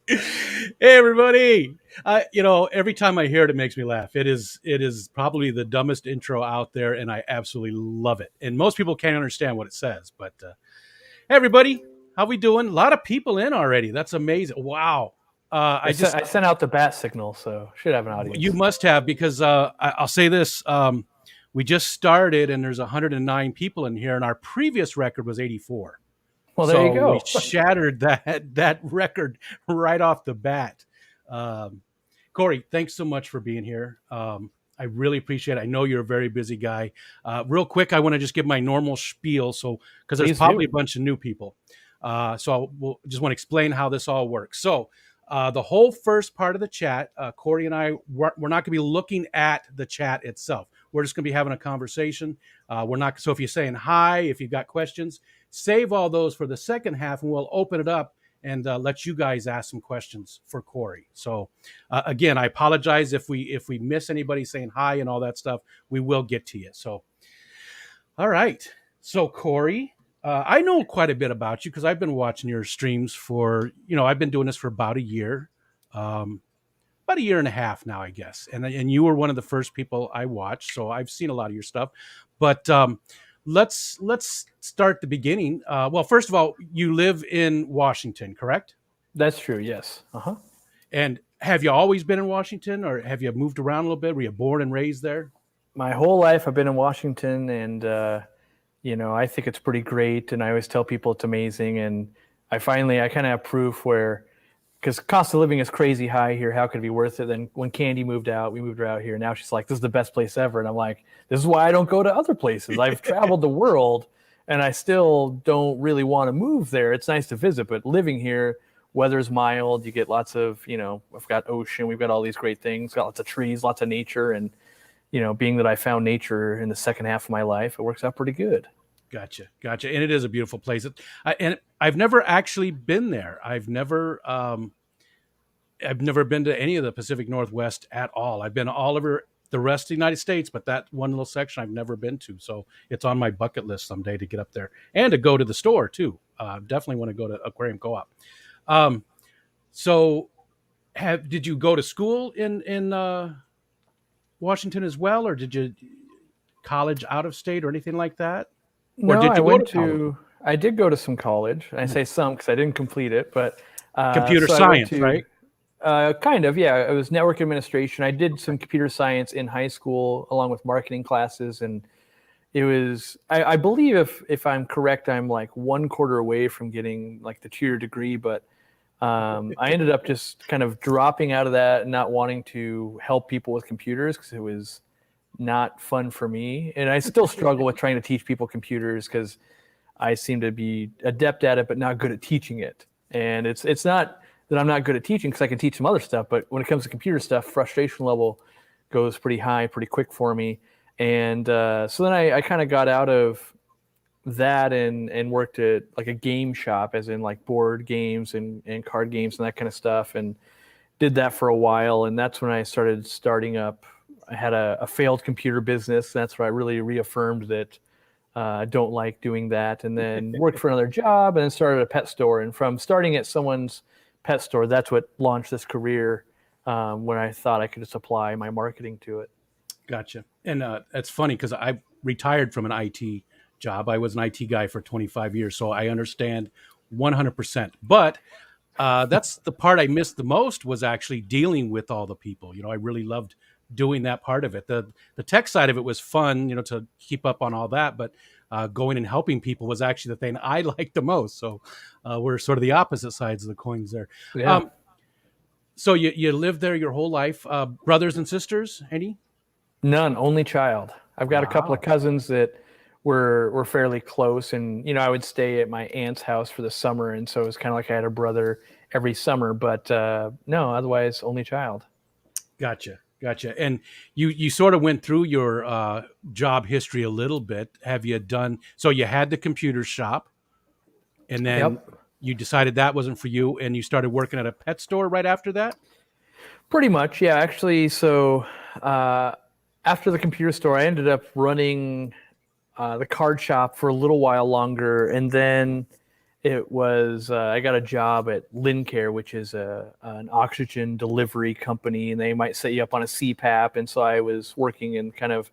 Hey everybody! Every time I hear it, it makes me laugh. It is probably the dumbest intro out there, and I absolutely love it. And most people can't understand what it says. But hey everybody, how we doing? A lot of people in already. That's amazing. Wow. I I sent, just I sent out the bat signal, so should have an You audience. must have because I'll say this: we just started, and there's 109 people in here, and our previous record was 84. Well, there you So we go. shattered that record right off the bat. Um, Cory, thanks so much for being here. I really appreciate it. I know you're a very busy guy. Real quick, I want to just give my normal spiel, so because there's Please probably do. a bunch of new people. We'll just want to explain how this all works. So the whole first part of the chat, Cory and I, we're not going to be looking at the chat itself. We're just going to be having a conversation. We're not. So if you're saying hi, if you've got questions, save all those for the second half, and we'll open it up and let you guys ask some questions for Cory. So again, I apologize if we miss anybody saying hi and all that stuff. We will get to you. So all right. So Cory, I know quite a bit about you because I've been watching your streams for I've been doing this for um, about a year and a half now, I guess. And you were one of the first people I watched, so I've seen a lot of your stuff. But let's start the beginning. Well, first of all, you live in Washington, correct? That's true. Yes. Uh-huh. And have you always been in Washington, or have you moved around a little bit? Were you born and raised there? My whole life I've been in Washington, and I think it's pretty great. And I always tell people it's amazing. And I kind of have proof where, because cost of living is crazy high here. How could it be worth it? Then when Candy moved out, we moved her out here. Now she's like, "This is the best place ever," and I'm like, "This is why I don't go to other places. I've traveled the world, and I still don't really want to move there. It's nice to visit, but living here, weather's mild. You get lots of, we've got ocean, we've got all these great things, got lots of trees, lots of nature, and being that I found nature in the second half of my life, it works out pretty good." Gotcha. And it is a beautiful place. And I've never actually been there. I've never been to any of the Pacific Northwest at all. I've been all over the rest of the United States, but that one little section I've never been to. So it's on my bucket list someday to get up there and to go to the store too. Definitely want to go to Aquarium Co-op. Um, so, did you go to school in Washington as well, or did you college out of state or anything like that, or No, did you go to college? I did go to some college. I say some because I didn't complete it, but Computer so I went science, to right? kind of, yeah. It was network administration. I did some computer science in high school along with marketing classes, and it was I believe if I'm correct, I'm like one quarter away from getting like the 2-year degree, but I ended up just kind of dropping out of that and not wanting to help people with computers because it was not fun for me, and I still struggle with trying to teach people computers because I seem to be adept at it, but not good at teaching it. And it's not that I'm not good at teaching because I can teach some other stuff, but when it comes to computer stuff, frustration level goes pretty high, pretty quick for me. And so then I kind of got out of that and worked at like a game shop, as in like board games and card games and that kind of stuff, and did that for a while. And that's when I started starting up. I had a failed computer business. That's where I really reaffirmed that I don't like doing that. And then worked for another job and then started a pet store. And from starting at someone's pet store, that's what launched this career when I thought I could just apply my marketing to it. Gotcha. And it's funny because I retired from an IT job. I was an IT guy for 25 years, so I understand 100%. But that's the part I missed the most, was actually dealing with all the people. I really loved doing that part of it. The tech side of it was fun, to keep up on all that. But going and helping people was actually the thing I liked the most. So we're sort of the opposite sides of the coins there. Yeah. Um, so you lived there your whole life. Brothers and sisters, any? None, only child. I've got a couple of Wow. cousins that were fairly close, and I would stay at my aunt's house for the summer, and so it was kind of like I had a brother every summer. But no, otherwise only child. Gotcha. And you sort of went through your job history a little bit. Have you done so? You had the computer shop, and then Yep. you decided that wasn't for you, and you started working at a pet store right after that. Pretty much, yeah. Actually, so uh, after the computer store, I ended up running the card shop for a little while longer, and then it was I got a job at Lincare, which is an oxygen delivery company, and they might set you up on a CPAP. And so I was working in kind of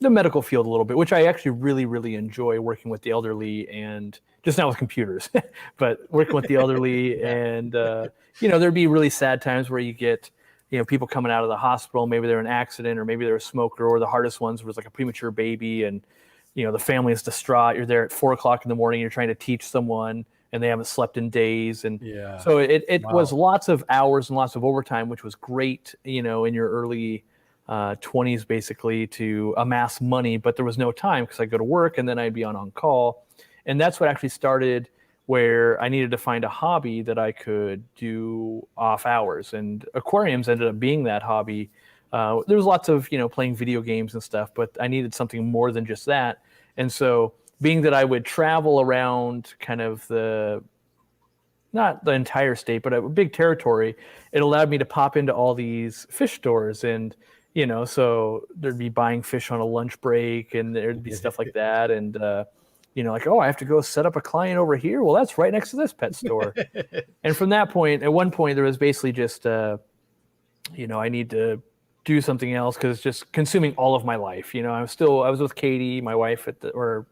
the medical field a little bit, which I actually really, really enjoy, working with the elderly, and just not with computers, but working with the elderly. Yeah. And there'd be really sad times where you get people coming out of the hospital, maybe they're in an accident, or maybe they're a smoker, or the hardest ones was like a premature baby, and the family is distraught. You're there at 4 o'clock in the morning, you're trying to teach someone, and they haven't slept in days. And Yeah. so it Wow. was lots of hours and lots of overtime, which was great, in your early 20s, basically, to amass money. But there was no time because I'd go to work and then I'd be on call. And that's what actually started where I needed to find a hobby that I could do off hours. And aquariums ended up being that hobby. There was lots of, playing video games and stuff, but I needed something more than just that. And so being that I would travel around kind of not the entire state, but a big territory, it allowed me to pop into all these fish stores. And, so there'd be buying fish on a lunch break, and there'd be stuff like that. And, like, oh, I have to go set up a client over here. Well, that's right next to this pet store. And from that point, at one point, there was basically just, I need to do something else because it's just consuming all of my life. I was with Katie, my wife or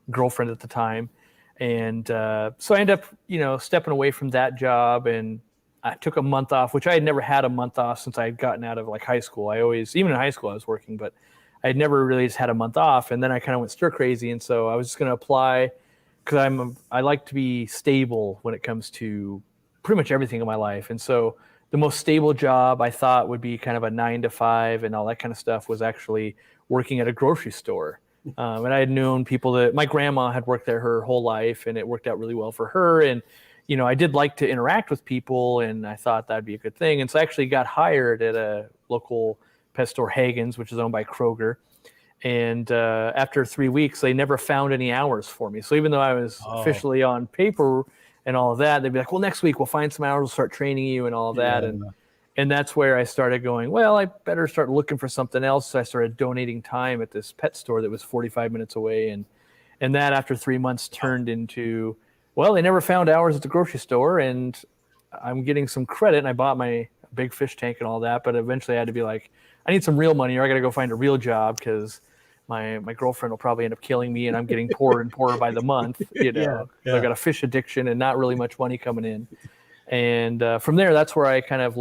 girlfriend at the time. And so I ended up, stepping away from that job, and I took a month off, which I had never had a month off since I had gotten out of like high school. Even in high school, I was working, but I had never really just had a month off. And then I kind of went stir crazy. And so I was just going to apply because I like to be stable when it comes to pretty much everything in my life. And so the most stable job I thought would be kind of a 9 to 5 and all that kind of stuff was actually working at a grocery store. And I had known people my grandma had worked there her whole life, and it worked out really well for her. And, I did like to interact with people, and I thought that'd be a good thing. And so I actually got hired at a local pet store, Hagen's, which is owned by Kroger. And after 3 weeks, they never found any hours for me. So even though I was officially on paper and all of that, they'd be like, well, next week we'll find some hours, we'll start training you and all of that. And that's where I started going, well, I better start looking for something else. So I started donating time at this pet store that was 45 minutes away. And that after 3 months turned into, well, they never found hours at the grocery store, and I'm getting some credit. And I bought my big fish tank and all that. But eventually I had to be like, I need some real money, or I got to go find a real job because my girlfriend will probably end up killing me, and I'm getting poorer and poorer by the month. So I got a fish addiction and not really much money coming in. And from there, that's where I kind of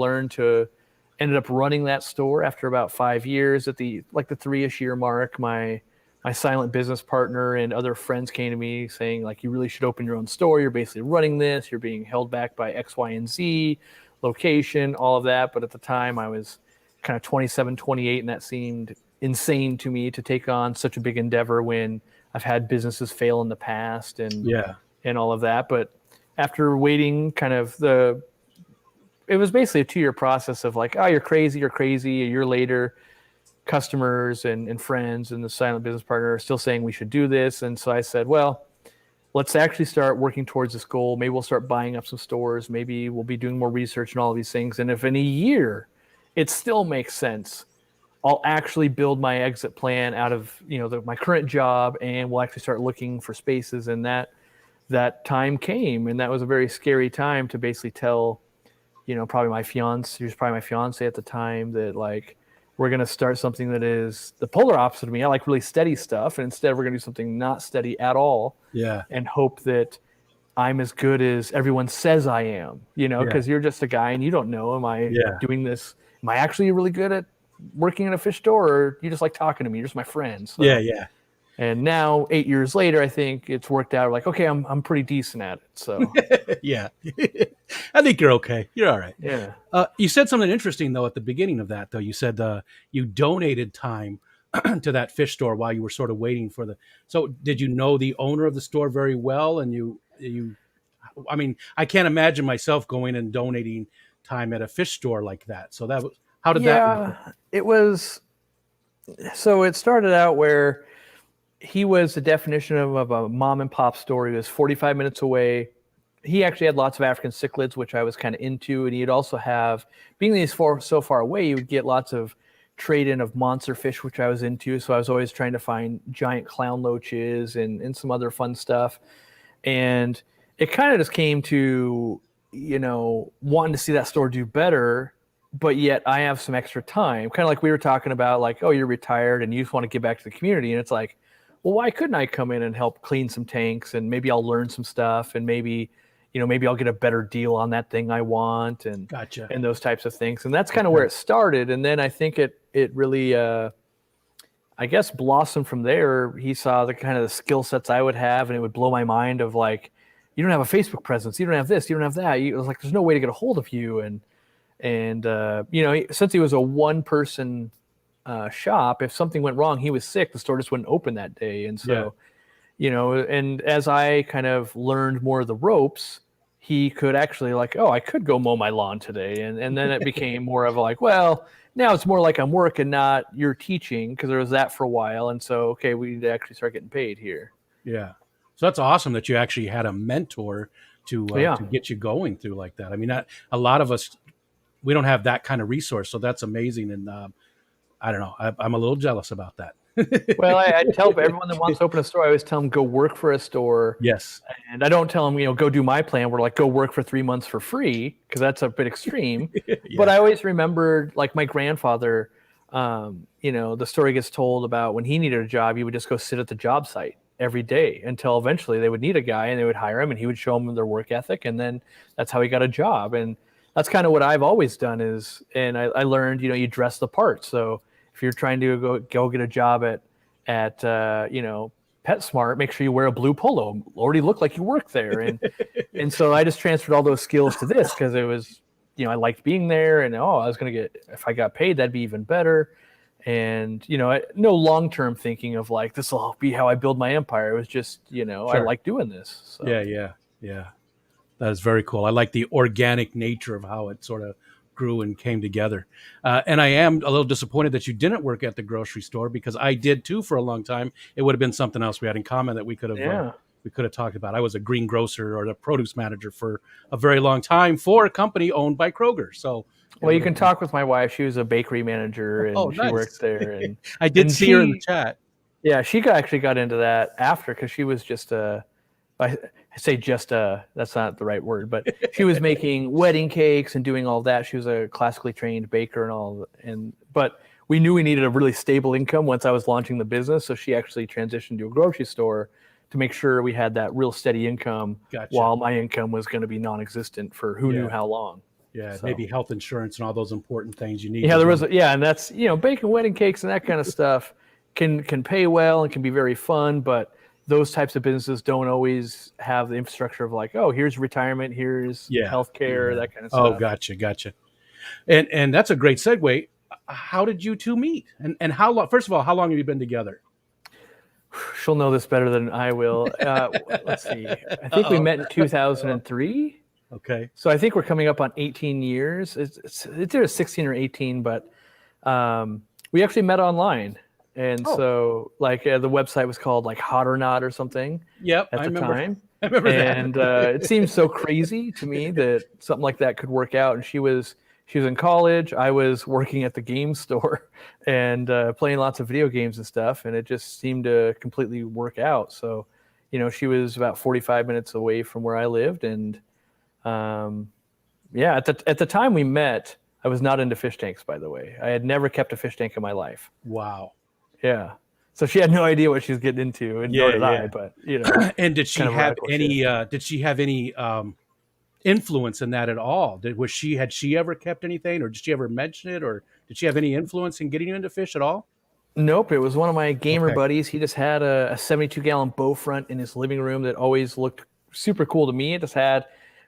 ended up running that store after about 5 years. At the 3-ish year mark, my silent business partner and other friends came to me saying, like, you really should open your own store. You're basically running this. You're being held back by X, Y, and Z, location, all of that. But at the time, I was kind of 27, 28, and that seemed insane to me to take on such a big endeavor when I've had businesses fail in the past and all of that. But after waiting it was basically a 2-year process of like, oh, you're crazy. A year later, customers and friends and the silent business partner are still saying we should do this. And so I said, well, let's actually start working towards this goal. Maybe we'll start buying up some stores. Maybe we'll be doing more research and all of these things. And if in a year it still makes sense, I'll actually build my exit plan out of my current job, and we'll actually start looking for spaces. And that time came, and that was a very scary time to basically tell, probably my fiance at the time, that like, we're going to start something that is the polar opposite of me. I like really steady stuff, and instead we're going to do something not steady at all. And hope that I'm as good as everyone says I am, because you're just a guy and you don't know, am I doing this? Am I actually really good at working in a fish store, or you just like talking to me? You're just my friend. So. And now 8 years later, I think it's worked out. Like, okay, I'm pretty decent at it. So I think you're okay. You're all right. Yeah. You said something interesting though at the beginning of that, though. You said you donated time to that fish store while you were sort of waiting for So did you know the owner of the store very well? And I mean, I can't imagine myself going and donating time at a fish store like that. So how did that work? It was. So it started out where he was the definition of a mom and pop store. He was 45 minutes away. He actually had lots of African cichlids, which I was kind of into. And he'd also have, being that he's so far away, you would get lots of trade-in of monster fish, which I was into. So I was always trying to find giant clown loaches and some other fun stuff. And it kind of just came to, wanting to see that store do better, but yet I have some extra time. Kind of like we were talking about, like, oh, you're retired and you just want to give back to the community. And it's like, well, why couldn't I come in and help clean some tanks, and maybe I'll learn some stuff, and maybe I'll get a better deal on that thing I want, and Gotcha. and those types of things. And that's kind of where it started. And then I think it really, I guess, blossomed from there. He saw the kind of the skill sets I would have, and it would blow my mind of like, you don't have a Facebook presence, you don't have this, you don't have that. It was like, there's no way to get a hold of you. And since he was a one person shop, if something went wrong, he was sick, the store just wouldn't open that day. And so, and as I kind of learned more of the ropes, he could actually like, oh, I could go mow my lawn today. And then it became more of like, well, now it's more like I'm working, not you're teaching, because there was that for a while. And so, okay, we need to actually start getting paid here. Yeah. So that's awesome that you actually had a mentor to get you going through like that. I mean, a lot of us, we don't have that kind of resource. So that's amazing. And I don't know, I'm a little jealous about that. Well, I tell everyone that wants to open a store, I always tell them, go work for a store. Yes. And I don't tell them, go do my plan. We're like, go work for 3 months for free, because that's a bit extreme. Yeah. But I always remembered, like, my grandfather, the story gets told about when he needed a job, he would just go sit at the job site every day until eventually they would need a guy and they would hire him, and he would show them their work ethic. And then that's how he got a job. And that's kind of what I've always done and I learned, you dress the part. So if you're trying to go get a job at PetSmart, make sure you wear a blue polo. Already look like you work there. And so I just transferred all those skills to this, because it was, I liked being there, and I was going to if I got paid, that'd be even better. And, no long-term thinking of like, this will be how I build my empire. It was just, sure. I like doing this. So. Yeah. That is very cool. I like the organic nature of how it sort of grew and came together. And I am a little disappointed that you didn't work at the grocery store, because I did too for a long time. It would have been something else we had in common that we could have talked about. I was a green grocer or the produce manager for a very long time for a company owned by Kroger. So, well, you can talk with my wife. She was a bakery manager, and she worked there. And I did see her in the chat. Yeah, she actually got into that after, because she was just I say that's not the right word, but she was making wedding cakes and doing all that. She was a classically trained baker and all. But we knew we needed a really stable income once I was launching the business. So she actually transitioned to a grocery store to make sure we had that real steady income. Gotcha. While my income was going to be non-existent for who knew how long. Yeah, so. Maybe health insurance and all those important things you need. Yeah, and that's, baking wedding cakes and that kind of stuff can pay well and can be very fun, but those types of businesses don't always have the infrastructure of like, oh, here's retirement, here's healthcare, that kind of stuff. Oh, gotcha. And that's a great segue. How did you two meet? And how long? First of all, how long have you been together? She'll know this better than I will. Let's see. I think we met in 2003. Okay. So I think we're coming up on 18 years. It's either 16 or 18, but we actually met online. And so, like, the website was called like Hot or Not or something. Yep, at the time. I remember that. And it seems so crazy to me that something like that could work out. And she was in college. I was working at the game store and playing lots of video games and stuff. And it just seemed to completely work out. So, she was about 45 minutes away from where I lived. And at the time we met, I was not into fish tanks, by the way. I had never kept a fish tank in my life. Wow. Yeah. So she had no idea what she was getting into, and nor did I. But and did she have any? Did she have any influence in that at all? Had she ever kept anything, or did she ever mention it, or did she have any influence in getting you into fish at all? Nope. It was one of my gamer buddies. He just had a 72-gallon bow front in his living room that always looked super cool to me. It just had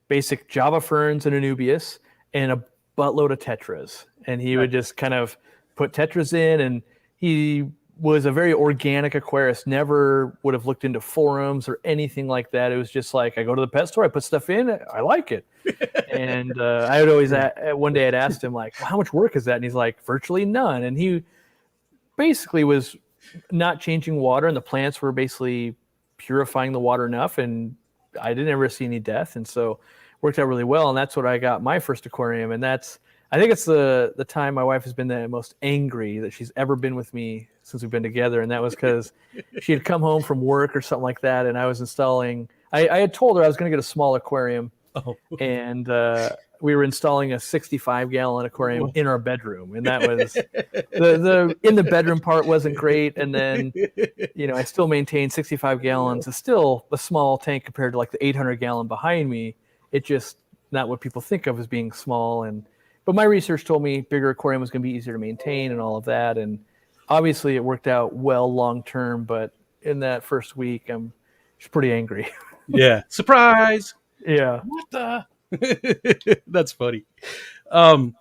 basic Java ferns and Anubias and a buttload of tetras, and he would just kind of put tetras in, and he was a very organic aquarist, never would have looked into forums or anything like that. It was just like, I go to the pet store, I put stuff in, I like it. And I would always, one day I'd asked him, like, well, how much work is that? And he's like, virtually none. And he basically was not changing water, and the plants were basically purifying the water enough, and I didn't ever see any death. And so worked out really well. And that's what I got my first aquarium. And I think it's the time my wife has been the most angry that she's ever been with me since we've been together. And that was because she had come home from work or something like that. And I I had told her I was going to get a small aquarium, Oh, and we were installing a 65-gallon aquarium in our bedroom, and that was the in the bedroom part wasn't great, and then I still maintain 65 gallons is still a small tank compared to like the 800-gallon behind me. It just not what people think of as being small, but my research told me bigger aquarium was going to be easier to maintain and all of that, and obviously it worked out well long term, but in that first week I'm just pretty angry. Yeah, surprise. Yeah. What the? That's funny. Um,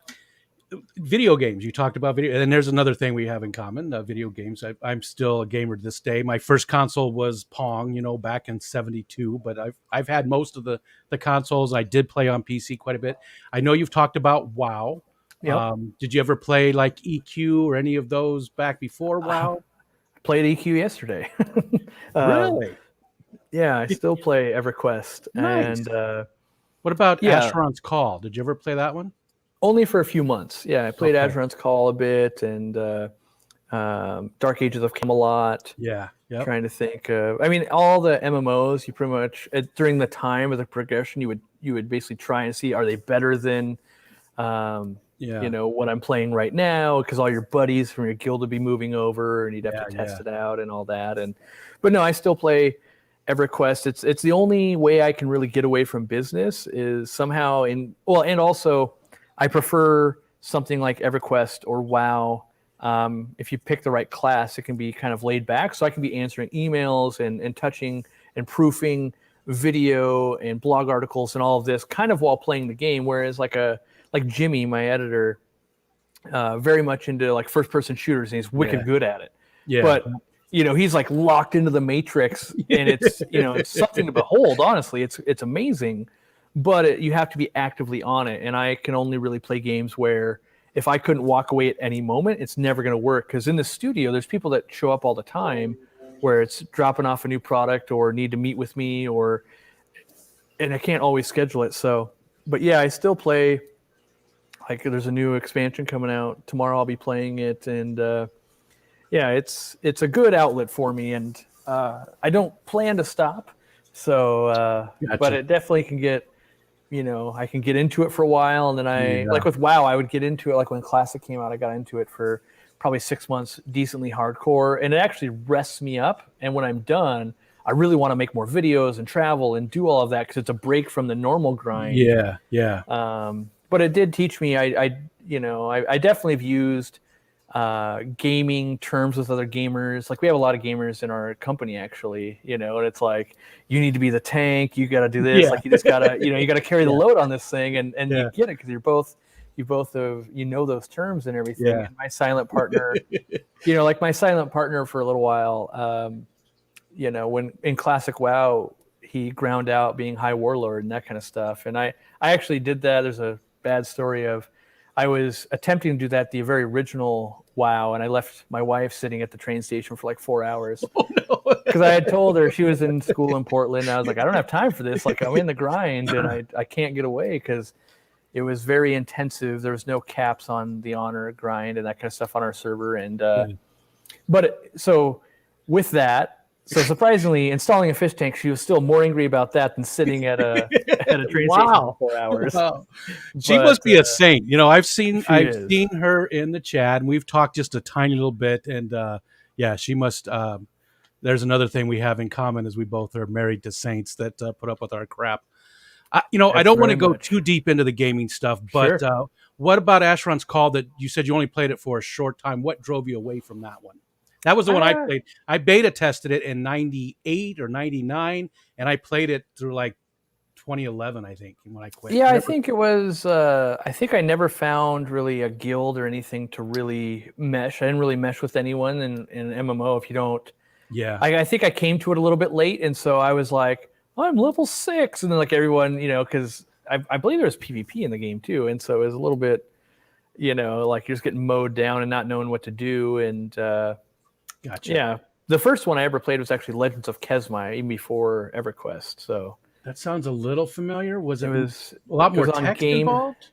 Video games. You talked about video, and there's another thing we have in common. Video games. I'm still a gamer to this day. My first console was Pong, back in '72. But I've had most of the consoles. I did play on PC quite a bit. I know you've talked about WoW. Yep. Did you ever play like EQ or any of those back before WoW? Played EQ yesterday. Really? Yeah, I still play Everquest. Nice. And what about yeah. Asheron's Call? Did you ever play that one? Only for a few months. Yeah, I played Asheron's Call a bit, and Dark Ages of Camelot. Yeah. Yep. Trying to think of, I mean, all the MMOs, you pretty much during the time of the progression, you would basically try and see, are they better than what I'm playing right now, because all your buddies from your guild would be moving over, and you'd have to test it out and all that. But no, I still play EverQuest. It's the only way I can really get away from business is somehow and also I prefer something like EverQuest or WoW. If you pick the right class, it can be kind of laid back, so I can be answering emails and touching and proofing video and blog articles and all of this kind of while playing the game. Whereas like Jimmy, my editor, very much into like first person shooters, and he's wicked good at it. Yeah. But he's like locked into the matrix, and it's it's something to behold. Honestly, it's amazing, but you have to be actively on it. And I can only really play games where if I couldn't walk away at any moment, it's never going to work. Because in the studio, there's people that show up all the time where it's dropping off a new product or need to meet with me, and I can't always schedule it. So, but yeah, I still play. Like there's a new expansion coming out tomorrow. I'll be playing it, and it's a good outlet for me, and I don't plan to stop. So, Gotcha. But it definitely can get. I can get into it for a while, and then like with WoW, I would get into it. Like when Classic came out, I got into it for probably 6 months, decently hardcore, and it actually rests me up. And when I'm done, I really want to make more videos and travel and do all of that because it's a break from the normal grind. Yeah. But it did teach me. I definitely have used gaming terms with other gamers. Like we have a lot of gamers in our company actually, and it's like, you need to be the tank, you got to do this. Like you just gotta, you got to carry the load on this thing, and you get it because you both have, those terms and everything. Yeah. And my silent partner, like my silent partner for a little while, when in Classic WoW, he ground out being High Warlord and that kind of stuff. And I actually did that. There's a bad story of, I was attempting to do that the very original WoW, and I left my wife sitting at the train station for like 4 hours because I had told her, she was in school in Portland. I was like, I don't have time for this. Like I'm in the grind, and I can't get away because it was very intensive. There was no caps on the honor grind and that kind of stuff on our server. And so with that. So surprisingly, installing a fish tank, she was still more angry about that than sitting at a train station for 4 hours. Wow. She must be a saint. I've seen her in the chat, and we've talked just a tiny little bit. And she must. There's another thing we have in common is we both are married to saints that put up with our crap. I don't want to go too deep into the gaming stuff, but what about Asheron's Call that you said you only played it for a short time? What drove you away from that one? That was the one I played. I beta tested it in 98 or 99, and I played it through like 2011, I think, when I quit. Yeah, I think it was, I think I never found really a guild or anything to really mesh. I didn't really mesh with anyone in MMO if you don't. Yeah. I think I came to it a little bit late, and so I was like, I'm level 6. And then like everyone, because I believe there was PvP in the game too. And so it was a little bit, like you're just getting mowed down and not knowing what to do. And gotcha. Yeah. The first one I ever played was actually Legends of Kesmai, even before EverQuest. So that sounds a little familiar. It was a lot more text involved?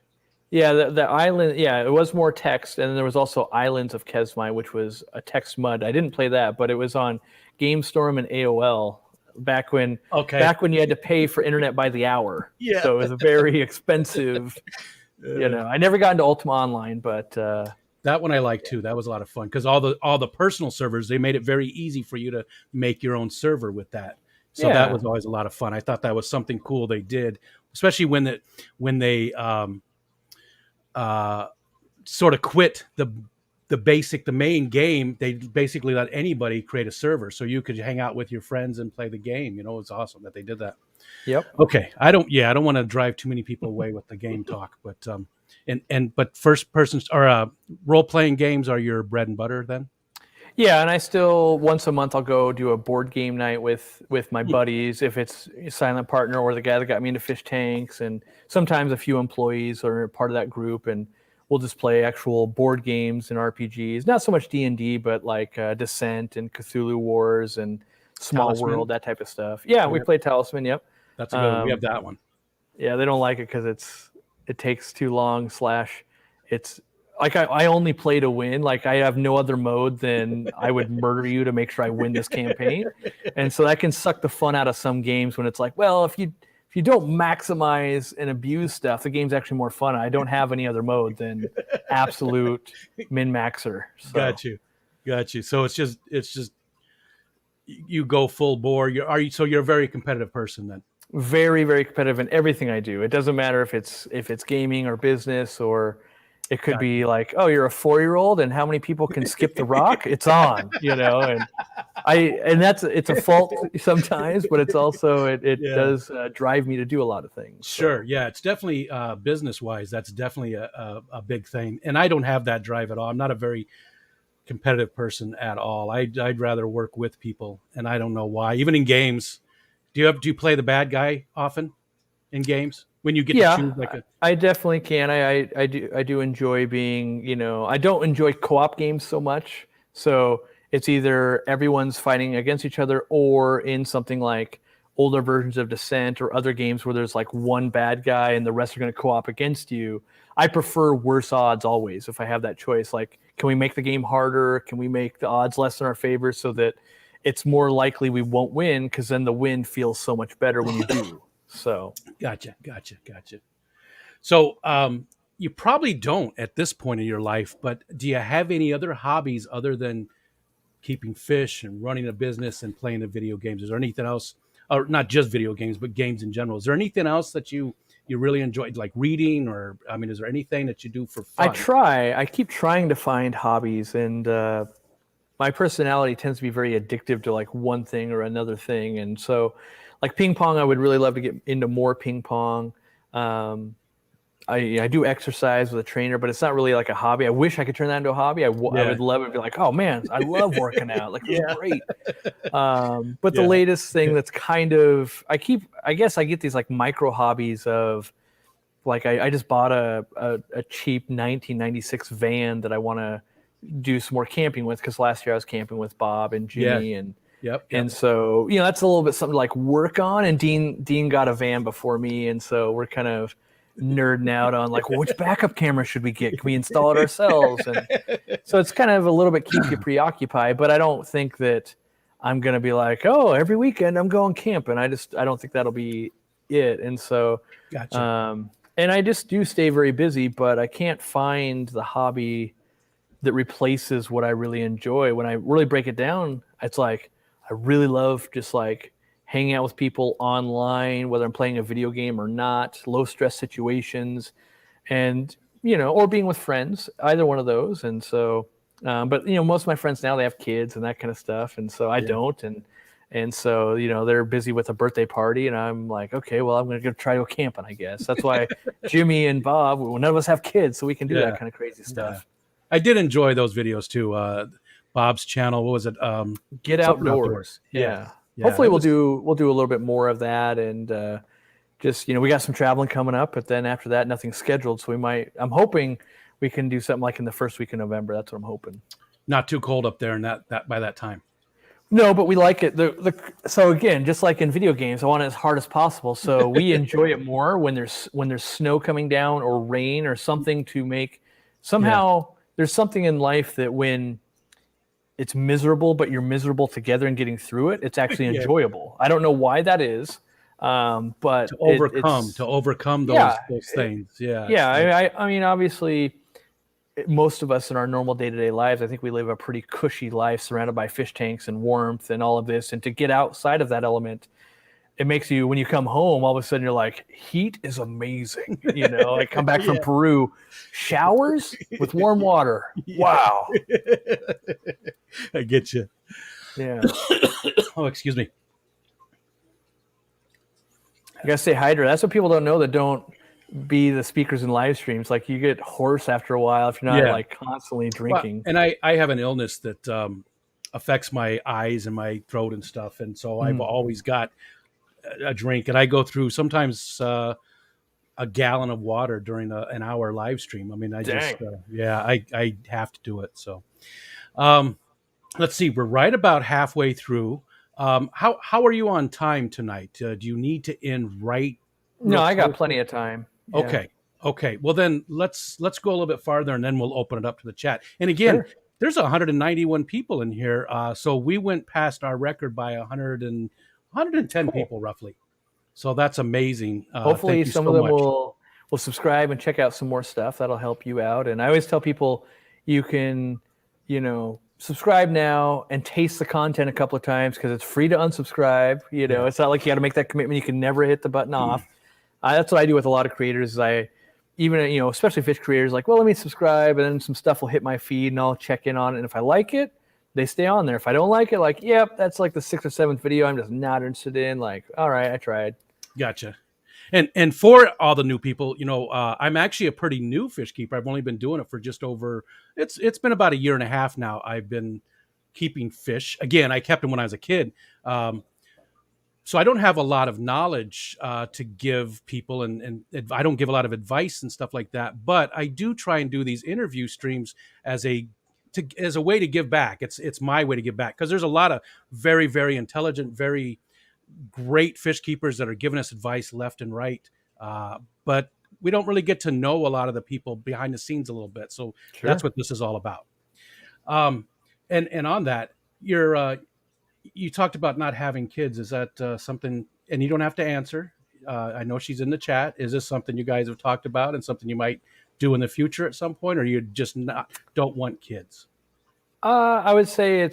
Yeah, the island. Yeah, it was more text, and then there was also Islands of Kesmai, which was a text mud. I didn't play that, but it was on GameStorm and AOL back when Okay. back when you had to pay for internet by the hour. Yeah. So it was a very expensive. I never got into Ultima Online, but that one I like too. That was a lot of fun because all the personal servers, they made it very easy for you to make your own server with that. So that was always a lot of fun. I thought that was something cool they did, especially when they sort of quit the main game. They basically let anybody create a server so you could hang out with your friends and play the game. It's awesome that they did that. Yep. Okay. I don't want to drive too many people away with the game talk, but but first person or role playing games are your bread and butter then? Yeah, and I still once a month I'll go do a board game night with my buddies if it's Silent Partner or the guy that got me into fish tanks, and sometimes a few employees are part of that group, and we'll just play actual board games and RPGs. Not so much D&D, but like Descent and Cthulhu Wars and Small Talisman? World, that type of stuff. Yeah, we play Talisman. Yep. That's a good one. We have that one. Yeah, they don't like it because it takes too long. / it's like I only play to win. Like I have no other mode than I would murder you to make sure I win this campaign, and so that can suck the fun out of some games when it's like, well, if you don't maximize and abuse stuff, the game's actually more fun. I don't have any other mode than absolute min-maxer. So. Got you. So it's just you go full bore. So you're a very competitive person then? Very, very competitive in everything I do. It doesn't matter if it's gaming or business, or it could be like, oh, you're a 4-year-old and how many people can skip the rock? It's on, and it's a fault sometimes, but it's also it does drive me to do a lot of things. Sure. So. Yeah. It's definitely business wise. That's definitely a big thing. And I don't have that drive at all. I'm not a very competitive person at all. I'd rather work with people, and I don't know why. Even in games, do you play the bad guy often in games when you get to choose like a? I definitely can. I do enjoy being. I don't enjoy co-op games so much. So it's either everyone's fighting against each other, or in something like older versions of Descent or other games where there's like one bad guy and the rest are going to co-op against you. I prefer worse odds always if I have that choice. Like, can we make the game harder? Can we make the odds less in our favor so that it's more likely we won't win, because then the win feels so much better when you do. So Gotcha. So you probably don't at this point in your life, but do you have any other hobbies other than keeping fish and running a business and playing the video games? Is there anything else, or not just video games, but games in general? Is there anything else that you really enjoy, like reading, or is there anything that you do for fun? I keep trying to find hobbies, and my personality tends to be very addictive to like one thing or another thing. And so like ping pong, I would really love to get into more ping pong. I do exercise with a trainer, but it's not really like a hobby. I wish I could turn that into a hobby. I would love it to be like, oh man, I love working out. Like, it's great. But the latest thing that's kind of, I guess I get these like micro hobbies of like, I just bought a cheap 1996 van that I want to do some more camping with, because last year I was camping with Bob and Jimmy and so that's a little bit something to like work on. And Dean got a van before me, and so we're kind of nerding out on like, well, which backup camera should we get? Can we install it ourselves? And so it's kind of a little bit keeps you preoccupied, but I don't think that I'm gonna be like, oh, every weekend I'm going camping. I don't think that'll be it. And so Gotcha. And I just do stay very busy, but I can't find the hobby that replaces what I really enjoy. When I really break it down, it's like I really love just like hanging out with people online, whether I'm playing a video game or not, low stress situations, and or being with friends, either one of those. And so but most of my friends now, they have kids and that kind of stuff, and so I don't. And so they're busy with a birthday party, and I'm like, okay, well, I'm gonna try to go camping, I guess. That's why Jimmy and Bob, none of us have kids, so we can do that kind of crazy stuff. I did enjoy those videos too. Bob's channel, what was it? Get Outdoors. Yeah. Hopefully we'll do a little bit more of that, and just we got some traveling coming up, but then after that nothing's scheduled, so I'm hoping we can do something like in the first week of November. That's what I'm hoping. Not too cold up there, and that by that time. No, but we like it. So again, just like in video games, I want it as hard as possible. So we enjoy it more when there's snow coming down or rain or something to make somehow. There's something in life that when it's miserable, but you're miserable together and getting through it. It's actually Yeah. enjoyable. I don't know why that is, but To it's overcome yeah, those things. Yeah. yeah. I mean, obviously, most of us in our normal day-to-day lives, I think we live a pretty cushy life surrounded by fish tanks and warmth and all of this. And to get outside of that element, it makes you, when you come home, all of a sudden you're like, heat is amazing. I come back from Yeah. Peru, showers with warm water. Yeah. Wow. I get you. Yeah. Oh, excuse me. You gotta stay hydrated. That's what people don't know that don't be the speakers in live streams. Like you get hoarse after a while if you're not like constantly drinking. Well, and I have an illness that affects my eyes and my throat and stuff, and so I've always got a drink, and I go through sometimes a gallon of water during an hour live stream. I mean, I just I have to do it. So let's see, we're right about halfway through. How are you on time tonight? Do you need to end right? No, I got plenty of time. Yeah. Okay. Well, then let's go a little bit farther, and then we'll open it up to the chat. And again, there's 191 people in here, so we went past our record by 110 people roughly. So that's amazing. Hopefully, some of them will subscribe and check out some more stuff. That'll help you out. And I always tell people, you can, subscribe now and taste the content a couple of times because it's free to unsubscribe. It's not like you got to make that commitment. You can never hit the button off. That's what I do with a lot of creators. Especially fish creators, like, well, let me subscribe, and then some stuff will hit my feed, and I'll check in on it. And if I like it, they stay on there. If I don't like it, like, yep, that's like the 6th or 7th video I'm just not interested in. Like, all right, I tried. Gotcha. And for all the new people, I'm actually a pretty new fish keeper. I've only been doing it for just over, it's been about a year and a half now. I've been keeping fish. Again, I kept them when I was a kid. So I don't have a lot of knowledge to give people, and I don't give a lot of advice and stuff like that. But I do try and do these interview streams as a way to give back. It's my way to give back, because there's a lot of very, very intelligent, very great fish keepers that are giving us advice left and right. But we don't really get to know a lot of the people behind the scenes a little bit. So that's what this is all about. And on that, you talked about not having kids. Is that something, and you don't have to answer. I know she's in the chat. Is this something you guys have talked about and something you might do in the future at some point, or you just don't want kids? I would say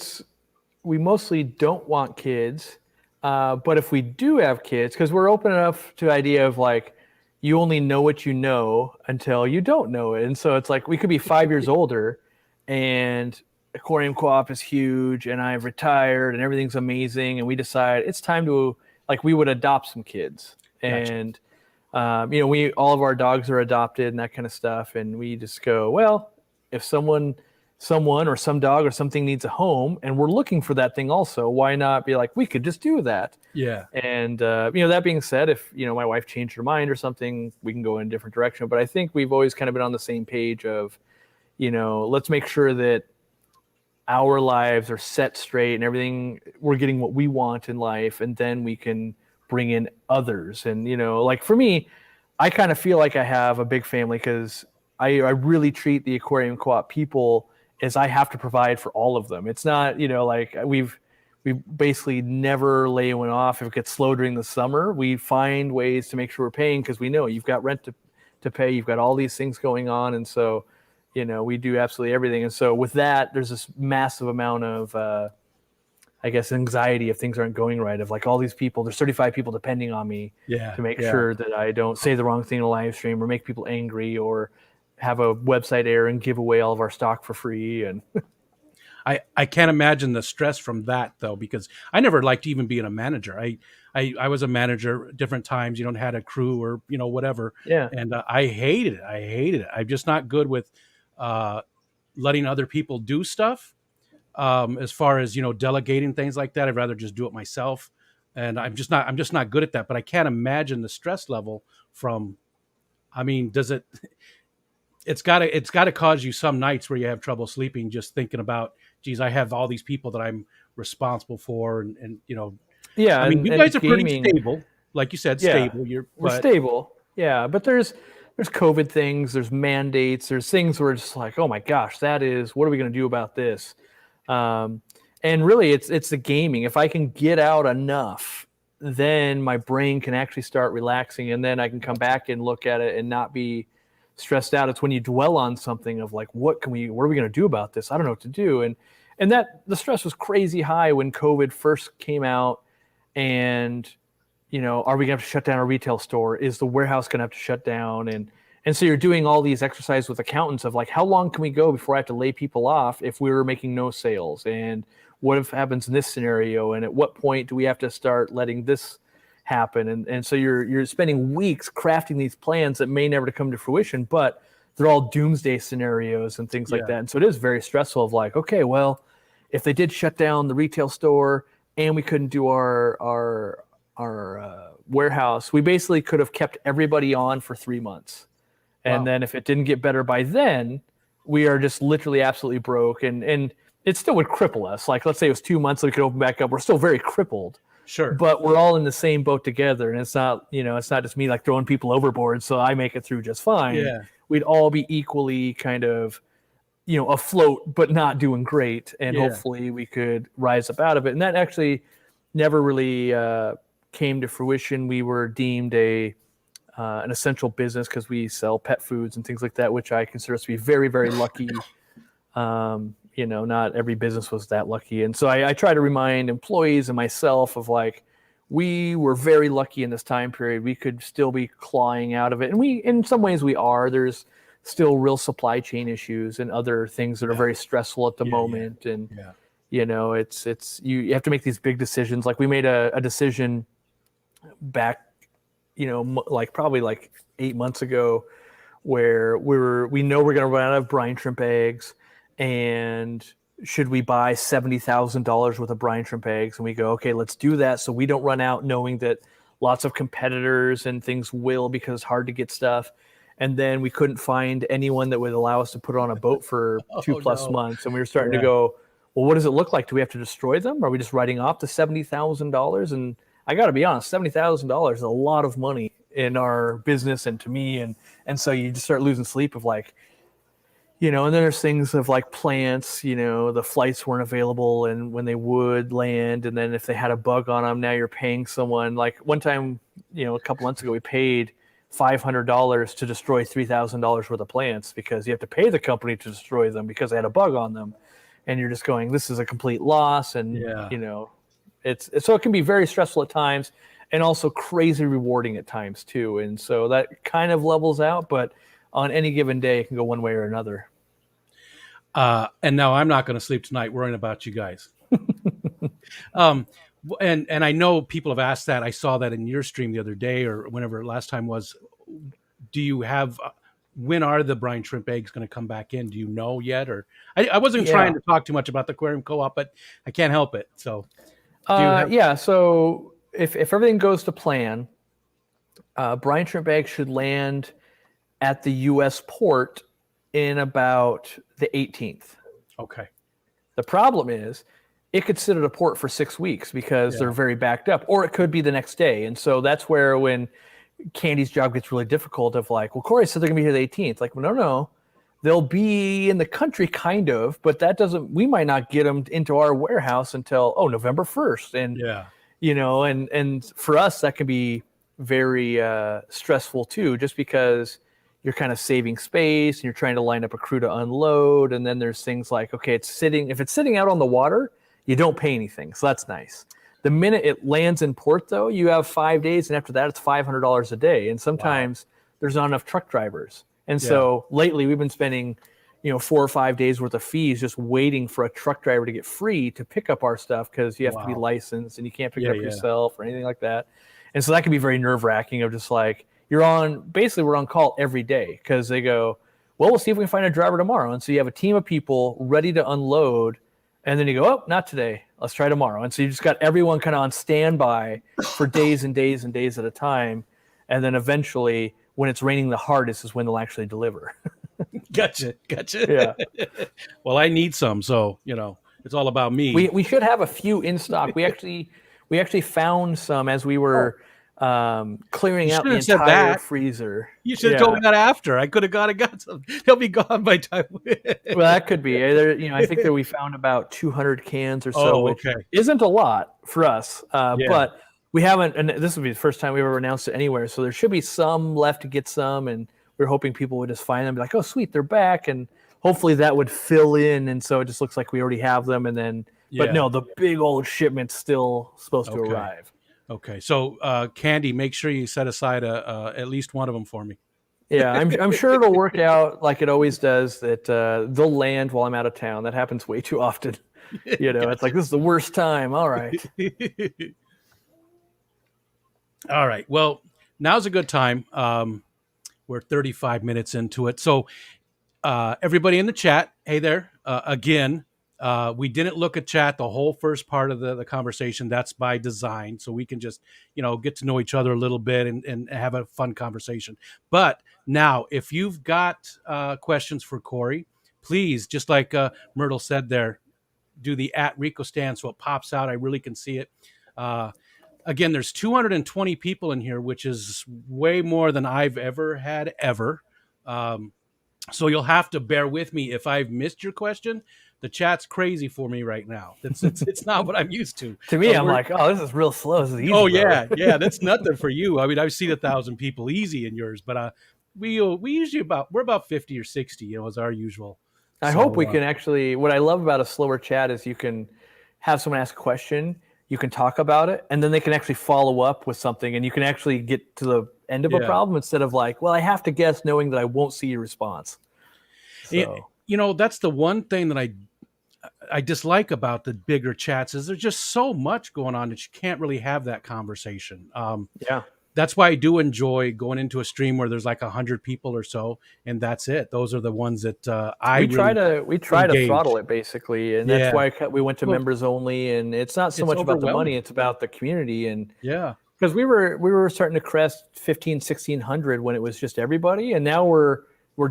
we mostly don't want kids. But if we do have kids, because we're open enough to the idea of like, you only know what you know until you don't know it. And so it's like, we could be 5 years older and aquarium co-op is huge and I've retired and everything's amazing. And we decide it's time to, like, we would adopt some kids. Gotcha. And, all of our dogs are adopted and that kind of stuff. And we just go, well, if someone or some dog or something needs a home and we're looking for that thing also, why not be like, we could just do that. Yeah. And that being said, if my wife changed her mind or something, we can go in a different direction. But I think we've always kind of been on the same page of let's make sure that our lives are set straight and everything, we're getting what we want in life, and then we can bring in others. And like for me, I kind of feel like I have a big family because I really treat the aquarium co-op people is I have to provide for all of them. It's not, like we basically never lay one off. If it gets slow during the summer, we find ways to make sure we're paying, because we know you've got rent to pay, you've got all these things going on. And so, we do absolutely everything. And so with that, there's this massive amount of, anxiety if things aren't going right, of like all these people, there's 35 people depending on me to make sure that I don't say the wrong thing in a live stream or make people angry or have a website error and give away all of our stock for free. And I can't imagine the stress from that, though, because I never liked even being a manager. I was a manager at different times, had a crew or, whatever. Yeah. And I hated it. I'm just not good with letting other people do stuff. As far as, delegating things like that, I'd rather just do it myself. And I'm just not good at that. But I can't imagine the stress level from, it's got to cause you some nights where you have trouble sleeping, just thinking about, geez, I have all these people that I'm responsible for. And yeah, you guys are pretty stable. Like you said, stable. We're stable. Yeah. But there's COVID things, there's mandates, there's things where it's just like, oh my gosh, what are we going to do about this? And really, it's the gaming. If I can get out enough, then my brain can actually start relaxing, and then I can come back and look at it and not be stressed out. It's when you dwell on something of like, what are we going to do about this? I don't know what to do. And that the stress was crazy high when COVID first came out, and are we going to have to shut down our retail store? Is the warehouse going to have to shut down? And so you're doing all these exercises with accountants of like, how long can we go before I have to lay people off if we were making no sales? And what if happens in this scenario? And at what point do we have to start letting this happen? And so you're spending weeks crafting these plans that may never come to fruition, but they're all doomsday scenarios and things like that. And so it is very stressful of like, okay, well, if they did shut down the retail store and we couldn't do our warehouse, we basically could have kept everybody on for 3 months. And then if it didn't get better by then, we are just literally absolutely broke. And it still would cripple us. Like, let's say it was 2 months, so we could open back up. We're still very crippled. Sure. But we're all in the same boat together. And it's not just me like throwing people overboard, so I make it through just fine. Yeah. We'd all be equally kind of, afloat, but not doing great. And hopefully we could rise up out of it. And that actually never really came to fruition. We were deemed an essential business because we sell pet foods and things like that, which I consider us to be very, very lucky. Not every business was that lucky. And so I try to remind employees and myself of like, we were very lucky in this time period. We could still be clawing out of it. And in some ways we are. There's still real supply chain issues and other things that are very stressful at the moment. And, it's you have to make these big decisions. Like we made a decision back, like probably like 8 months ago, where we know we're going to run out of brine shrimp eggs, and should we buy $70,000 worth of brine shrimp eggs? And we go, okay, let's do that so we don't run out, knowing that lots of competitors and things will, because it's hard to get stuff. And then we couldn't find anyone that would allow us to put it on a boat for 2+ months. And we were starting to go, well, what does it look like? Do we have to destroy them? Are we just writing off the $70,000? And I got to be honest, $70,000 is a lot of money in our business and to me. And so you just start losing sleep of like, and then there's things of like plants, the flights weren't available and when they would land, and then if they had a bug on them, now you're paying someone. Like one time, a couple months ago, we paid $500 to destroy $3,000 worth of plants because you have to pay the company to destroy them because they had a bug on them. And you're just going, this is a complete loss. And, so it can be very stressful at times and also crazy rewarding at times too. And so that kind of levels out, but on any given day, it can go one way or another. And now I'm not going to sleep tonight worrying about you guys. And I know people have asked that. I saw that in your stream the other day or whenever last time was. Do you have, when are the brine shrimp eggs going to come back in? Do you know yet? Or I wasn't trying to talk too much about the aquarium co-op, but I can't help it. So, so if everything goes to plan, brine shrimp eggs should land at the U.S. port in about the 18th. Okay. The problem is it could sit at a port for 6 weeks because they're very backed up, or it could be the next day. And so that's where when Candy's job gets really difficult of like, well, Cory said they're gonna be here the 18th. Like, well, no, they'll be in the country kind of, but that doesn't, we might not get them into our warehouse until, November 1st. And, and for us, that can be very stressful too, just because you're kind of saving space and you're trying to line up a crew to unload. And then there's things like, okay, if it's sitting out on the water, you don't pay anything. So that's nice. The minute it lands in port though, you have 5 days. And after that, it's $500 a day. And sometimes there's not enough truck drivers. And so lately we've been spending, 4 or 5 days worth of fees just waiting for a truck driver to get free to pick up our stuff. Cause you have to be licensed and you can't pick it up yourself or anything like that. And so that can be very nerve wracking of just like, we're on call every day because they go, well, we'll see if we can find a driver tomorrow. And so you have a team of people ready to unload. And then you go, not today. Let's try tomorrow. And so you just got everyone kind of on standby for days and days and days at a time. And then eventually when it's raining the hardest is when they'll actually deliver. Gotcha. Yeah. Well, I need some. So, it's all about me. We should have a few in stock. We actually found some as we were clearing You out the shouldn't have said entire that. freezer. You should have told me that after. I could have gone and got some. They'll be gone by time. Well, that could be. I think that we found about 200 cans or so, Oh, which okay. isn't a lot for us. Yeah. But we haven't, and this will be the first time we've ever announced it anywhere. So there should be some left to get some, and we're hoping people would just find them, and be like, "Oh, sweet, they're back," and hopefully that would fill in, and so it just looks like we already have them. And then, but no, the big old shipment's still supposed to arrive. Okay. So, Candy, make sure you set aside at least one of them for me. Yeah, I'm sure it'll work out like it always does. That they'll land while I'm out of town. That happens way too often. It's like, this is the worst time. All right. All right. Well, now's a good time. We're 35 minutes into it. So, everybody in the chat, hey there. Again, we didn't look at chat the whole first part of the conversation. That's by design. So we can just, get to know each other a little bit and have a fun conversation. But now, if you've got questions for Cory, please, just like Myrtle said there, do the @RicoStan so it pops out. I really can see it. Again, there's 220 people in here, which is way more than I've ever had ever. So you'll have to bear with me if I've missed your question. The chat's crazy for me right now. It's not what I'm used to. To me, I'm like, oh, this is real slow. This is easy. Oh yeah, that's nothing for you. I mean, I've seen 1,000 people easy in yours, but we usually we're about 50 or 60. Is our usual. I hope we can actually. What I love about a slower chat is you can have someone ask a question, you can talk about it, and then they can actually follow up with something, and you can actually get to the end of a problem instead of like, well, I have to guess knowing that I won't see your response. So. That's the one thing that I dislike about the bigger chats is there's just so much going on that you can't really have that conversation. That's why I do enjoy going into a stream where there's like 100 people or so, and that's it. Those are the ones that we try to throttle it basically, and that's why we went to members only. And it's not so much about the money; it's about the community. And because we were starting to crest 1,500-1,600 when it was just everybody, and now we're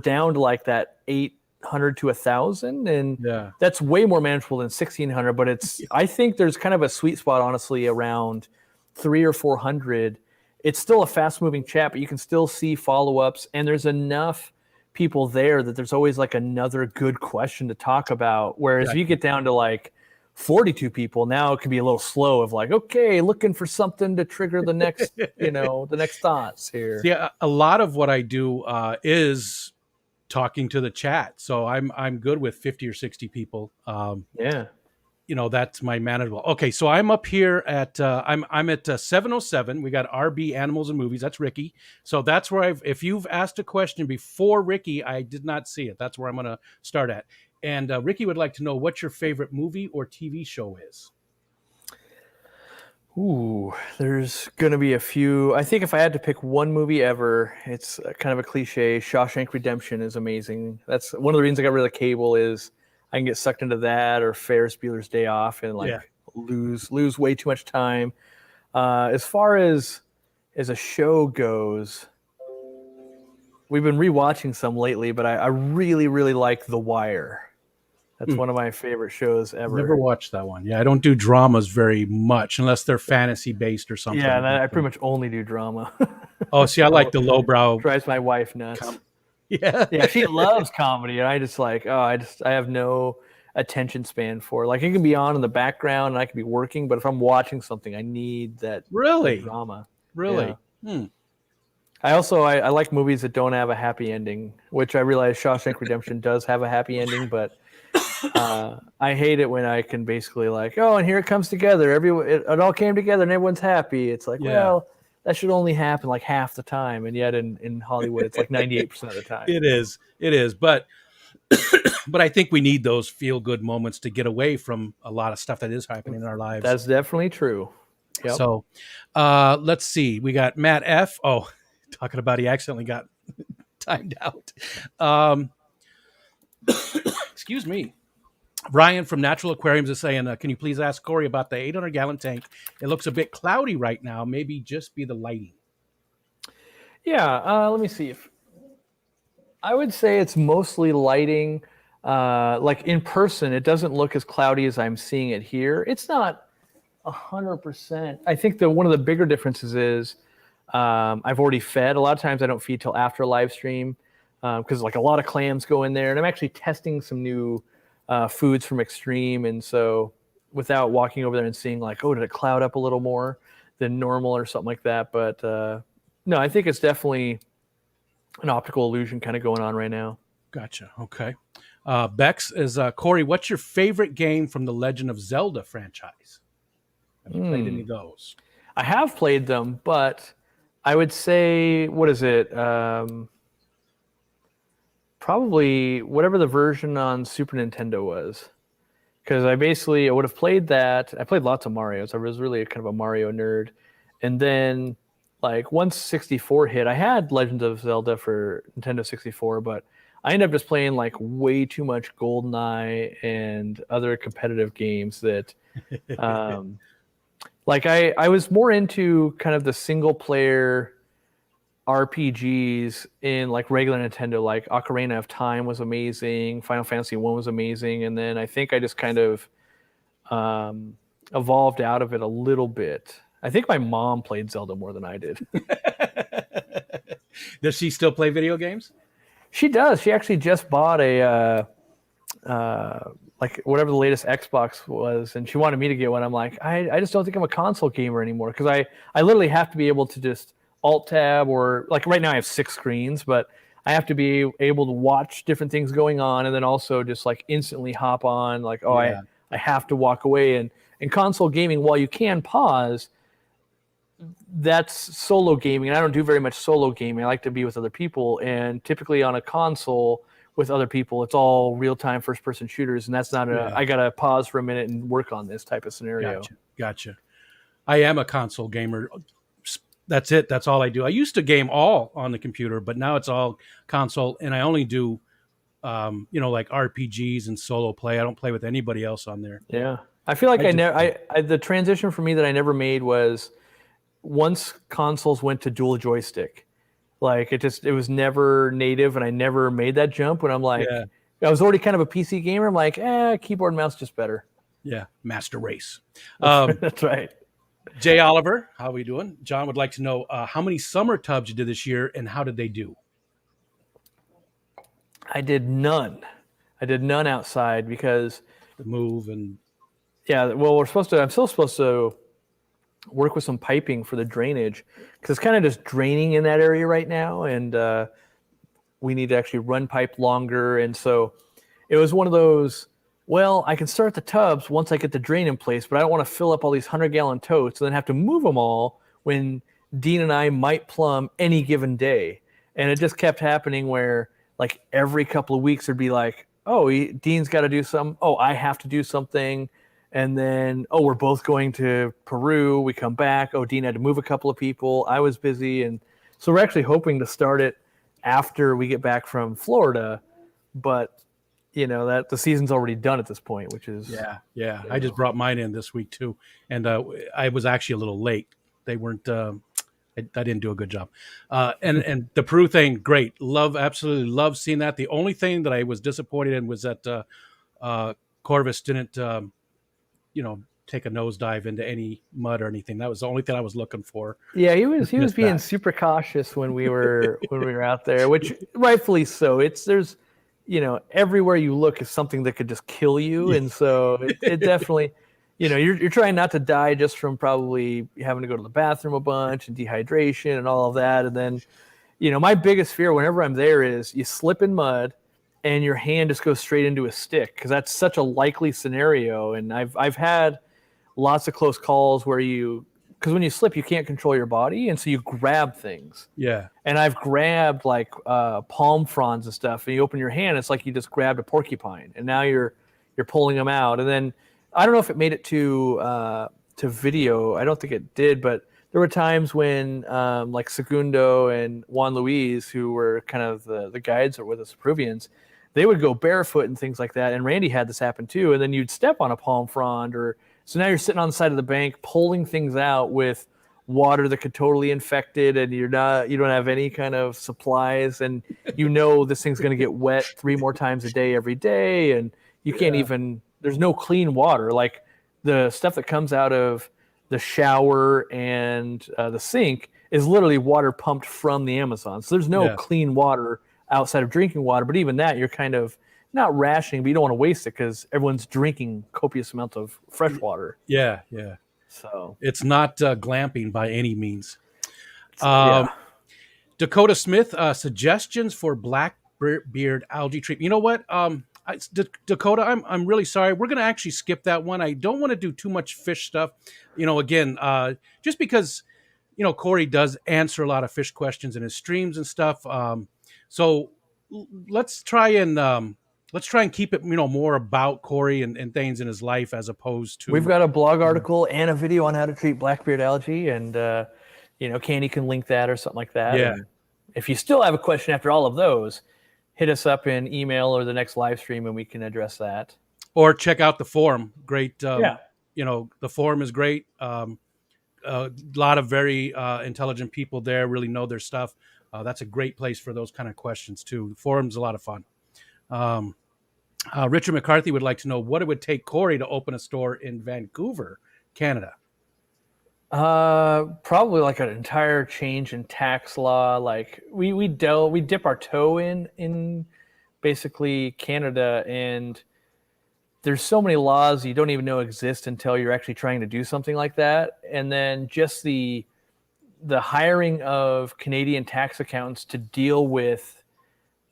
down to like that 800 to 1,000, and that's way more manageable than 1,600. But it's I think there's kind of a sweet spot, honestly, around 300 or 400. It's still a fast-moving chat, but you can still see follow-ups, and there's enough people there that there's always like another good question to talk about. Whereas if you get down to like 42 people, now it can be a little slow of like, okay, looking for something to trigger the next, the next thoughts here. Yeah, a lot of what I do is talking to the chat, so I'm good with 50 or 60 people. That's my manageable. Okay, so I'm up here at I'm at 707. We got RB Animals and Movies. That's Ricky. So that's where if you've asked a question before Ricky, I did not see it. That's where I'm going to start at. And Ricky would like to know what your favorite movie or TV show is. Ooh, there's going to be a few. I think if I had to pick one movie ever, it's kind of a cliche. Shawshank Redemption is amazing. That's one of the reasons I got rid of cable is I can get sucked into that or Ferris Bueller's Day Off and lose way too much time. As far as a show goes, we've been rewatching some lately, but I really, really like The Wire. That's one of my favorite shows ever. Never watched that one. Yeah, I don't do dramas very much unless they're fantasy based or something. Yeah, I pretty much only do drama. Oh, see, I like the lowbrow. Drives my wife nuts. Yeah, she loves comedy, and I just like, I have no attention span for it. Like, it can be on in the background, and I can be working, but if I'm watching something, I need that drama. Really? Yeah. I like movies that don't have a happy ending, which I realize Shawshank Redemption does have a happy ending, but I hate it when I can basically like, and here it comes together. It all came together, and everyone's happy. It's like, well, that should only happen like half the time, and yet in Hollywood, it's like 98% of the time. It is, but I think we need those feel-good moments to get away from a lot of stuff that is happening in our lives. That's definitely true. Yep. So, let's see. We got Matt F. Oh, talking about he accidentally got timed out. Excuse me. Ryan from Natural Aquariums is saying, can you please ask Cory about the 800-gallon tank? It looks a bit cloudy right now. Maybe just be the lighting. Yeah, let me see. If I would say it's mostly lighting. Like in person, it doesn't look as cloudy as I'm seeing it here. It's not 100%. I think that one of the bigger differences is I've already fed. A lot of times I don't feed till after a live stream because like a lot of clams go in there, and I'm actually testing some new foods from Extreme, and so without walking over there and seeing like, oh, did it cloud up a little more than normal or something like that? But no, I think it's definitely an optical illusion kind of going on right now. Gotcha. Okay. Bex is Cory. What's your favorite game from the Legend of Zelda franchise? Have you played any of those? I have played them, but I would say, what is it? Probably whatever the version on Super Nintendo was. Because I would have played that. I played lots of Marios. I was really kind of a Mario nerd. And then, like, once 64 hit, I had Legend of Zelda for Nintendo 64, but I ended up just playing, like, way too much GoldenEye and other competitive games that... like I was more into kind of the single player RPGs in like regular Nintendo, like Ocarina of Time was amazing, Final Fantasy 1 was amazing, and then I think I just kind of evolved out of it a little bit. I think my mom played Zelda more than I did. Does she still play video games? She does. She actually just bought a like whatever the latest Xbox was, and she wanted me to get one. I'm like, I just don't think I'm a console gamer anymore because I literally have to be able to just alt tab, or like right now I have 6 screens, but I have to be able to watch different things going on and then also just like instantly hop on like, oh, yeah. I have to walk away. And in console gaming, while you can pause, that's solo gaming. And I don't do very much solo gaming. I like to be with other people, and typically on a console with other people, it's all real-time first-person shooters, and that's not I gotta pause for a minute and work on this type of scenario. Gotcha. I am a console gamer. That's it. That's all I do. I used to game all on the computer, but now it's all console, and I only do, like RPGs and solo play. I don't play with anybody else on there. Yeah, I feel like the transition for me that I never made was once consoles went to dual joystick. Like it was never native, and I never made that jump. When I'm like, I was already kind of a PC gamer. I'm like, keyboard and mouse just better. Yeah, master race. That's right. Jay Oliver, how are we doing? John would like to know how many summer tubs you did this year, and how did they do? I did none. Outside because the move and well, I'm still supposed to work with some piping for the drainage because it's kind of just draining in that area right now, and we need to actually run pipe longer. And so it was one of those, well, I can start the tubs once I get the drain in place, but I don't want to fill up all these 100-gallon totes and then have to move them all when Dean and I might plumb any given day. And it just kept happening where like every couple of weeks there'd be like, oh, Dean's got to do something. Oh, I have to do something. And then, oh, we're both going to Peru. We come back. Oh, Dean had to move a couple of people. I was busy. And so we're actually hoping to start it after we get back from Florida. But, that the season's already done at this point, which is... Yeah. I just brought mine in this week, too. And I was actually a little late. They weren't... I didn't do a good job. And the Peru thing, great. Absolutely love seeing that. The only thing that I was disappointed in was that Corvus didn't... take a nosedive into any mud or anything. That was the only thing I was looking for. Yeah, he was being super cautious when we were out there, which rightfully so. There's everywhere you look is something that could just kill you, and so it definitely, you're trying not to die just from probably having to go to the bathroom a bunch and dehydration and all of that. And then, my biggest fear whenever I'm there is you slip in mud and your hand just goes straight into a stick, because that's such a likely scenario. And I've had lots of close calls where because when you slip, you can't control your body, and so you grab things. Yeah. And I've grabbed like palm fronds and stuff, and you open your hand, it's like you just grabbed a porcupine, and now you're pulling them out. And then I don't know if it made it to video. I don't think it did, but there were times when like Segundo and Juan Luis, who were kind of the guides or with us Peruvians, they would go barefoot and things like that. And Randy had this happen too. And then you'd step on a palm frond, so now you're sitting on the side of the bank pulling things out with water that could totally infect it, and you don't have any kind of supplies, and this thing's going to get wet 3 more times a day every day, and you can't even, there's no clean water. Like the stuff that comes out of the shower and the sink is literally water pumped from the Amazon. So there's no clean water outside of drinking water. But even that, you're kind of not rationing, but you don't want to waste it because everyone's drinking copious amounts of fresh water. Yeah. So it's not glamping by any means. Dakota Smith, suggestions for Blackbeard algae treatment. You know what? Dakota, I'm really sorry. We're going to actually skip that one. I don't want to do too much fish stuff. Again, just because, Cory does answer a lot of fish questions in his streams and stuff. So let's try and keep it, more about Cory and things in his life as opposed to. We've got a blog article and a video on how to treat Blackbeard algae, and Candy can link that or something like that. Yeah. And if you still have a question after all of those, hit us up in email or the next live stream and we can address that. Or check out the forum. Great. The forum is great. A lot of very intelligent people there really know their stuff. That's a great place for those kind of questions too. The forum's a lot of fun. Richard McCarthy would like to know what it would take Cory to open a store in Vancouver, Canada. Probably like an entire change in tax law. Like we dip our toe in basically Canada, and there's so many laws you don't even know exist until you're actually trying to do something like that. And then just the hiring of Canadian tax accountants to deal with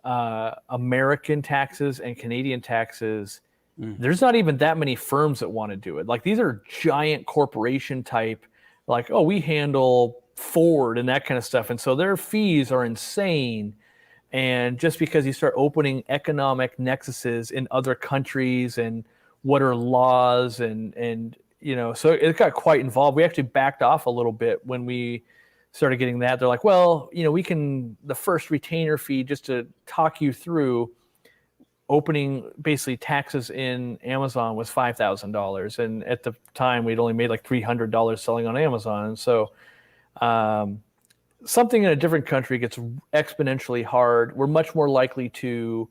American taxes and Canadian taxes. There's not even that many firms that want to do it. Like these are giant corporation type. Like, oh, we handle Ford and that kind of stuff. And so their fees are insane. And just because you start opening economic nexuses in other countries and what are laws and so it got quite involved. We actually backed off a little bit when we started getting that. They're like, well, we can, the first retainer fee, just to talk you through opening basically taxes in Amazon was $5,000. And at the time we'd only made like $300 selling on Amazon. And so something in a different country gets exponentially hard. We're much more likely to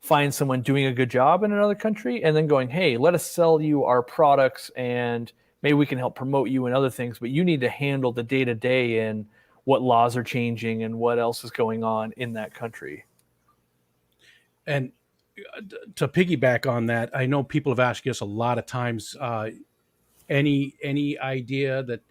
find someone doing a good job in another country and then going, hey, let us sell you our products and maybe we can help promote you and other things, but you need to handle the day-to-day and what laws are changing and what else is going on in that country. And to piggyback on that, I know people have asked us a lot of times, any idea that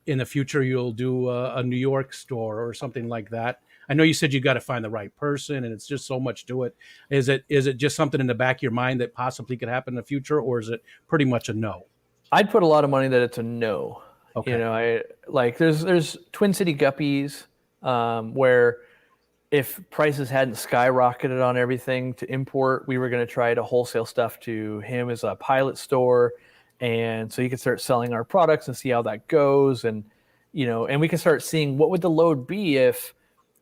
in the future you'll do a New York store or something like that? I know you said you got to find the right person and it's just so much to it. Is it just something in the back of your mind that possibly could happen in the future, or is it pretty much a no? I'd put a lot of money that it's a no. Okay. I like there's Twin City Guppies where if prices hadn't skyrocketed on everything to import, we were going to try to wholesale stuff to him as a pilot store. And so you could start selling our products and see how that goes. And, and we can start seeing what would the load be if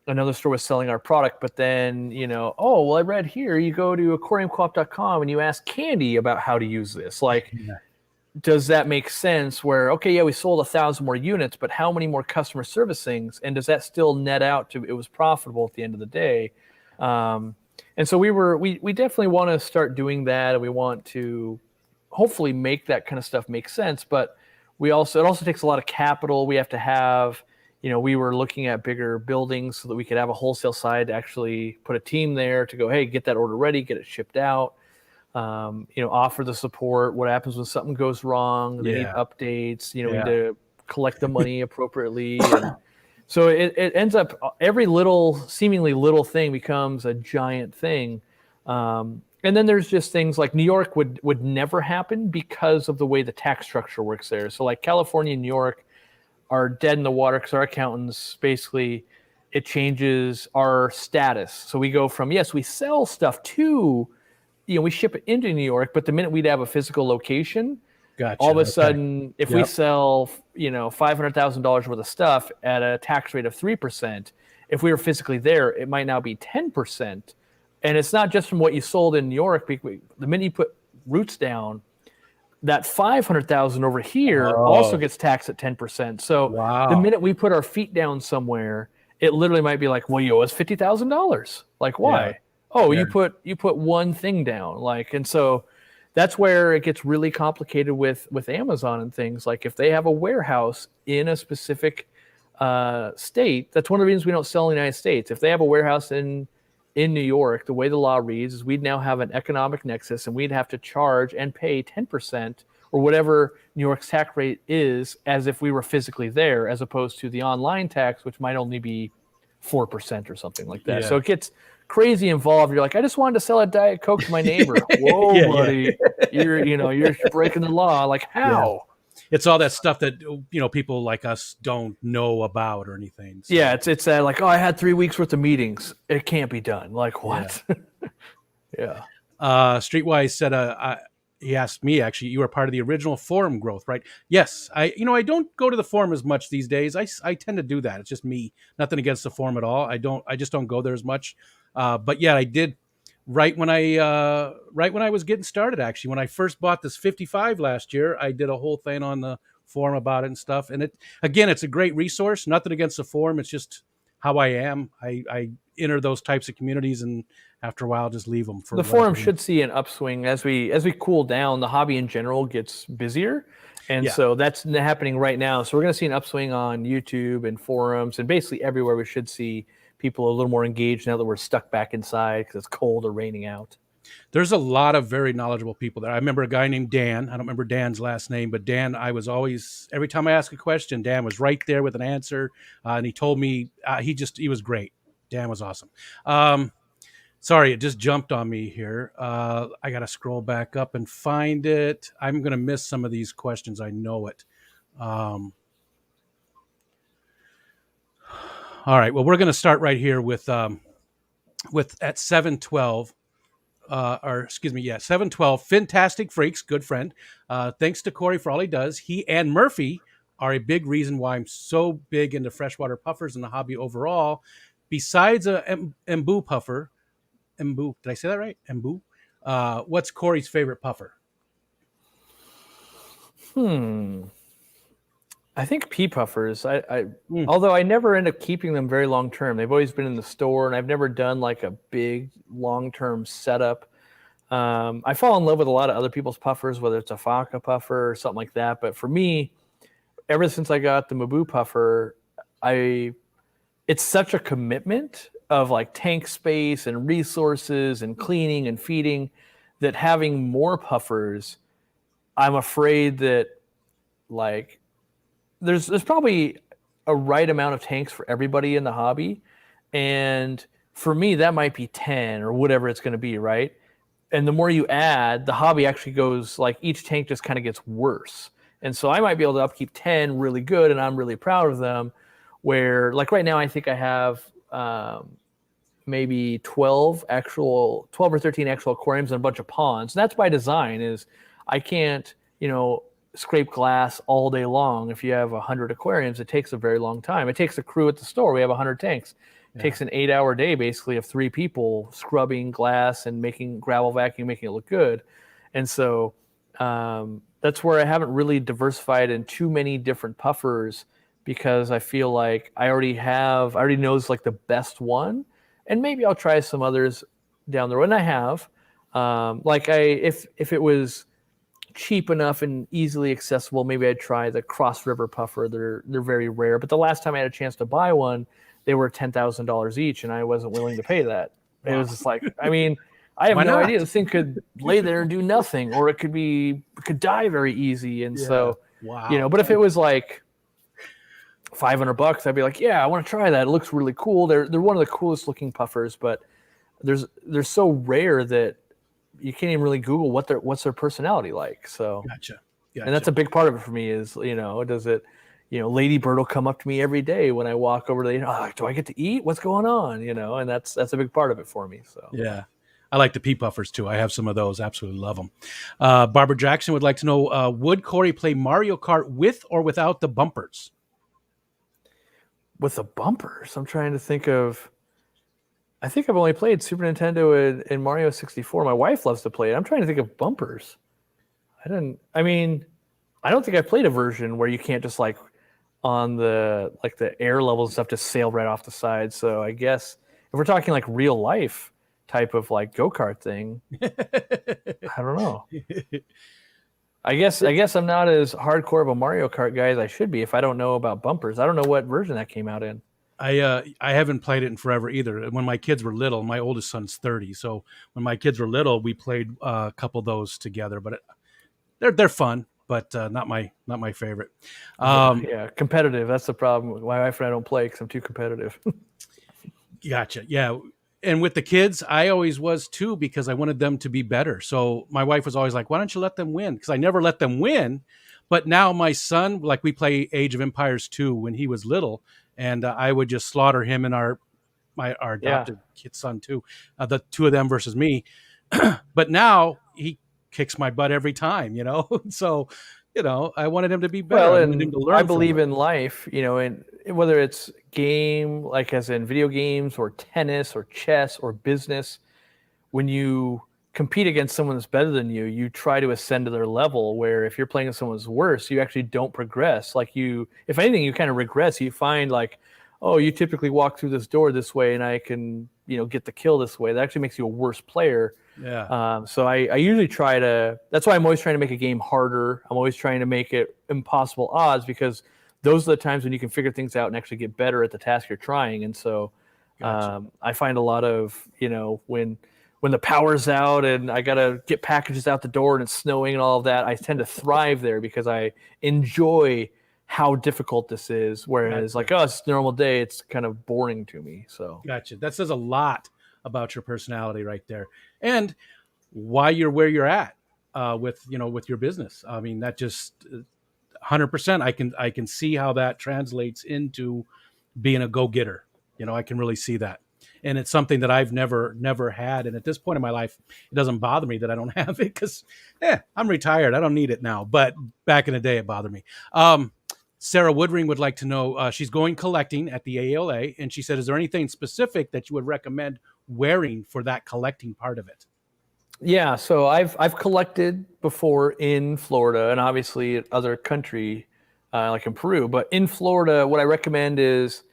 another store was selling our product. But then, oh, well, I read here, you go to aquariumcoop.com and you ask Candy about how to use this. Like, does that make sense where, okay, yeah, we sold 1,000 more units, but how many more customer service things? And does that still net out to, it was profitable at the end of the day? And so we definitely want to start doing that. And we want to hopefully make that kind of stuff make sense. But it also takes a lot of capital. We have to have, we were looking at bigger buildings so that we could have a wholesale side to actually put a team there to go, hey, get that order ready, get it shipped out. Offer the support. What happens when something goes wrong? They need updates. We need to collect the money appropriately. And so it ends up every seemingly little thing becomes a giant thing. And then there's just things like New York would never happen because of the way the tax structure works there. So like California and New York are dead in the water because our accountants basically, it changes our status. So we go from, yes, we sell stuff to, we ship it into New York, but the minute we'd have a physical location, all of a sudden, if we sell, $500,000 worth of stuff at a tax rate of 3%, if we were physically there, it might now be 10%. And it's not just from what you sold in New York. The minute you put roots down, that 500,000 over here also gets taxed at 10%. So the minute we put our feet down somewhere, it literally might be like, well, you owe us $50,000. Like, why? You put one thing down. And so that's where it gets really complicated with Amazon and things. Like if they have a warehouse in a specific state, that's one of the reasons we don't sell in the United States. If they have a warehouse in New York, the way the law reads is we'd now have an economic nexus, and we'd have to charge and pay 10% or whatever New York's tax rate is, as if we were physically there, as opposed to the online tax, which might only be 4% or something like that. So it gets crazy involved. You're like, I just wanted to sell a Diet Coke to my neighbor. Whoa, buddy, you're breaking the law. Like how? It's all that stuff that people like us don't know about or anything. So. Yeah, it's like, oh, I had 3 weeks worth of meetings. It can't be done. Like what? Yeah. Streetwise said, he asked me actually, you were part of the original forum growth, right? Yes, I don't go to the forum as much these days. I tend to do that. It's just me. Nothing against the forum at all. I just don't go there as much. But yeah, I did. Right when I was getting started, actually, when I first bought this 55 last year, I did a whole thing on the forum about it and stuff. And it's a great resource. Nothing against the forum. It's just how I am. I enter those types of communities, and after a while, just leave them. The forum should see an upswing as we cool down. The hobby in general gets busier, and so that's happening right now. So we're going to see an upswing on YouTube and forums, and basically everywhere. We should see people a little more engaged now that we're stuck back inside because it's cold or raining out. There's a lot of very knowledgeable people there. I remember a guy named Dan. I don't remember Dan's last name, but Dan, I was always, every time I asked a question, Dan was right there with an answer. And he told me, he was great. Dan was awesome. Sorry, it just jumped on me here. I got to scroll back up and find it. I'm going to miss some of these questions. I know it. All right. Well, we're going to start right here with at 712. 712. Fantastic Freaks, good friend. Thanks to Cory for all he does. He and Murphy are a big reason why I'm so big into freshwater puffers and the hobby overall. Besides a Embu puffer, Embu, did I say that right? Embu. What's Cory's favorite puffer? I think pea puffers. Although I never end up keeping them very long term. They've always been in the store, and I've never done like a big long term setup. I fall in love with a lot of other people's puffers, whether it's a Faka puffer or something like that. But for me, ever since I got the Mabu puffer, it's such a commitment of like tank space and resources and cleaning and feeding that having more puffers, I'm afraid that like there's probably a right amount of tanks for everybody in the hobby. And for me, that might be 10 or whatever it's going to be, right? And the more you add, the hobby actually goes like each tank just kind of gets worse. And so I might be able to upkeep 10 really good, and I'm really proud of them. Where like right now, I think I have maybe 12 or 13 actual aquariums and a bunch of ponds. And that's by design. Is I can't, scrape glass all day long. If you have 100 aquariums, it takes a very long time. It takes a crew at the store. We have 100 tanks. It takes an 8-hour day basically of 3 people scrubbing glass and making gravel vacuum, making it look good. And so that's where I haven't really diversified in too many different puffers, because I feel like I already know it's like the best one, and maybe I'll try some others down the road. And I have, if it was cheap enough and easily accessible, maybe I'd try the Cross River puffer. They're very rare, but the last time I had a chance to buy one, they were $10,000 each, and I wasn't willing to pay that. It was just like, I have no idea. This thing could lay there and do nothing, or it could die very easy. And but if it was like $500, I'd be like, yeah, I want to try that. It looks really cool. They're one of the coolest looking puffers, but they're so rare that you can't even really Google what's their personality like. So gotcha. And that's a big part of it for me is, does it, Lady Bird will come up to me every day when I walk over to do I get to eat? What's going on? And that's a big part of it for me. So yeah. I like the pea puffers too. I have some of those. Absolutely love them. Barbara Jackson would like to know, would Cory play Mario Kart with or without the bumpers? With the bumpers? I'm trying to think of. I think I've only played Super Nintendo and Mario 64. My wife loves to play it. I'm trying to think of bumpers. I don't think I've played a version where you can't just like on the air levels and stuff just sail right off the side. So I guess if we're talking like real life type of like go-kart thing. I don't know. I guess I'm not as hardcore of a Mario Kart guy as I should be if I don't know about bumpers. I don't know what version that came out in. I haven't played it in forever either. When my kids were little, my oldest son's 30, so when my kids were little, we played a couple of those together. But they're fun, but not my favorite. Yeah, competitive. That's the problem. My wife and I don't play because I'm too competitive. Gotcha. Yeah. And with the kids, I always was too, because I wanted them to be better. So my wife was always like, why don't you let them win? Because I never let them win. But now my son, like we play Age of Empires 2 when he was little, and I would just slaughter him and our adopted kid son too. The two of them versus me. But now he kicks my butt every time, So, I wanted him to be better. Well, I wanted him to learn. I believe in life, and whether it's game, like as in video games or tennis or chess or business, when you compete against someone that's better than you, you try to ascend to their level, where if you're playing with someone who's worse, you actually don't progress. Like if anything, you kind of regress. You find like, oh, you typically walk through this door this way and I can, get the kill this way. That actually makes you a worse player. Yeah. So I usually that's why I'm always trying to make a game harder. I'm always trying to make it impossible odds, because those are the times when you can figure things out and actually get better at the task you're trying. And so Gotcha. I find a lot of, when the power's out and I got to get packages out the door and it's snowing and all of that, I tend to thrive there because I enjoy how difficult this is. Whereas Gotcha. it's a normal day, it's kind of boring to me. So Gotcha. That says a lot about your personality right there, and why you're where you're at with your business. I mean, that just 100%. I can see how that translates into being a go-getter. I can really see that, and it's something that I've never had. And at this point in my life, it doesn't bother me that I don't have it, because I'm retired. I don't need it now. But back in the day, it bothered me. Sarah Woodring would like to know, she's going collecting at the ALA, and she said, is there anything specific that you would recommend wearing for that collecting part of it? Yeah, so I've collected before in Florida and obviously other country, like in Peru. But in Florida, what I recommend is,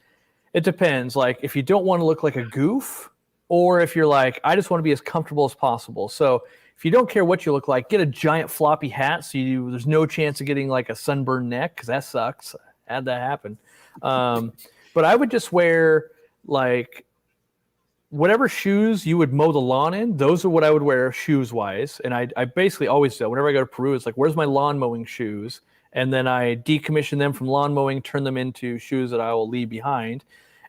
it depends. Like if you don't want to look like a goof, or if you're like, I just want to be as comfortable as possible. So if you don't care what you look like, get a giant floppy hat so there's no chance of getting like a sunburned neck, because that sucks. I had that happen. But I would just wear like whatever shoes you would mow the lawn in. Those are what I would wear shoes wise. And I basically always do. Whenever I go to Peru, it's like, where's my lawn mowing shoes? And then I decommission them from lawn mowing, turn them into shoes that I will leave behind.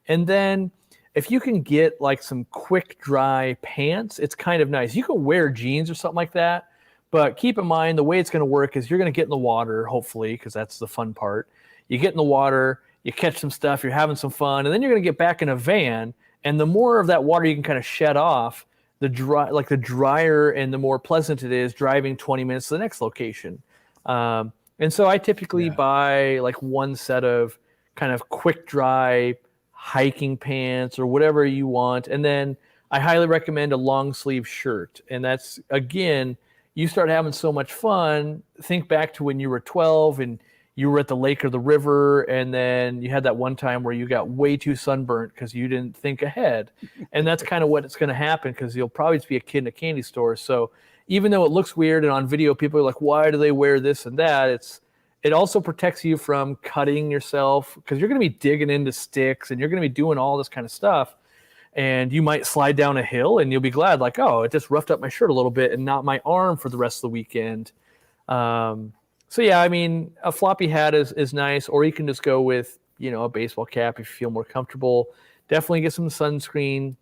And then if you can get like some quick dry pants, it's kind of nice. You can wear jeans or something like that, but keep in mind the way it's going to work is you're going to get in the water, hopefully, because that's the fun part. You get in the water, you catch some stuff, you're having some fun, and then you're going to get back in a van. And the more of that water you can kind of shed off, the drier and the more pleasant it is driving 20 minutes to the next location. And so I typically buy like one set of kind of quick dry hiking pants or whatever you want. And then I highly recommend a long sleeve shirt. And that's, again, you start having so much fun. Think back to when you were 12 and you were at the lake or the river, and then you had that one time where you got way too sunburnt because you didn't think ahead. And that's kind of what it's going to happen, because you'll probably just be a kid in a candy store. So even though it looks weird and on video people are like, why do they wear this and that? It also protects you from cutting yourself, because you're going to be digging into sticks and you're going to be doing all this kind of stuff. And you might slide down a hill and you'll be glad, like, oh, it just roughed up my shirt a little bit and not my arm for the rest of the weekend. So yeah, I mean, a floppy hat is nice, or you can just go with, a baseball cap if you feel more comfortable. Definitely get some sunscreen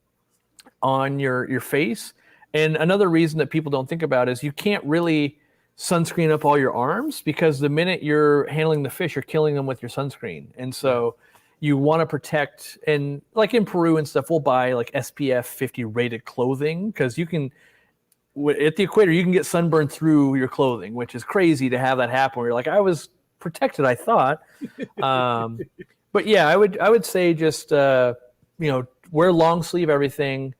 on your face. And another reason that people don't think about is you can't really sunscreen up all your arms, because the minute you're handling the fish, you're killing them with your sunscreen. And so you want to protect, and like in Peru and stuff, we'll buy like SPF 50 rated clothing, because you can, at the equator, you can get sunburned through your clothing, which is crazy to have that happen where you're like, I was protected, I thought. But yeah, I would say just, wear long sleeve everything.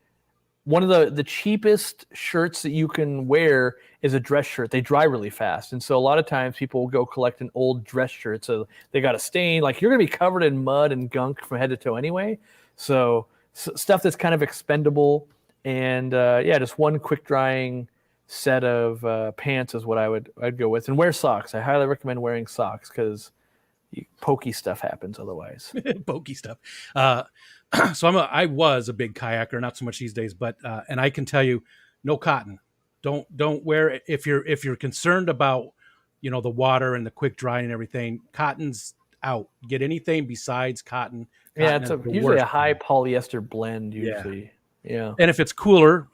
One of the cheapest shirts that you can wear is a dress shirt. They dry really fast. And so a lot of times people will go collect an old dress shirt. So they got a stain. Like, you're going to be covered in mud and gunk from head to toe anyway. So stuff that's kind of expendable and just one quick drying set of pants is what I'd go with, and wear socks. I highly recommend wearing socks because pokey stuff happens otherwise. Pokey stuff. So I was a big kayaker, not so much these days, but and I can tell you, no cotton. Don't wear it if you're concerned about the water and the quick drying and everything. Cotton's out. Get anything besides cotton. Yeah, Cotton it's usually a high polyester blend. Usually, yeah. And if it's cooler,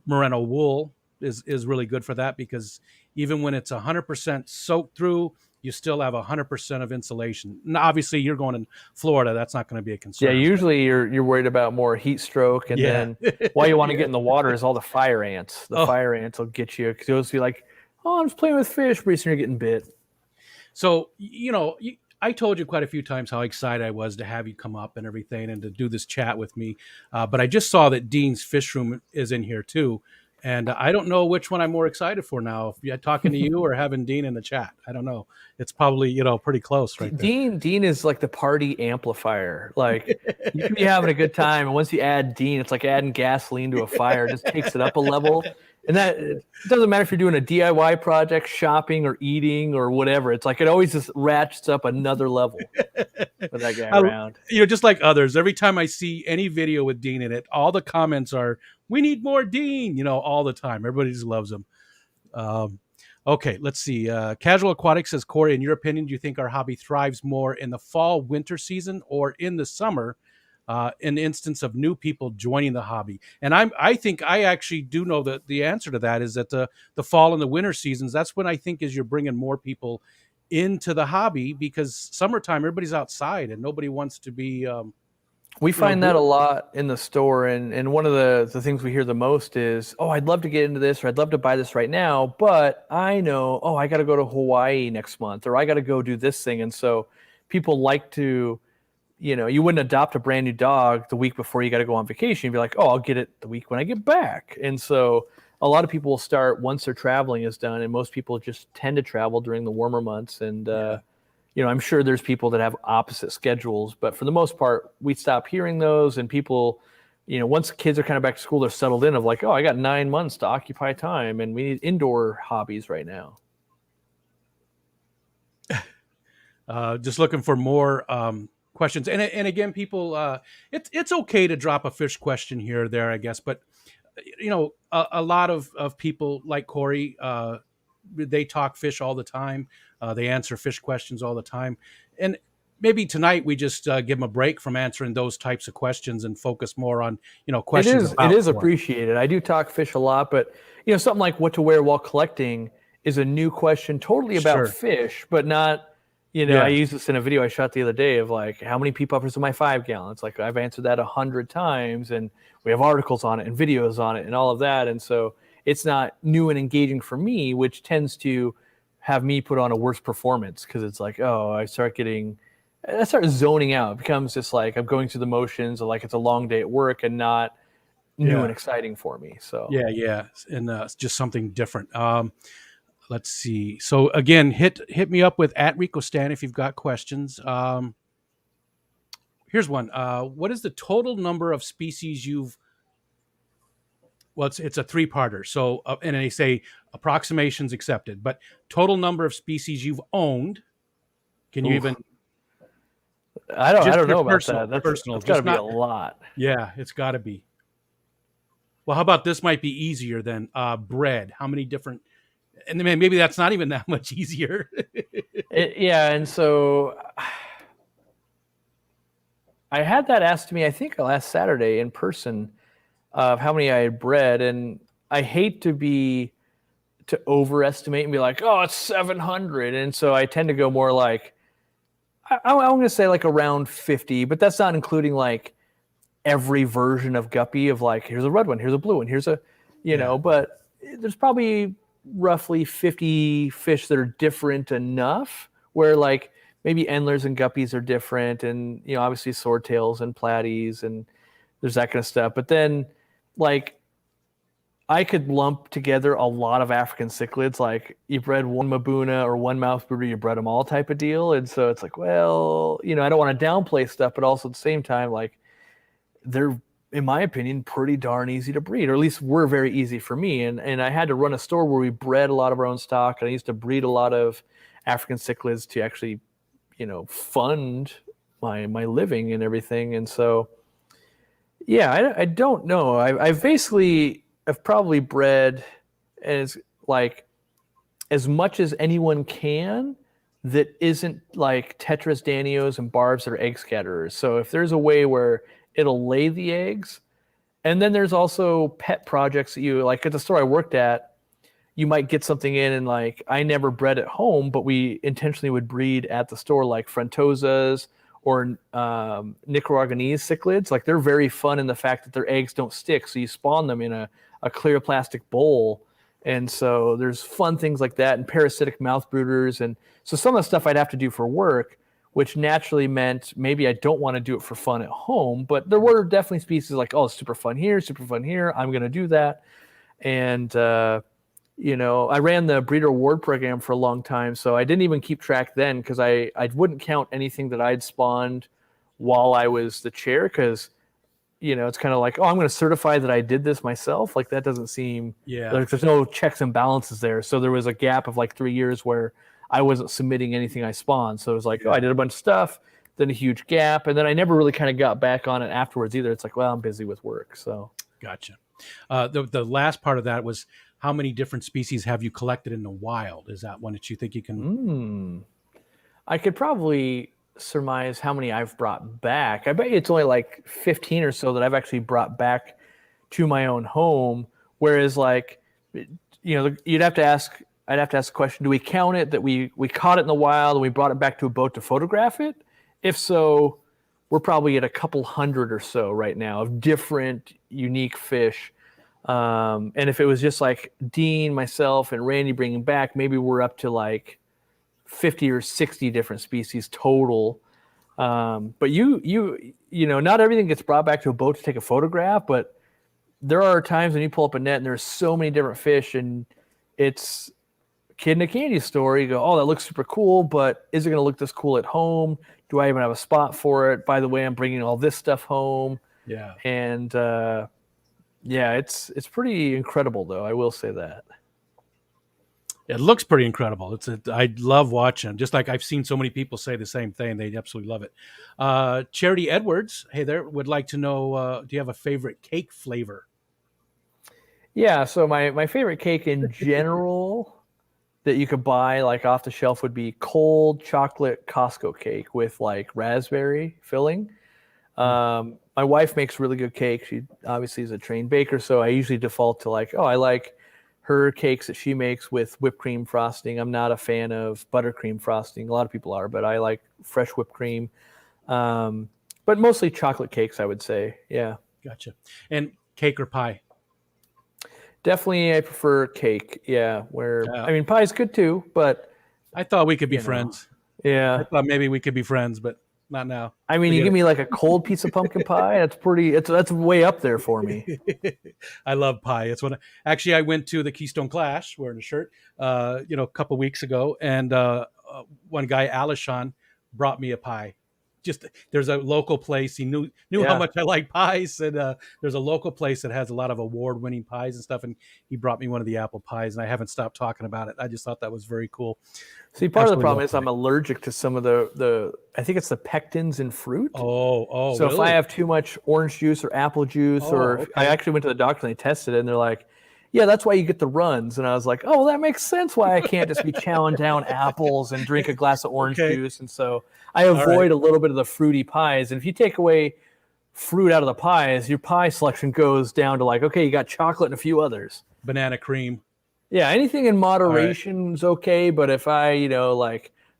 merino wool is really good for that, because even when it's 100% soaked through, you still have 100% of insulation. Now, obviously, you're going in Florida. That's not going to be a concern. Yeah, usually you're worried about more heat stroke, and then why you want to get in the water is all the fire ants. The fire ants will get you, because you'll be like, oh, I'm just playing with fish, pretty soon you're getting bit. So, I told you quite a few times how excited I was to have you come up and everything and to do this chat with me. But I just saw that Dean's Fish Room is in here too. And I don't know which one I'm more excited for now, if you're talking to you or having Dean in the chat. I don't know. It's probably, pretty close right there. Dean is like the party amplifier. Like, you can be having a good time, and once you add Dean, it's like adding gasoline to a fire. It just takes it up a level. And that, it doesn't matter if you're doing a DIY project, shopping or eating or whatever. It's like it always just ratchets up another level with that guy around. Just like others, every time I see any video with Dean in it, all the comments are, we need more Dean, all the time. Everybody just loves him. Okay, let's see. Casual Aquatics says, Cory, in your opinion, do you think our hobby thrives more in the fall, winter season, or in the summer, in the instance of new people joining the hobby? And I think I actually do know that the answer to that is that the fall and the winter seasons, that's when I think is you're bringing more people into the hobby, because summertime, everybody's outside and nobody wants to be... we find that a lot in the store, and one of the things we hear the most is, oh, I'd love to get into this, or I'd love to buy this right now, but I know, oh, I got to go to Hawaii next month, or I got to go do this thing. And so people like to, you wouldn't adopt a brand new dog the week before you got to go on vacation. You'd be like, oh, I'll get it the week when I get back. And so a lot of people will start once their traveling is done, and most people just tend to travel during the warmer months. And, I'm sure there's people that have opposite schedules, but for the most part, we stop hearing those, and people, once kids are kind of back to school, they're settled in of like, oh, I got 9 months to occupy time, and we need indoor hobbies right now. Just looking for more questions. And again, people, it's okay to drop a fish question here or there, I guess, but a lot of people like Cory, they talk fish all the time. They answer fish questions all the time. And maybe tonight we just give them a break from answering those types of questions and focus more on, questions. It is appreciated. I do talk fish a lot, but something like what to wear while collecting is a new question, totally about fish, but not, I used this in a video I shot the other day of like, how many pea puffers in my 5 gallons? Like, I've answered that 100 times, and we have articles on it and videos on it and all of that. And so it's not new and engaging for me, which tends to have me put on a worse performance, because it's like, oh, I start zoning out. It becomes just like I'm going through the motions of like it's a long day at work and not new and exciting for me. So and it's just something different. Let's see. So again, hit me up with @RicoStan if you've got questions. Here's one. What is the total number of species you've... Well, it's a 3-parter. So, and they say approximations accepted, but total number of species you've owned. Can you even? I don't know about that. That's got to be a lot. Yeah, it's got to be. Well, how about this? Might be easier than bread. How many different? And then maybe that's not even that much easier. And so I had that asked to me, I think last Saturday in person, of how many I had bred, and I hate to overestimate and be like, oh, it's 700, and so I tend to go more like, I'm going to say like around 50, but that's not including like every version of guppy of like, here's a red one, here's a blue one, here's a, but there's probably roughly 50 fish that are different enough where like maybe endlers and guppies are different, and obviously swordtails and platies, and there's that kind of stuff. But then like I could lump together a lot of African cichlids, like you bred one Mabuna or one mouth brooder, you bred them all type of deal. And so it's like, well, I don't want to downplay stuff, but also at the same time, like they're in my opinion, pretty darn easy to breed, or at least were very easy for me. And I had to run a store where we bred a lot of our own stock, and I used to breed a lot of African cichlids to actually, fund my living and everything. And so, yeah, I don't know. I've probably bred as much as anyone can that isn't like Tetris Danios and barbs that are egg scatterers. So if there's a way where it'll lay the eggs, and then there's also pet projects that you like at the store I worked at, you might get something in and like I never bred at home, but we intentionally would breed at the store like Frontosas or Nicaraguanese cichlids. Like they're very fun in the fact that their eggs don't stick. So you spawn them in a clear plastic bowl. And so there's fun things like that, and parasitic mouth brooders. And so some of the stuff I'd have to do for work, which naturally meant maybe I don't want to do it for fun at home, but there were definitely species like, oh, super fun here, I'm going to do that. And, I ran the breeder award program for a long time, so I didn't even keep track then because I wouldn't count anything that I'd spawned while I was the chair because, it's kind of like, oh, I'm going to certify that I did this myself. Like that doesn't seem, like there's no checks and balances there. So there was a gap of like 3 years where I wasn't submitting anything I spawned. So it was like, oh, I did a bunch of stuff, then a huge gap. And then I never really kind of got back on it afterwards either. It's like, well, I'm busy with work. So Gotcha. The last part of that was how many different species have you collected in the wild? Is that one that you think you can? I could probably surmise how many I've brought back. I bet you it's only like 15 or so that I've actually brought back to my own home. Whereas like, I'd have to ask the question, do we count it that we caught it in the wild and we brought it back to a boat to photograph it? If so, we're probably at a couple hundred or so right now of different unique fish. And if it was just like Dean, myself, and Randy bringing back, maybe we're up to like 50 or 60 different species total. But not everything gets brought back to a boat to take a photograph, but there are times when you pull up a net and there's so many different fish and it's kid in a candy store. You go, oh, that looks super cool, but is it going to look this cool at home? Do I even have a spot for it? By the way, I'm bringing all this stuff home. Yeah. And it's pretty incredible though. I will say that. It looks pretty incredible. I love watching. Just like I've seen so many people say the same thing. They absolutely love it. Charity Edwards, hey there, would like to know, do you have a favorite cake flavor? Yeah, so my favorite cake in general that you could buy like off the shelf would be cold chocolate Costco cake with like raspberry filling. My wife makes really good cake. She obviously is a trained baker, so I usually default to like, oh, I like her cakes that she makes with whipped cream frosting. I'm not a fan of buttercream frosting. A lot of people are, but I like fresh whipped cream. But mostly chocolate cakes, I would say. Yeah. Gotcha. And cake or pie? Definitely, I prefer cake. Yeah. Pie is good too, but I thought we could be friends. Yeah. I thought maybe we could be friends, but not now. You give me like a cold piece of pumpkin pie. That's way up there for me. I love pie. It's I went to the Keystone Clash wearing a shirt, a couple weeks ago, and one guy, Alishon, brought me a pie. There's a local place. He knew how much I like pies, and there's a local place that has a lot of award-winning pies and stuff, and he brought me one of the apple pies, and I haven't stopped talking about it. I just thought that was very cool. See, part of the problem is I'm allergic to some of the I think it's the pectins in fruit. Oh, so really? If I have too much orange juice or apple juice, I actually went to the doctor and they tested it, and they're like, yeah, that's why you get the runs. And I was like, oh, well, that makes sense why I can't just be chowing down apples and drink a glass of orange juice. And so I avoid a little bit of the fruity pies. And if you take away fruit out of the pies, your pie selection goes down to like, okay, you got chocolate and a few others. Banana cream. Yeah, anything in moderation is okay. But if I,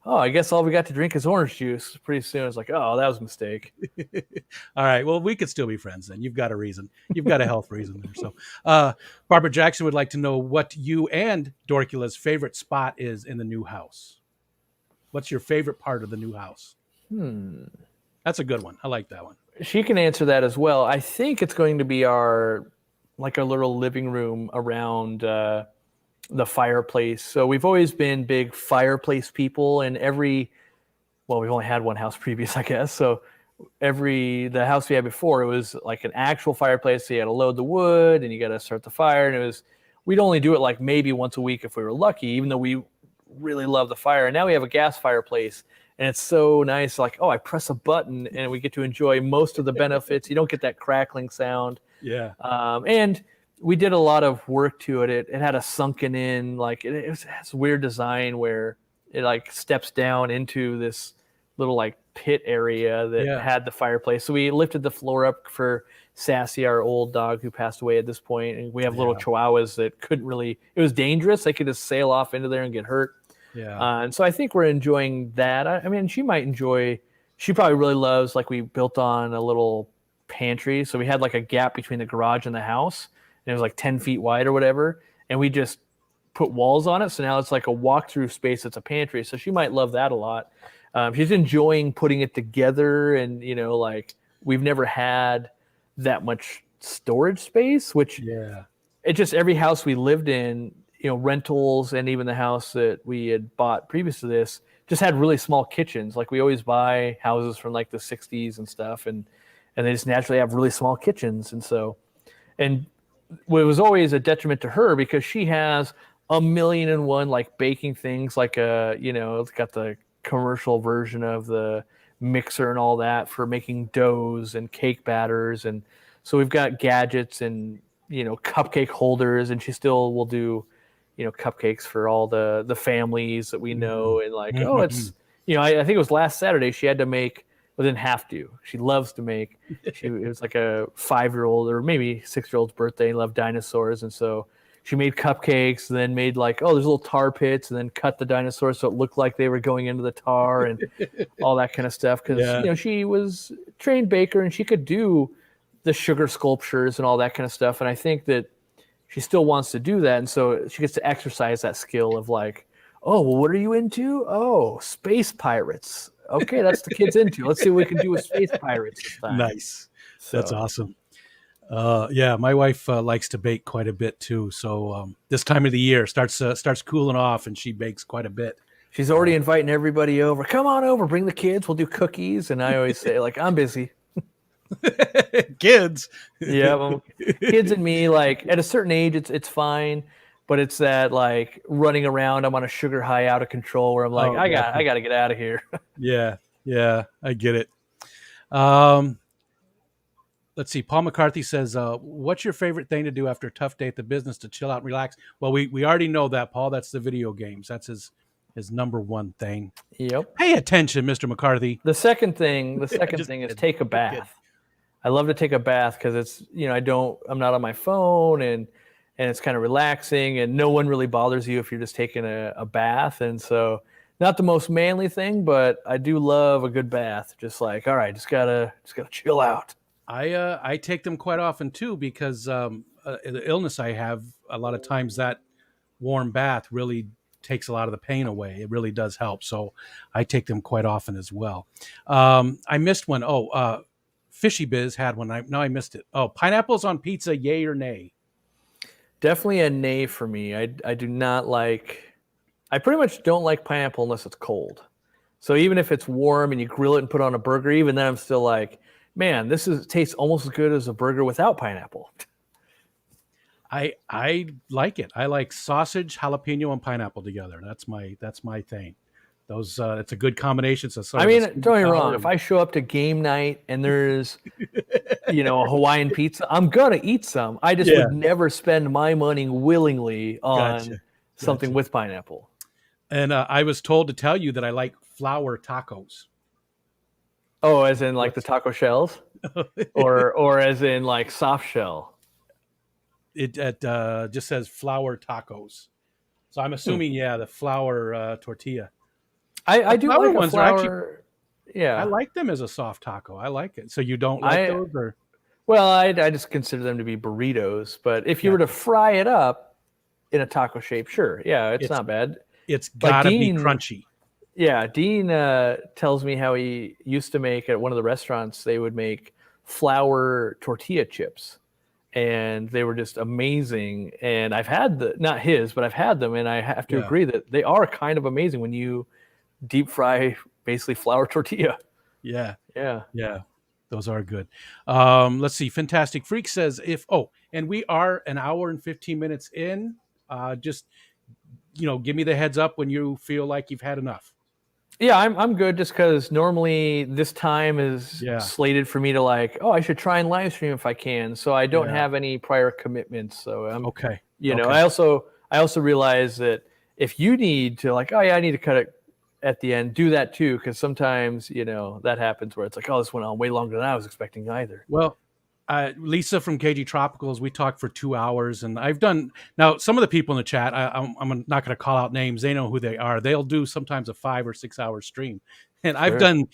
I guess all we got to drink is orange juice, pretty soon it's like, oh, that was a mistake. All right. Well, we could still be friends then. You've got a reason. You've got a health reason there. So Barbara Jackson would like to know what you and Dorcula's favorite spot is in the new house. What's your favorite part of the new house? That's a good one. I like that one. She can answer that as well. I think it's going to be our little living room around the fireplace. So we've always been big fireplace people, and we've only had one house previous, I guess. So the house we had before, it was like an actual fireplace. So you had to load the wood and you got to start the fire. And we'd only do it like maybe once a week if we were lucky, even though we really love the fire. And now we have a gas fireplace, and it's so nice. Like, oh, I press a button and we get to enjoy most of the benefits. You don't get that crackling sound. Yeah. And we did a lot of work to it. It had a sunken in, like it has weird design where it like steps down into this little like pit area that had the fireplace. So we lifted the floor up for Sassy, our old dog who passed away at this point. And we have little chihuahuas that couldn't really, it was dangerous. They could just sail off into there and get hurt. Yeah. And so I think we're enjoying that. I mean, she probably really loves, like, we built on a little pantry. So we had like a gap between the garage and the house. And it was like 10 feet wide or whatever. And we just put walls on it. So now it's like a walk-through space. It's a pantry. So she might love that a lot. She's enjoying putting it together. And, like, we've never had that much storage space, which it just, every house we lived in, rentals, and even the house that we had bought previous to this just had really small kitchens. Like, we always buy houses from like the 60s and stuff. And they just naturally have really small kitchens. And it was always a detriment to her because she has a million and one like baking things, like it's got the commercial version of the mixer and all that for making doughs and cake batters. And so we've got gadgets and, cupcake holders, and she still will do, cupcakes for all the families that we know. And like, it's, I think it was last Saturday she had to make, well, didn't have to. She loves to make. It was like a 5-year-old or maybe 6-year-old's birthday, and loved dinosaurs. And so she made cupcakes, and then made like, there's little tar pits, and then cut the dinosaurs so it looked like they were going into the tar and all that kind of stuff. Because, she was a trained baker and she could do the sugar sculptures and all that kind of stuff. And I think that she still wants to do that. And so she gets to exercise that skill of like, oh, well, what are you into? Oh, space pirates. Okay, that's the kids into. Let's see what we can do with space pirates this time. Nice. That's awesome. My wife likes to bake quite a bit too. So this time of the year starts cooling off, and she bakes quite a bit. She's already inviting everybody over. Come on over, bring the kids. We'll do cookies. And I always say, like, I'm busy. Kids. Yeah, well, kids and me, like, at a certain age, it's fine. But it's that, like, running around, I'm on a sugar high out of control where I'm like, I got to get out of here. Yeah, I get it. Let's see. Paul McCarthy says, what's your favorite thing to do after a tough day at the business to chill out and relax? Well, we already know that, Paul. That's the video games. That's his number one thing. Yep. Pay attention, Mr. McCarthy. The second thing is take a bath. I love to take a bath because it's, I'm not on my phone, and it's kind of relaxing, and no one really bothers you if you're just taking a bath. And so, not the most manly thing, but I do love a good bath. Just like, all right, just gotta chill out. I take them quite often too, because the illness I have, a lot of times that warm bath really takes a lot of the pain away. It really does help. So I take them quite often as well. I missed one. Fishy Biz had one. I missed it. Pineapples on pizza, yay or nay? Definitely a nay for me. I do not like. I pretty much don't like pineapple unless it's cold. So even if it's warm and you grill it and put it on a burger, even then I'm still like, man, tastes almost as good as a burger without pineapple. I like it. I like sausage, jalapeno, and pineapple together. That's my thing. Those it's a good combination. So I mean, don't get me wrong. If I show up to game night and there's a Hawaiian pizza, I'm gonna eat some. I just would never spend my money willingly on something with pineapple. And I was told to tell you that I like flour tacos. Oh, as in like the taco shells, or as in like soft shell. It just says flour tacos, so I'm assuming the flour tortilla. I do like ones flour. Actually, I like them as a soft taco. I like it. So you don't like those, or? Well, I just consider them to be burritos. But if you were to fry it up in a taco shape, sure, it's not bad. It's gotta be crunchy. Yeah, Dean tells me how he used to make at one of the restaurants. They would make flour tortilla chips, and they were just amazing. And I've had not his, but I've had them, and I have to agree that they are kind of amazing when you deep fry basically flour tortilla. Yeah. Those are good. Let's see. Fantastic Freak says and we are an hour and 15 minutes in. Just, give me the heads up when you feel like you've had enough. Yeah, I'm good just because normally this time is Yeah. slated for me to I should try and live stream if I can. So I don't Yeah. have any prior commitments. So I'm Okay. I also realize that if you need to I need to cut it at the end, do that too, because sometimes that happens where it's like, oh, this went on way longer than I was expecting either. Well, Lisa from KG Tropicals, we talked for 2 hours, and I've done now. Some of the people in the chat, I'm not going to call out names. They know who they are. They'll do sometimes a 5 or 6 hour stream, and Sure. I've done.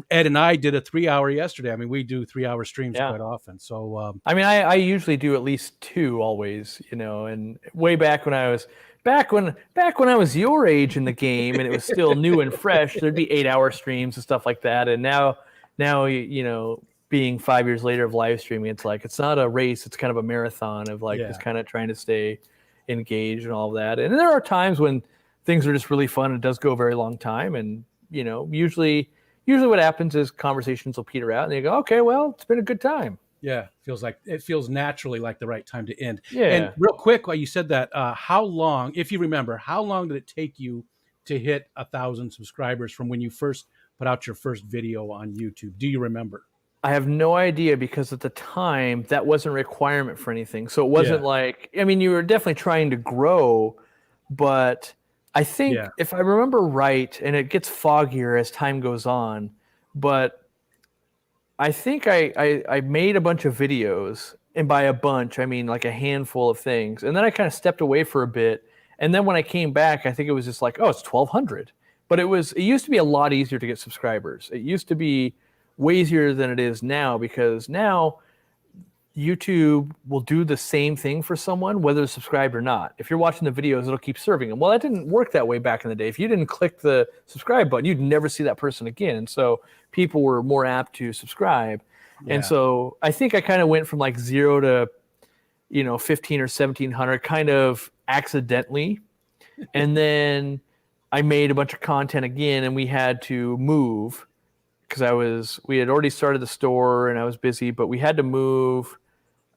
Ed and I did a 3 hour yesterday. I mean, we do 3 hour streams quite often. So I mean, I usually do at least 2 always, and way back when I was back when I was your age in the game and it was still new and fresh, there'd be 8-hour streams and stuff like that. And now being 5 years later of live streaming, it's like it's not a race, it's kind of a marathon of just kind of trying to stay engaged and all of that. And there are times when things are just really fun. It does go a very long time, and usually what happens is conversations will peter out and they go, okay, well, it's been a good time. Yeah, it feels naturally like the right time to end. Yeah. And real quick, while you said that, how long, if you remember, how long did it take you to hit 1,000 subscribers from when you first put out your first video on YouTube? Do you remember? I have no idea, because at the time that wasn't a requirement for anything. So it wasn't you were definitely trying to grow, but I think if I remember right, and it gets foggier as time goes on, but I think I made a bunch of videos, and by a bunch, I mean like a handful of things. And then I kind of stepped away for a bit. And then when I came back, I think it was just like, oh, it's 1,200. But it used to be a lot easier to get subscribers. It used to be way easier than it is now, because now YouTube will do the same thing for someone, whether they're subscribed or not. If you're watching the videos, it'll keep serving them. Well, that didn't work that way back in the day. If you didn't click the subscribe button, you'd never see that person again. And so people were more apt to subscribe. Yeah. And so I think I kind of went from 0 to 15 or 1,700 kind of accidentally. And then I made a bunch of content again, and we had to move, because we had already started the store and I was busy, but we had to move.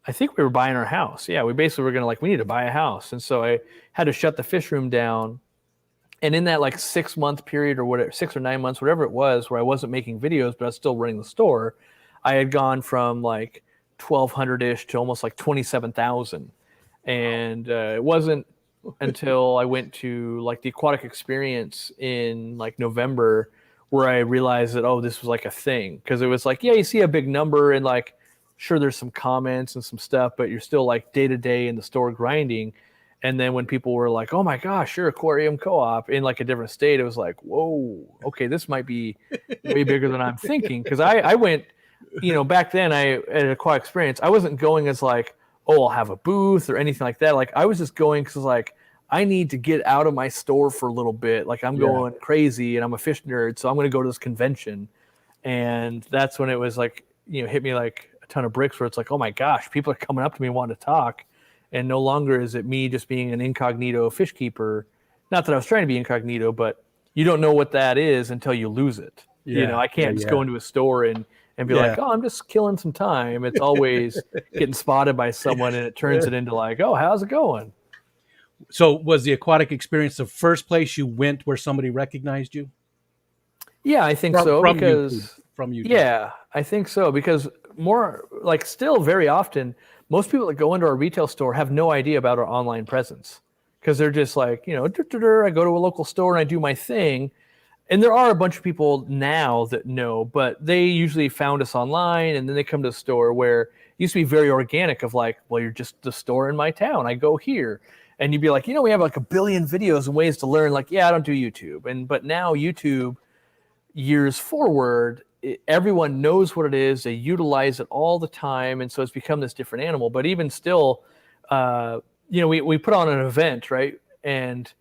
I think we were buying our house. Yeah, we basically were going to we need to buy a house. And so I had to shut the fish room down. And in that 6-month period or whatever, 6 or 9 months, whatever it was, where I wasn't making videos, but I was still running the store, I had gone from 1,200-ish to almost 27,000. And it wasn't until I went to the aquatic experience in November where I realized that, oh, this was a thing. Because it was you see a big number and sure, there's some comments and some stuff, but you're still day to day in the store grinding. And then when people were like, oh my gosh, you're aquarium co-op in a different state, it was whoa, okay, this might be way bigger than I'm thinking. Because I went, back then at Aquatic Experience, I wasn't going as oh, I'll have a booth or anything like that. I was just going because I need to get out of my store for a little bit. I'm going crazy, and I'm a fish nerd, so I'm going to go to this convention. And that's when it was hit me like a ton of bricks, where it's oh my gosh, people are coming up to me wanting to talk. And no longer is it me just being an incognito fish keeper. Not that I was trying to be incognito, but you don't know what that is until you lose it. Yeah. I can't just go into a store and be oh, I'm just killing some time. It's always getting spotted by someone, and it turns it into oh, how's it going? So was the Aquatic Experience the first place you went where somebody recognized you? Yeah, I think so. From YouTube. Yeah, I think so, because more still very often, most people that go into our retail store have no idea about our online presence, because they're just I go to a local store and I do my thing. And there are a bunch of people now that know, but they usually found us online, and then they come to the store, where it used to be very organic of well, you're just the store in my town. I go here. And you'd be we have a billion videos and ways to learn. I don't do YouTube. But now YouTube, years forward, everyone knows what it is. They utilize it all the time. And so it's become this different animal. But even still, we put on an event, right? And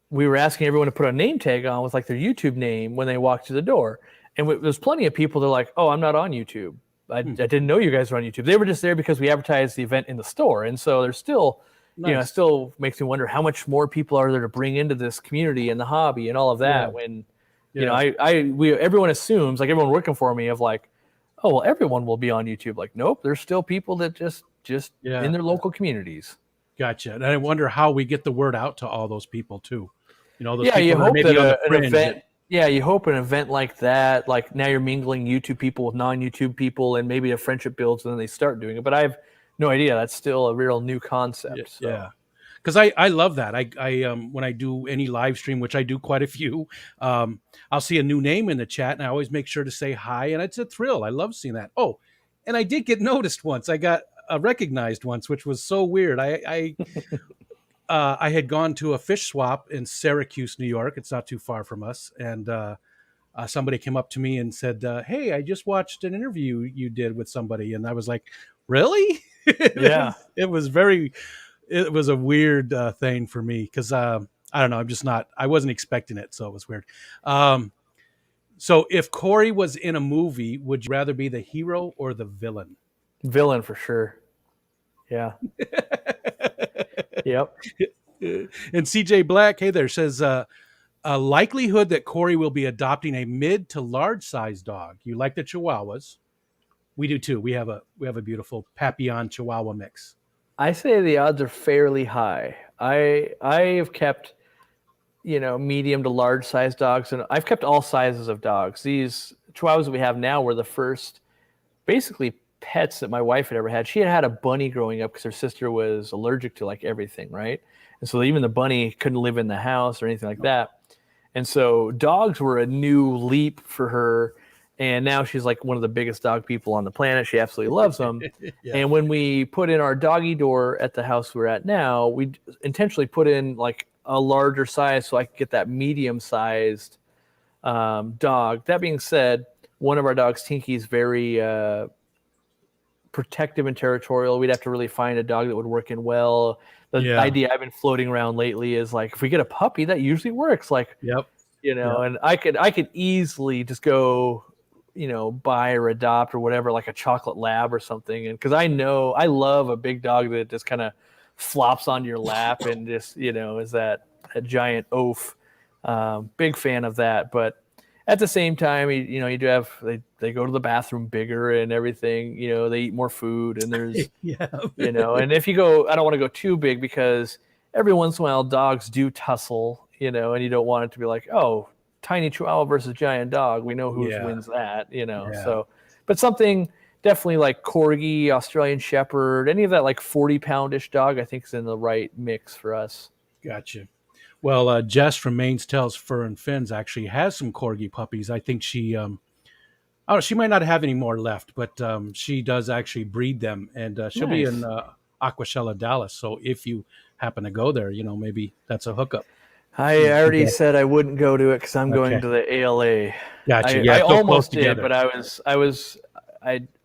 we were asking everyone to put a name tag on with their YouTube name when they walked through the door. And there's plenty of people that are oh, I'm not on YouTube. I didn't know you guys were on YouTube. They were just there because we advertised the event in the store. And so there's still... Nice. It still makes me wonder how much more people are there to bring into this community and the hobby and all of that. When, everyone assumes, everyone working for me, of oh, well, everyone will be on YouTube. Like, nope, there's still people that just in Yeah, their local communities. gotcha. And I wonder how we get the word out to all those people too. Those Yeah, people you that are hope maybe that on the an fringe. event. Yeah, you hope an event like that, like now you're mingling YouTube people with non-YouTube people, and maybe a friendship builds, and then they start doing it. But I have no idea. That's still a real new Yeah, concept. So yeah. Because I love that. I when I do any live stream, which I do quite a few, I'll see a new name in the chat, and I always make sure to say hi, and it's a thrill. I love seeing that. Oh, and I did get noticed once. I got recognized once, which was so weird. I had gone to a fish swap in Syracuse, New York. It's not too far from us, and somebody came up to me and said, "Hey, I just watched an interview you did with somebody," and I was like, "Really?" yeah, It was a weird thing for me because I don't know. I'm just not. I wasn't expecting it, so it was weird. Um, so, if Cory was in a movie, would you rather be the hero or the villain? villain for sure. Yeah. Yep. And CJ Black, hey there, says a likelihood that Cory will be adopting a mid to large size dog. You like the Chihuahuas? We do too. We have a beautiful Papillon Chihuahua mix. I say the odds are fairly high. I have kept, medium to large size dogs, and I've kept all sizes of dogs. These Chihuahuas that we have now were the first, basically, pets that my wife had ever had. She had a bunny growing up because her sister was allergic to like everything, right? And so even the bunny couldn't live in the house or anything like that. And so dogs were a new leap for her. And now she's like one of the biggest dog people on the planet. She absolutely loves them. Yeah. And when we put in our doggy door at the house we're at now, we intentionally put in like a larger size so I could get that medium sized dog. That being said, one of our dogs, Tinky, is very protective and territorial. We'd have to really find a dog that would work in well. The Yeah. idea I've been floating around lately is like, if we get a puppy, that usually works. Like, Yep. and I could easily just go, buy or adopt or whatever, like a chocolate lab or something. And because I know I love a big dog that just kind of flops onto your lap and just, is that a giant oaf. Big fan of that. But at the same time, you do have, they go to the bathroom bigger and everything, they eat more food and there's, Yeah. and if you go, I don't want to go too big because every once in a while dogs do tussle, and you don't want it to be like, oh, tiny Chihuahua versus giant dog. We know who wins that, Yeah. so, but something definitely like Corgi, Australian Shepherd, any of that like 40-pound-ish dog, I think is in the right mix for us. Gotcha. Well, Jess from Maine's Tails Fur and Fins actually has some corgi puppies. I think she, she might not have any more left, but she does actually breed them, and she'll be in Aquashella, Dallas. So if you happen to go there, maybe that's a hookup. I already said I wouldn't go to it because I'm going to the ALA. Gotcha. I almost did, but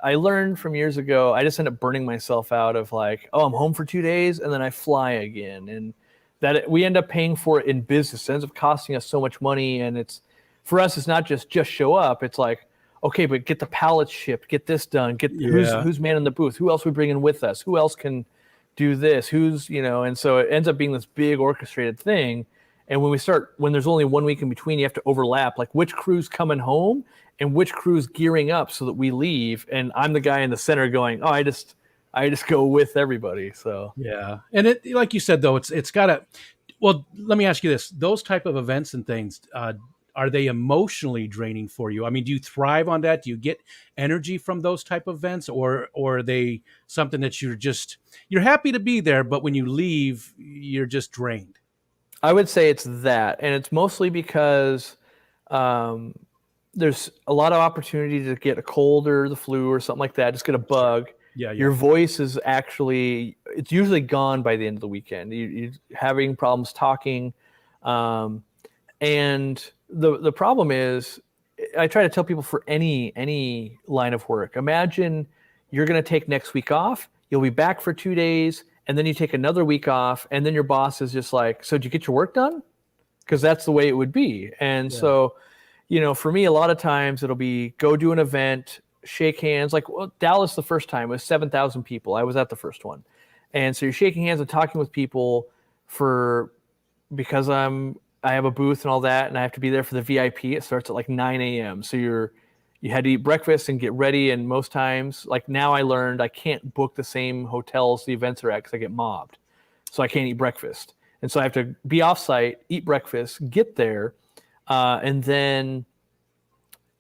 I learned from years ago. I just ended up burning myself out of like, oh, I'm home for 2 days and then I fly again, and that we end up paying for it in business. It ends up costing us so much money, and it's for us. It's not just show up. It's like, okay, but get the pallets shipped, get this done, get who's manning the booth, who else we bring in with us, who else can do this, and so it ends up being this big orchestrated thing. And when there's only 1 week in between, you have to overlap, like which crew's coming home and which crew's gearing up so that we leave. And I'm the guy in the center going, oh, I just go with everybody. So yeah, and it, like you said though, it's gotta. Well, let me ask you this: those type of events and things, are they emotionally draining for you? I mean, do you thrive on that? Do you get energy from those type of events, or are they something that you're happy to be there, but when you leave, you're just drained? I would say it's that, and it's mostly because there's a lot of opportunity to get a cold or the flu or something like that. Just get a bug. Yeah. Your voice is it's usually gone by the end of the weekend. You're having problems talking. And the problem is, I try to tell people for any line of work, imagine you're going to take next week off. You'll be back for 2 days, and then you take another week off, and then your boss is just like, so did you get your work done? Because that's the way it would be. And so, for me, a lot of times it'll be go do an event, shake hands. Like Dallas, the first time it was 7,000 people. I was at the first one. And so you're shaking hands and talking with people because I have a booth and all that, and I have to be there for the VIP. It starts at like 9 a.m. So you had to eat breakfast and get ready. And most times, like now I learned I can't book the same hotels the events are at because I get mobbed. So I can't eat breakfast. And so I have to be offsite, eat breakfast, get there, and then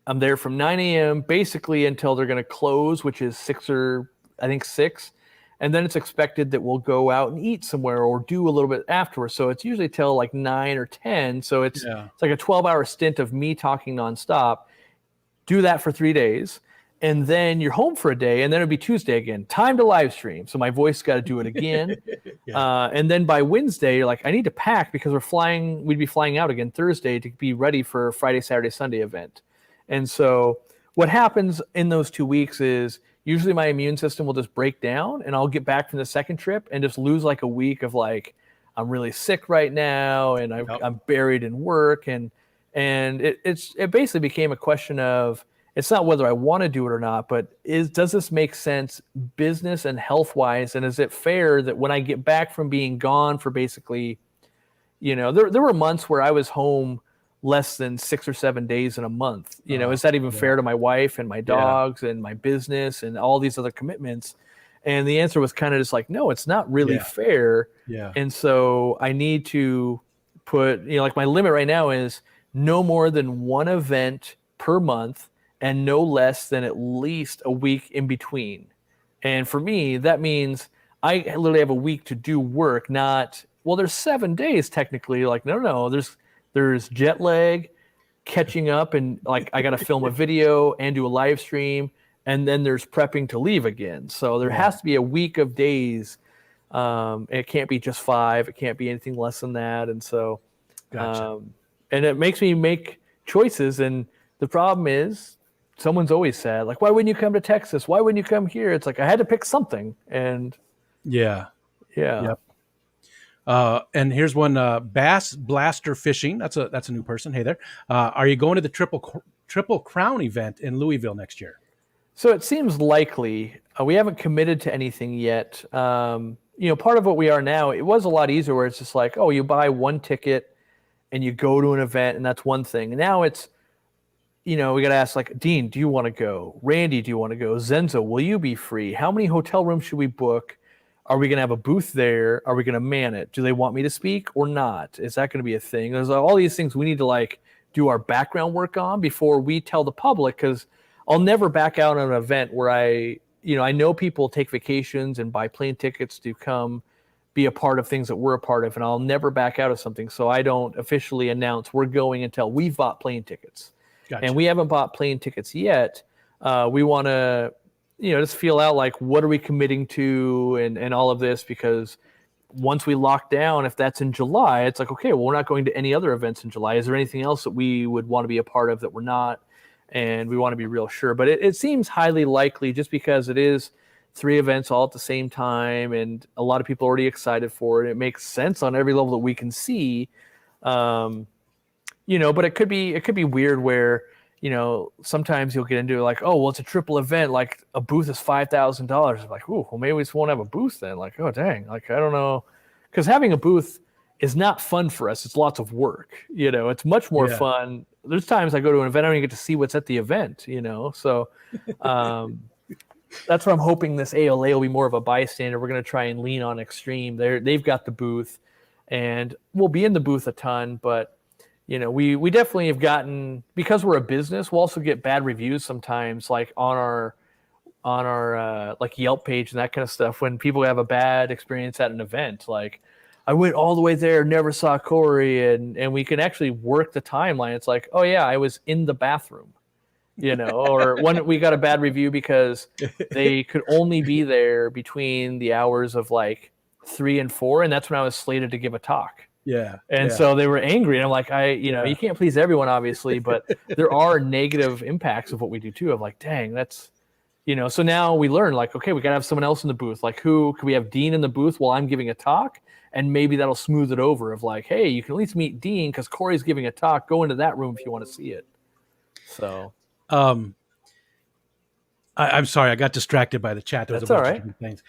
I'm there from 9 a.m. basically until they're going to close, which is 6. And then it's expected that we'll go out and eat somewhere or do a little bit afterwards. So it's usually till like 9 or 10. So it's like a 12-hour stint of me talking nonstop. Do that for 3 days. And then you're home for a day, and then it'll be Tuesday again. Time to live stream. So my voice got to do it again. And then by Wednesday, you're like, I need to pack because we'd be flying out again Thursday to be ready for Friday, Saturday, Sunday event. And so what happens in those 2 weeks is usually my immune system will just break down, and I'll get back from the second trip and just lose like a week of like, I'm really sick right now, and I'm buried in work. And it basically became a question of, it's not whether I want to do it or not, but does this make sense business and health wise? And is it fair that when I get back from being gone for basically, there were months where I was home less than 6 or 7 days in a month. Is that even fair to my wife and my dogs and my business and all these other commitments? And the answer was kind of just like, no, it's not really fair. And so I need to put, like my limit right now is no more than one event per month and no less than at least a week in between. And for me, that means I literally have a week to do work, there's 7 days technically. Like, no, there's jet lag, catching up, and like I got to film a video and do a live stream, and then there's prepping to leave again. So there has to be a week of days. It can't be just 5. It can't be anything less than that. And so, and it makes me make choices. And the problem is, someone's always said, like, why wouldn't you come to Texas? Why wouldn't you come here? It's like I had to pick something. And and here's one, Bass Blaster Fishing. That's a new person. Hey there. Are you going to the Triple Crown event in Louisville next year? So it seems likely. We haven't committed to anything yet. Part of what we are now, it was a lot easier where it's just like, oh, you buy one ticket and you go to an event, and that's one thing. And now it's, we got to ask, like, Dean, do you want to go? Randy, do you want to go? Zenzo, will you be free? How many hotel rooms should we book? Are we going to have a booth there? Are we going to man it? Do they want me to speak or not? Is that going to be a thing? There's all these things we need to like do our background work on before we tell the public, because I'll never back out on an event where I know people take vacations and buy plane tickets to come be a part of things that we're a part of, and I'll never back out of something. So I don't officially announce we're going until we've bought plane tickets. Gotcha. And we haven't bought plane tickets yet. We want to, just feel out like, what are we committing to and all of this, because once we lock down, if that's in July, it's like, okay, well, we're not going to any other events in July. Is there anything else that we would want to be a part of that we're not? And we want to be real sure. But it seems highly likely just because it is 3 events all at the same time, and a lot of people are already excited for it. It makes sense on every level that we can see. But it could be weird where, sometimes you'll get into like, oh, well, it's a triple event. Like a booth is $5,000. Like, ooh, well, maybe we just won't have a booth then. Like, oh, dang. Like, I don't know. Because having a booth is not fun for us. It's lots of work. It's much more fun. There's times I go to an event, I don't even get to see what's at the event, So that's what I'm hoping this ALA will be more of a bystander. We're going to try and lean on Extreme. They've got the booth, and we'll be in the booth a ton, but we definitely have gotten, because we're a business, we'll also get bad reviews sometimes, like on our like Yelp page and that kind of stuff, when people have a bad experience at an event. Like, I went all the way there, never saw Cory, and we can actually work the timeline. It's like, oh yeah, I was in the bathroom, or one, we got a bad review because they could only be there between the hours of like 3 and 4, and that's when I was slated to give a talk. So they were angry, and I'm like, you can't please everyone, obviously, but there are negative impacts of what we do too, of like, dang, that's, so now we learn, like, okay, we got to have someone else in the booth. Like, could we have Dean in the booth while I'm giving a talk? And maybe that'll smooth it over of like, hey, you can at least meet Dean because Cory's giving a talk. Go into that room if you want to see it. So, I'm sorry, I got distracted by the chat. There was a bunch of different things.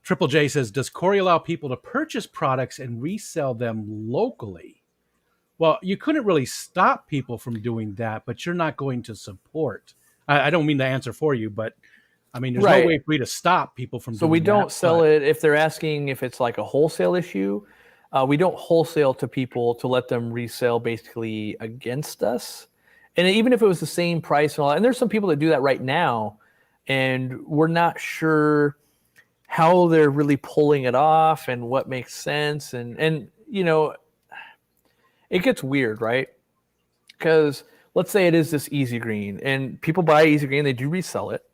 Triple J says, does Cory allow people to purchase products and resell them locally? Well, you couldn't really stop people from doing that, but you're not going to support. I don't mean to answer for you, but I mean, there's no Right. way for you to stop people from So we doing that. don't sell But it if they're asking if it's like a wholesale issue. We don't wholesale to people to let them resell basically against us. And even if it was the same price and all that, and there's some people that do that right now, and we're not sure how they're really pulling it off and what makes sense. And it gets weird, right? Because let's say it is this Easy Green, and people buy Easy Green, they do resell it.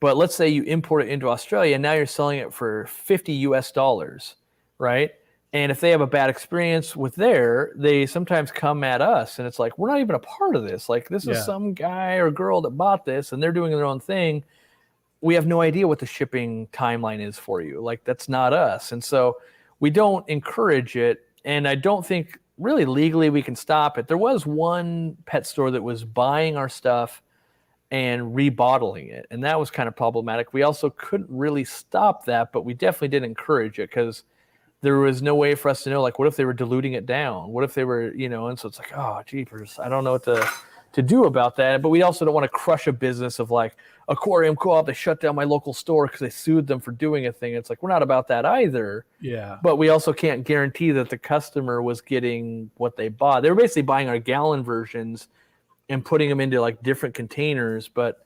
But let's say you import it into Australia, and now you're selling it for $50 US, right? And if they have a bad experience with they sometimes come at us, and it's like, we're not even a part of this. Like, this is some guy or girl that bought this, and they're doing their own thing. We have no idea what the shipping timeline is for you. Like, that's not us. And so we don't encourage it. And I don't think really legally we can stop it. There was one pet store that was buying our stuff and rebottling it, and that was kind of problematic. We also couldn't really stop that, but we definitely did encourage it because there was no way for us to know, like, what if they were diluting it down? What if they were, and so it's like, oh, jeepers, I don't know what to do about that. But we also don't want to crush a business of like aquarium co-op. They shut down my local store because they sued them for doing a thing. It's like, we're not about that either. yeah, But we also can't guarantee that the customer was getting what they bought. They were basically buying our gallon versions and putting them into like different containers, but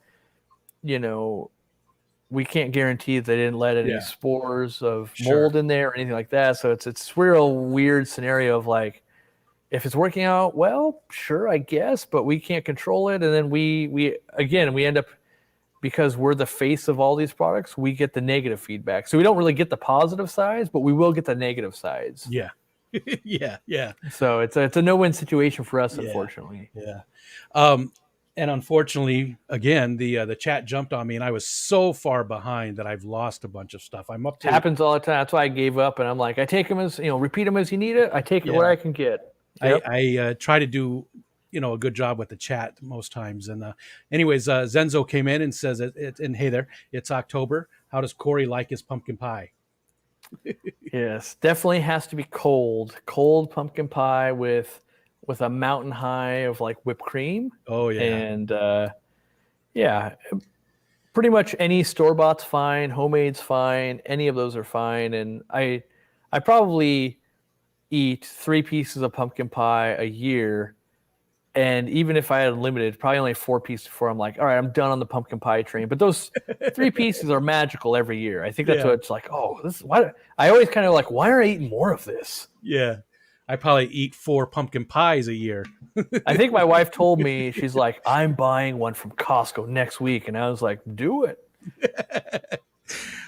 we can't guarantee they didn't let any spores of mold in there or anything like that. So it's real weird scenario of like, if it's working out well, sure, I guess, but we can't control it. And then we end up, because we're the face of all these products, we get the negative feedback. So we don't really get the positive sides, but we will get the negative sides. Yeah. yeah. So it's a no-win situation for us, unfortunately. Yeah. And unfortunately, again, the chat jumped on me, and I was so far behind that I've lost a bunch of stuff. I'm up to. It happens all the time. That's why I gave up, and I'm like, I take them as repeat them as you need it. I take it where I can get. Yep. I try to do a good job with the chat most times. And anyways, Zenzo came in and says, and hey there, it's October. How does Cory like his pumpkin pie? Yes, definitely has to be cold pumpkin pie with a mountain high of like whipped cream. Oh yeah. And pretty much any store-bought's fine, homemade's fine, any of those are fine. And I probably eat 3 pieces of pumpkin pie a year. And even if I had unlimited, probably only 4 pieces before I'm like, all right, I'm done on the pumpkin pie train. But those 3 pieces are magical every year. I think that's what it's like. Oh, this is why I always kind of like, why aren't I eating more of this? Yeah. I probably eat 4 pumpkin pies a year. I think my wife told me, she's like, I'm buying one from Costco next week. And I was like, do it.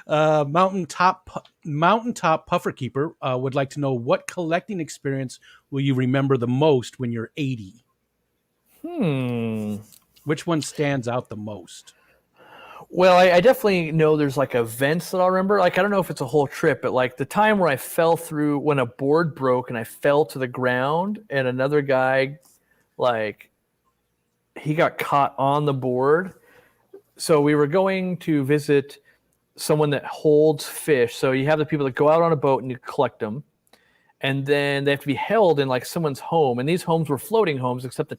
Mountaintop Puffer Keeper would like to know, what collecting experience will you remember the most when you're 80? Which one stands out the most? Well, I definitely know there's like events that I'll remember. Like, I don't know if it's a whole trip, but like the time where I fell through when a board broke and I fell to the ground, and another guy, like, he got caught on the board. So we were going to visit someone that holds fish. So you have the people that go out on a boat and you collect them. And then they have to be held in like someone's home. And these homes were floating homes, except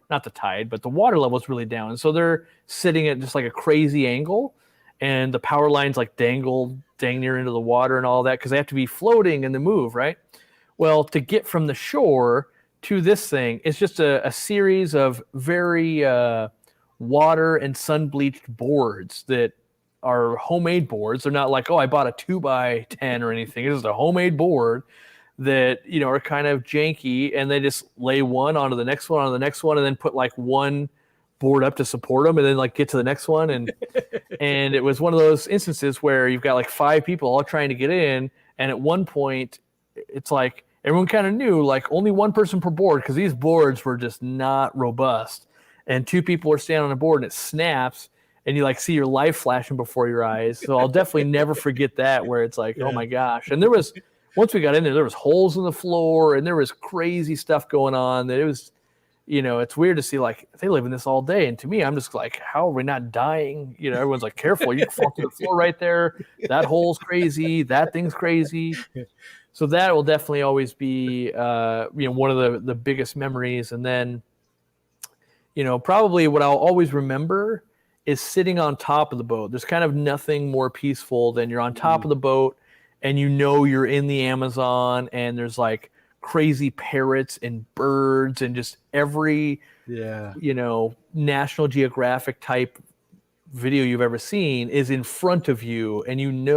not the tide, but the water level is really down. And so they're sitting at just like a crazy angle, and the power lines like dang near into the water and all that, because they have to be floating in the move, right? Well, to get from the shore to this thing, it's just a series of very water and sun bleached boards that are homemade boards. They're not like, oh, I bought a 2x10 or anything. It's just a homemade board that are kind of janky, and they just lay one onto the next one, and then put like one board up to support them, and then like get to the next one. And and it was one of those instances where you've got like 5 people all trying to get in, and at one point it's like everyone kind of knew like only one person per board, because these boards were just not robust, and 2 people are standing on a board and it snaps, and you like see your life flashing before your eyes. So I'll definitely never forget that, where it's like, oh my gosh. And once we got in there was holes in the floor, and there was crazy stuff going on that it was, it's weird to see, like, they live in this all day. And to me, I'm just like, how are we not dying? Everyone's like, careful, you can fall to the floor right there. That hole's crazy. That thing's crazy. So that will definitely always be, one of the biggest memories. And then, probably what I'll always remember is sitting on top of the boat. There's kind of nothing more peaceful than you're on top of the boat and you're in the Amazon and there's like crazy parrots and birds and just every, National Geographic type video you've ever seen is in front of you, and and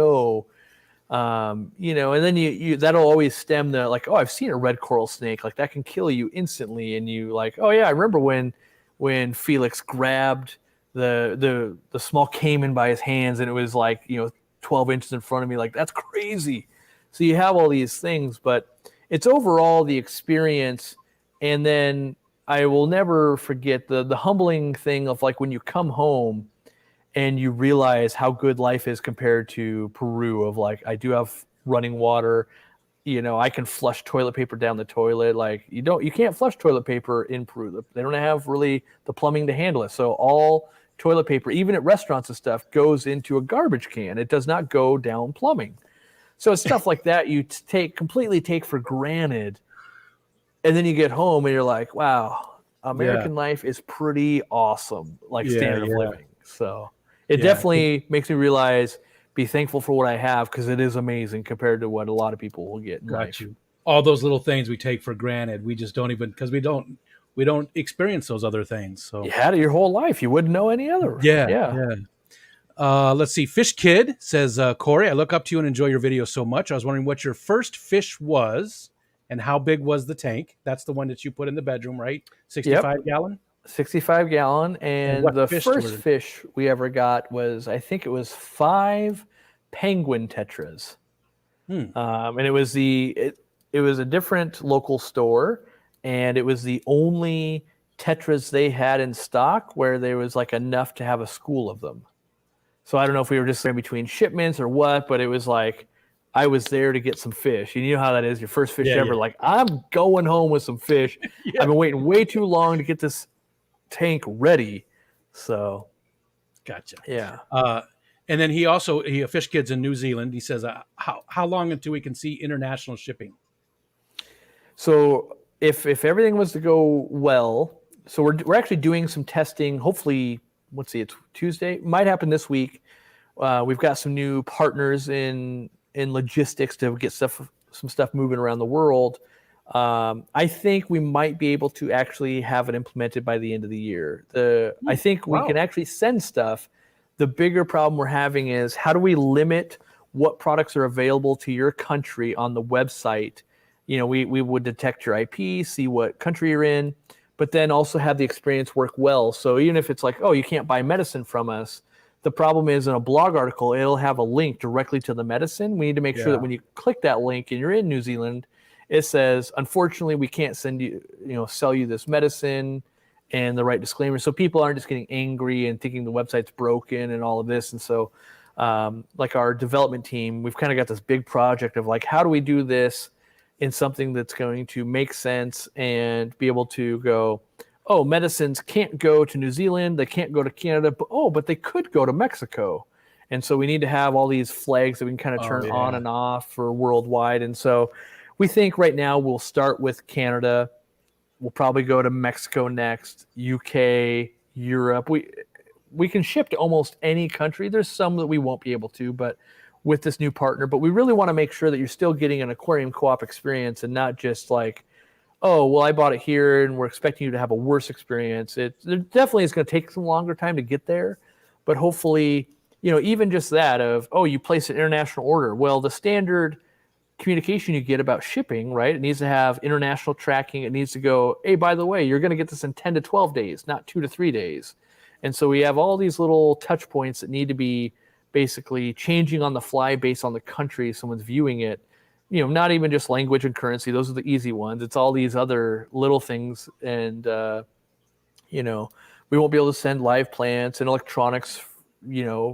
then you that'll always stem the like, oh, I've seen a red coral snake, like that can kill you instantly, and you like, oh yeah, I remember when Felix grabbed the small caiman by his hands, and it was like 12 inches in front of me, like that's crazy. So you have all these things, but it's overall the experience, and then I will never forget the humbling thing of like when you come home and you realize how good life is compared to Peru, of like, I do have running water, I can flush toilet paper down the toilet. Like you can't flush toilet paper in Peru. They don't have really the plumbing to handle it. So all toilet paper, even at restaurants and stuff, goes into a garbage can. It does not go down plumbing. So it's stuff like that you completely take for granted. And then you get home and you're like, wow, American life is pretty awesome, like standard of living. So it definitely makes me realize, be thankful for what I have, because it is amazing compared to what a lot of people will get in life. You. All those little things we take for granted, we just don't even, because we don't experience those other things. So you had it your whole life, you wouldn't know any other. Let's see. Fish Kid says, Cory, I look up to you and enjoy your videos so much. I was wondering what your first fish was and how big was the tank. That's the one that you put in the bedroom, right? 65 gallon? 65 gallon. And the first fish we ever got was, I think it was 5 penguin tetras. And it was it was a different local store, and it was the only tetras they had in stock where there was like enough to have a school of them. So I don't know if we were just in between shipments or what, but it was like, I was there to get some fish. You know how that is, your first fish ever. Like, I'm going home with some fish. I've been waiting way too long to get this tank ready. So, gotcha. Yeah. And then he Fish Kid's in New Zealand. He says, how long until we can see international shipping? So if everything was to go well, so we're actually doing some testing. Hopefully, let's see, it's Tuesday. Might happen this week. We've got some new partners in logistics to get some stuff moving around the world. I think we might be able to actually have it implemented by the end of the year. I think we can actually send stuff. The bigger problem we're having is, how do we limit what products are available to your country on the website? We would detect your IP, see what country you're in, but then also have the experience work well. So even if it's like, oh, you can't buy medicine from us, the problem is in a blog article, it'll have a link directly to the medicine. We need to make sure that when you click that link and you're in New Zealand, it says, unfortunately, we can't sell you this medicine, and the right disclaimer. So people aren't just getting angry and thinking the website's broken and all of this. And so like our development team, we've kind of got this big project of like, how do we do this in something that's going to make sense and be able to go, oh, medicines can't go to New Zealand, they can't go to Canada, but they could go to Mexico. And so we need to have all these flags that we can kind of turn on and off for worldwide. And so we think right now we'll start with Canada. We'll probably go to Mexico next, UK, Europe. We can ship to almost any country. There's some that we won't be able to, but with this new partner. But we really want to make sure that you're still getting an aquarium co-op experience and not just like, oh, well, I bought it here and we're expecting you to have a worse experience. There definitely is going to take some longer time to get there, but hopefully, even just that of, oh, you place an international order. Well, the standard communication you get about shipping, right? It needs to have international tracking. It needs to go, hey, by the way, you're going to get this in 10 to 12 days, not 2 to 3 days. And so we have all these little touch points that need to be basically changing on the fly based on the country someone's viewing it. Not even just language and currency. Those are the easy ones. It's all these other little things. And, we won't be able to send live plants, and electronics,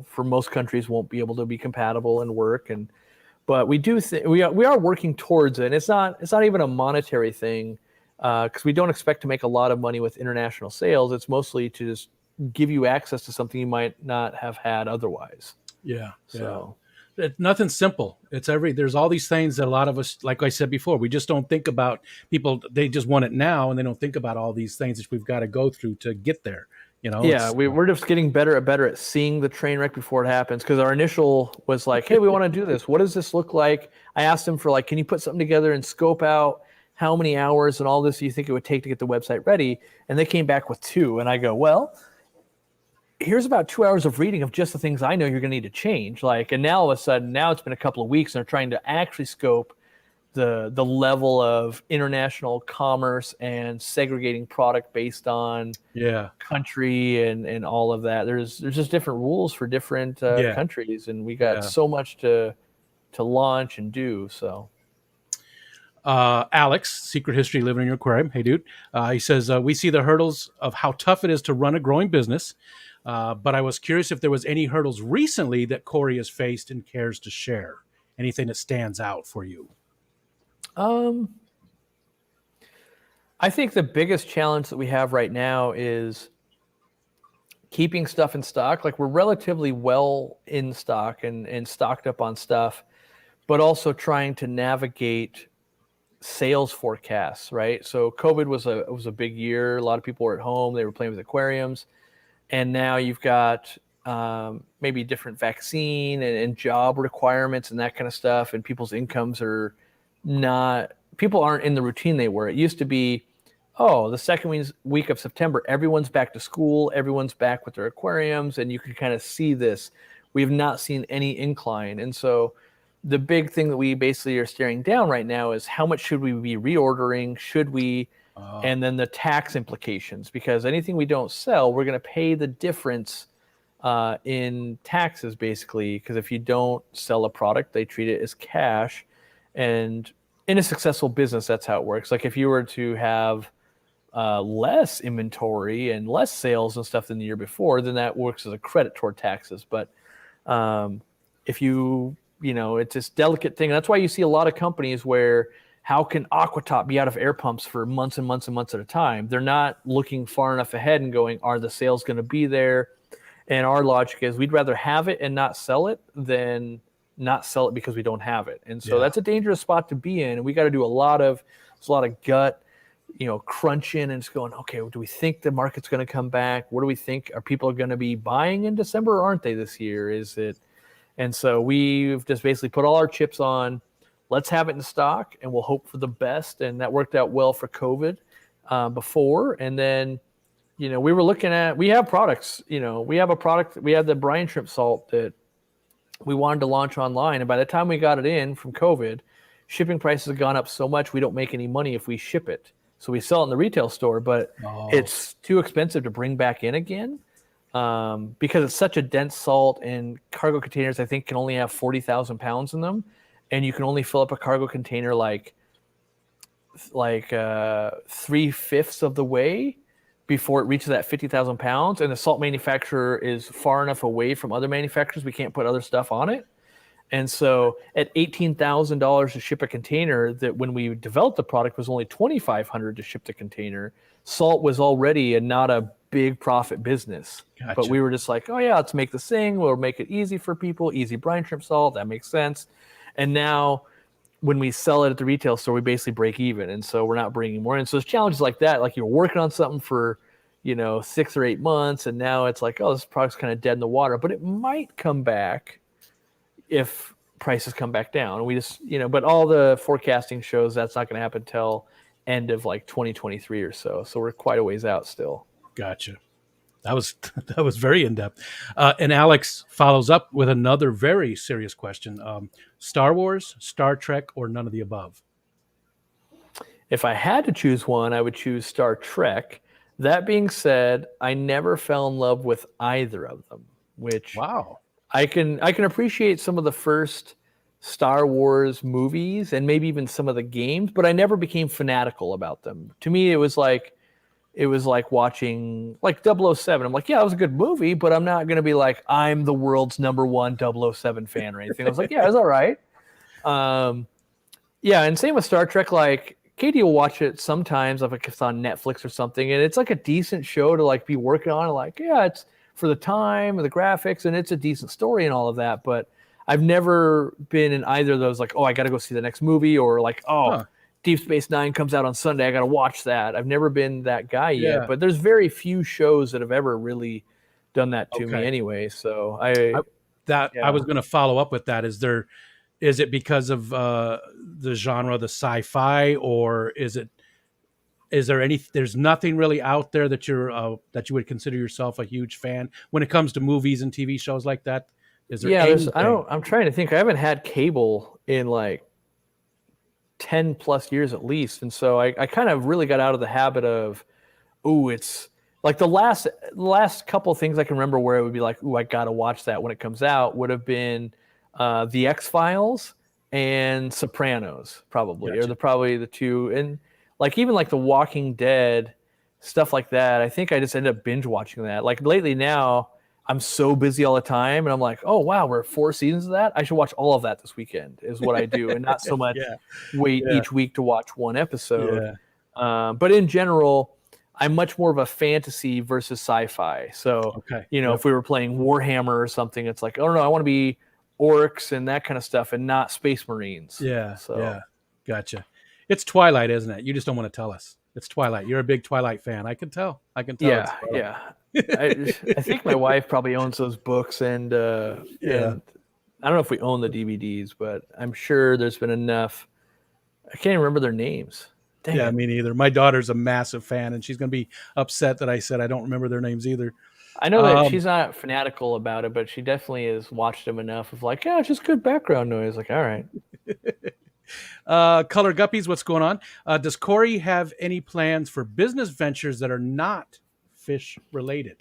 for most countries won't be able to be compatible and work. But we do we are working towards it. And it's not even a monetary thing, because we don't expect to make a lot of money with international sales. It's mostly to just give you access to something you might not have had otherwise. Yeah. So. Nothing's simple. There's all these things that a lot of us, like I said before, we just don't think about. People, they just want it now, and they don't think about all these things that we've got to go through to get there. Yeah, we're just getting better and better at seeing the train wreck before it happens. Because our initial was like, hey, we want to do this. What does this look like? I asked them for like, can you put something together and scope out how many hours and all this you think it would take to get the website ready? And they came back with 2. And I go, well, here's about 2 hours of reading of just the things I know you're going to need to change. And now all of a sudden, now it's been a couple of weeks and they're trying to actually scope the level of international commerce and segregating product based on country and all of that. There's just different rules for different countries, and we got so much to launch and do. So Alex, Secret History Living in Your Aquarium. Hey, dude. He says, we see the hurdles of how tough it is to run a growing business. But I was curious if there was any hurdles recently that Cory has faced and cares to share. Anything that stands out for you? I think the biggest challenge that we have right now is keeping stuff in stock. Like, we're relatively well in stock and stocked up on stuff, but also trying to navigate sales forecasts, right? So COVID was a big year. A lot of people were at home. They were playing with aquariums. And now you've got maybe different vaccine and job requirements and that kind of stuff. And people's incomes are people aren't in the routine they were. It used to be, the second week of September, everyone's back to school. Everyone's back with their aquariums. And you can kind of see this. We have not seen any incline. And so the big thing that we basically are staring down right now is how much should we be reordering? Should we... and then the tax implications, because anything we don't sell, we're going to pay the difference in taxes, basically, because if you don't sell a product, they treat it as cash. And in a successful business, that's how it works. Like, if you were to have less inventory and less sales and stuff than the year before, then that works as a credit toward taxes. But if it's this delicate thing. That's why you see a lot of companies where, how can Aquatop be out of air pumps for months and months and months at a time? They're not looking far enough ahead and going, are the sales going to be there? And our logic is, we'd rather have it and not sell it than not sell it because we don't have it. And so that's a dangerous spot to be in. And we got to do a lot of gut, crunching and just going, okay, do we think the market's going to come back? What do we think? Are people going to be buying in December, or aren't they this year? And so we've just basically put all our chips on, let's have it in stock and we'll hope for the best. And that worked out well for COVID before. And then, we have products, we have a product, we had the brine shrimp salt that we wanted to launch online. And by the time we got it in from COVID, shipping prices have gone up so much, we don't make any money if we ship it. So we sell it in the retail store, but it's too expensive to bring back in again. Because it's such a dense salt, and cargo containers, I think, can only have 40,000 pounds in them. And you can only fill up a cargo container like 3/5 of the way before it reaches that 50,000 pounds. And the salt manufacturer is far enough away from other manufacturers, we can't put other stuff on it. And so at $18,000 to ship a container, that when we developed the product was only $2,500 to ship the container, salt was already not a big profit business. Gotcha. But we were just like, let's make this thing. We'll make it easy for people. Easy brine shrimp salt. That makes sense. And now when we sell it at the retail store, we basically break even. And so we're not bringing more in. So there's challenges like that. Like, you're working on something for, 6 or 8 months. And now it's like, this product's kind of dead in the water, but it might come back if prices come back down. And we just, but all the forecasting shows that's not going to happen till end of 2023 or so. So we're quite a ways out still. Gotcha. That was very in-depth. And Alex follows up with another very serious question. Star Wars, Star Trek, or none of the above? If I had to choose one, I would choose Star Trek. That being said, I never fell in love with either of them, which I can appreciate some of the first Star Wars movies and maybe even some of the games, but I never became fanatical about them. To me, it was like watching 007. I'm like, that was a good movie, but I'm not going to be like, I'm the world's #1 007 fan or anything. I was like, it was all right. And same with Star Trek. Like, Katie will watch it sometimes if it's on Netflix or something, and it's like a decent show to be working on. It's for the time and the graphics, and it's a decent story and all of that. But I've never been in either of those, like, oh, I got to go see the next movie, or like, oh, Huh. Deep Space Nine comes out on Sunday, I got to watch that. I've never been that guy yet, Yeah. but there's very few shows that have ever really done that to me Okay. anyway. So I yeah. was going to follow up with that. Is it because of the genre, the sci-fi, or there's nothing really out there that that you would consider yourself a huge fan when it comes to movies and TV shows like that? Is there Yeah, anything? I'm trying to think. I haven't had cable in like 10 plus years at least. And so I kind of really got out of the habit of, ooh, it's like the last couple of things I can remember where it would be like, ooh, I gotta watch that when it comes out would have been The X-Files and Sopranos, probably, or Gotcha. probably the two. And like even like The Walking Dead, stuff like that. I think I just ended up binge watching that. Like lately now, I'm so busy all the time, and I'm like, oh wow, we're 4 seasons of that. I should watch all of that this weekend, is what I do, and not so much Yeah. wait Yeah. each week to watch one episode. Yeah. But in general, I'm much more of a fantasy versus sci-fi. So, Okay. if Yep. we were playing Warhammer or something, it's like, oh no, I want to be orcs and that kind of stuff, and not space marines. Yeah. So, Yeah. Gotcha. It's Twilight, isn't it? You just don't want to tell us. It's Twilight. You're a big Twilight fan. I can tell. I can tell. It's yeah, yeah. I think my wife probably owns those books, and yeah. I don't know if we own the DVDs, but I'm sure there's been enough. I can't even remember their names. Dang Yeah, it. me neither. My daughter's a massive fan, and she's going to be upset that I said I don't remember their names either. I know that Um, she's not fanatical about it, but she definitely has watched them enough of like, yeah, it's just good background noise. Like, all right. Color Guppies, what's going on? Does Corey have any plans for business ventures that are not fish related?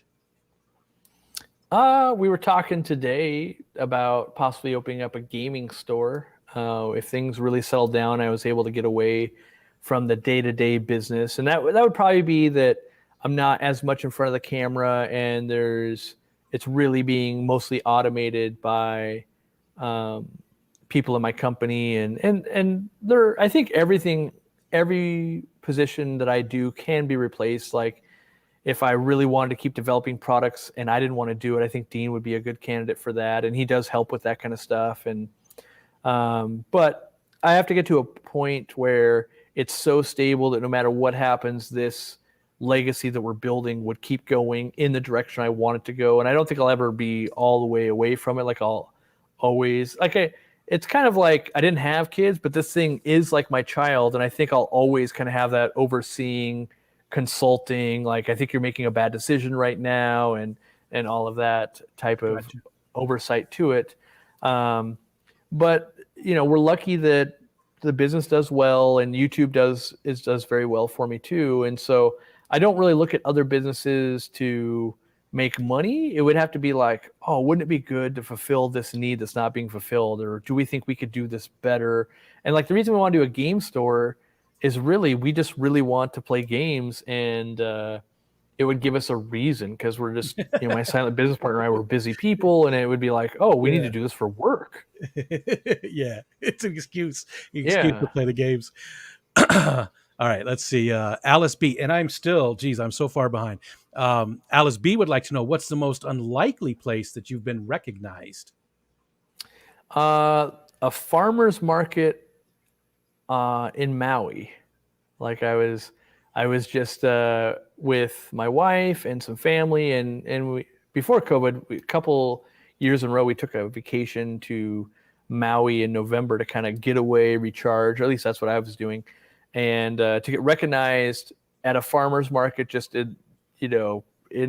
We were talking today about possibly opening up a gaming store. If things really settled down, I was able to get away from the day-to-day business, and that would probably be that I'm not as much in front of the camera, and it's really being mostly automated by um, people in my company, and there. I think every position that I do can be replaced. Like if I really wanted to keep developing products and I didn't want to do it, I think Dean would be a good candidate for that, and he does help with that kind of stuff. And but I have to get to a point where it's so stable that no matter what happens, this legacy that we're building would keep going in the direction I want it to go. And I don't think I'll ever be all the way away from it. Like I'll always it's kind of like I didn't have kids, but this thing is like my child, and I think I'll always kind of have that overseeing, consulting. Like I think you're making a bad decision right now, and all of that type of Gotcha. oversight to it. But we're lucky that the business does well, and YouTube does very well for me too. And so I don't really look at other businesses to make money. It would have to be like, oh, wouldn't it be good to fulfill this need that's not being fulfilled, or do we think we could do this better? And like the reason we want to do a game store is really we just really want to play games, and it would give us a reason, because we're just my silent business partner and I were busy people, and it would be like, oh, we need to Yeah. do this for work. Yeah. It's an excuse to Yeah. play the games. All right, let's see. Alice B. And I'm so far behind. Alice B would like to know, what's the most unlikely place that you've been recognized? A farmer's market in Maui. Like I was just with my wife and some family, and we, before COVID, a couple years in a row, we took a vacation to Maui in November to kind of get away, recharge. Or at least that's what I was doing, and to get recognized at a farmer's market just in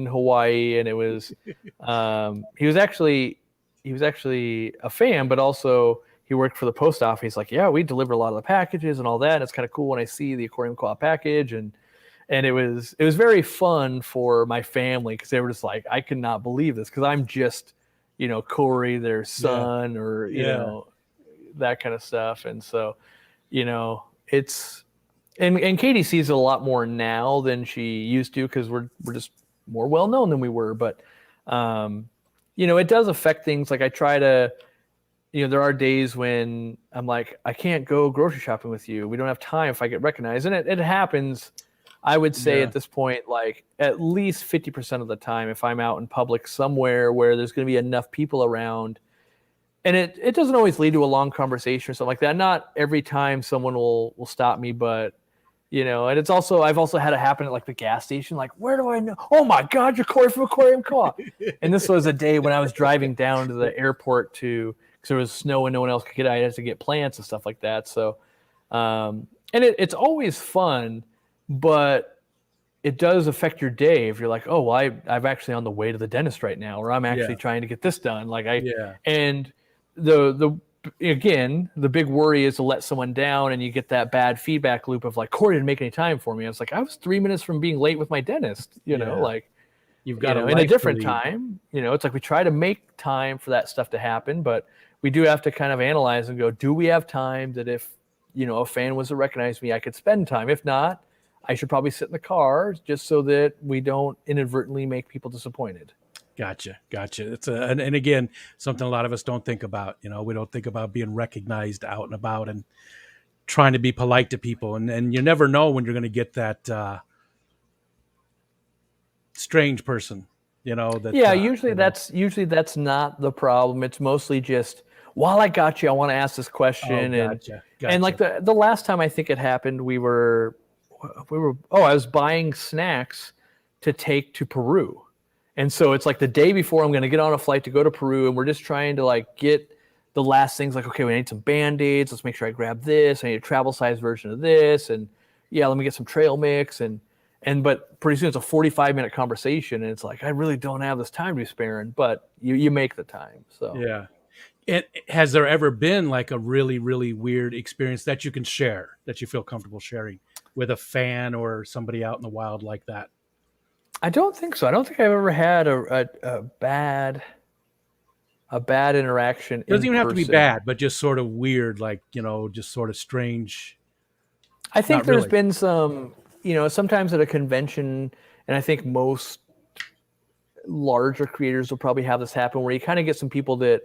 Hawaii. And it was he was actually a fan, but also he worked for the post office. He's like, yeah, we deliver a lot of the packages and all that. And it's kind of cool when I see the aquarium co-op package. And it was very fun for my family, because they were just like, I could not believe this, because I'm just, Corey, their Yeah. son, or, Yeah. that kind of stuff. And so, it's, and Katie sees it a lot more now than she used to, because we're just more well known than we were. But, it does affect things. Like I try to, there are days when I'm like, I can't go grocery shopping with you. We don't have time if I get recognized. And it happens, I would say Yeah. at this point, like at least 50% of the time, if I'm out in public somewhere where there's going to be enough people around, and it doesn't always lead to a long conversation or something like that. Not every time someone will stop me, but and it's also, I've also had it happen at like the gas station. Like, where do I know? Oh my God, you're Cory from Aquarium Co-op. And this was a day when I was driving down to the airport because there was snow and no one else could get out. I had to get plants and stuff like that. So, and it's always fun, but it does affect your day if you're like, oh, well, I'm actually on the way to the dentist right now, or I'm actually trying to get this done. Like and again, the big worry is to let someone down, and you get that bad feedback loop of like, Cory didn't make any time for me. I was like, I was 3 minutes from being late with my dentist, like you've got in a different time, it's like we try to make time for that stuff to happen, but we do have to kind of analyze and go, do we have time that if, a fan was to recognize me, I could spend time? If not, I should probably sit in the car just so that we don't inadvertently make people disappointed. Gotcha. It's and again, something a lot of us don't think about. We don't think about being recognized out and about and trying to be polite to people. And you never know when you're going to get that strange person. Usually that's not the problem. It's mostly just, while I got you, I want to ask this question. Gotcha. And like the last time I think it happened, I was buying snacks to take to Peru. And so it's like the day before I'm going to get on a flight to go to Peru, and we're just trying to like get the last things, like, okay, we need some Band-Aids. Let's make sure I grab this. I need a travel size version of this. And let me get some trail mix. But pretty soon it's a 45-minute conversation, and it's like, I really don't have this time to be sparing, but you make the time. So yeah. And has there ever been like a really, really weird experience that you can share, that you feel comfortable sharing with a fan or somebody out in the wild like that? I don't think so. I don't think I've ever had a bad interaction. It doesn't even have to be bad, but just sort of weird, like, just sort of strange. I think there's been some, sometimes at a convention, and I think most larger creators will probably have this happen, where you kind of get some people that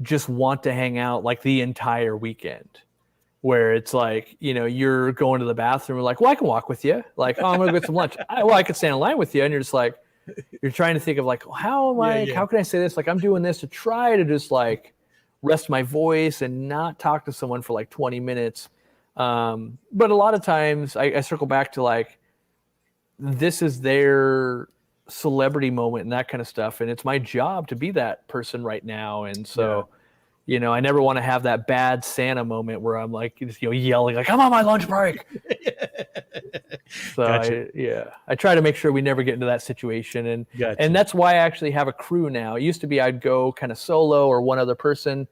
just want to hang out like the entire weekend. Where it's like, you're going to the bathroom and like, well, I can walk with you. Like, oh, I'm going to get some lunch. I could stand in line with you. And you're just like, you're trying to think of like, how can I say this? Like, I'm doing this to try to just like rest my voice and not talk to someone for like 20 minutes. But a lot of times I circle back to like, this is their celebrity moment and that kind of stuff. And it's my job to be that person right now. And so... I never want to have that bad Santa moment where I'm like, yelling like, I'm on my lunch break. So Gotcha. I try to make sure we never get into that situation. And Gotcha. And that's why I actually have a crew now. It used to be I'd go kind of solo or one other person,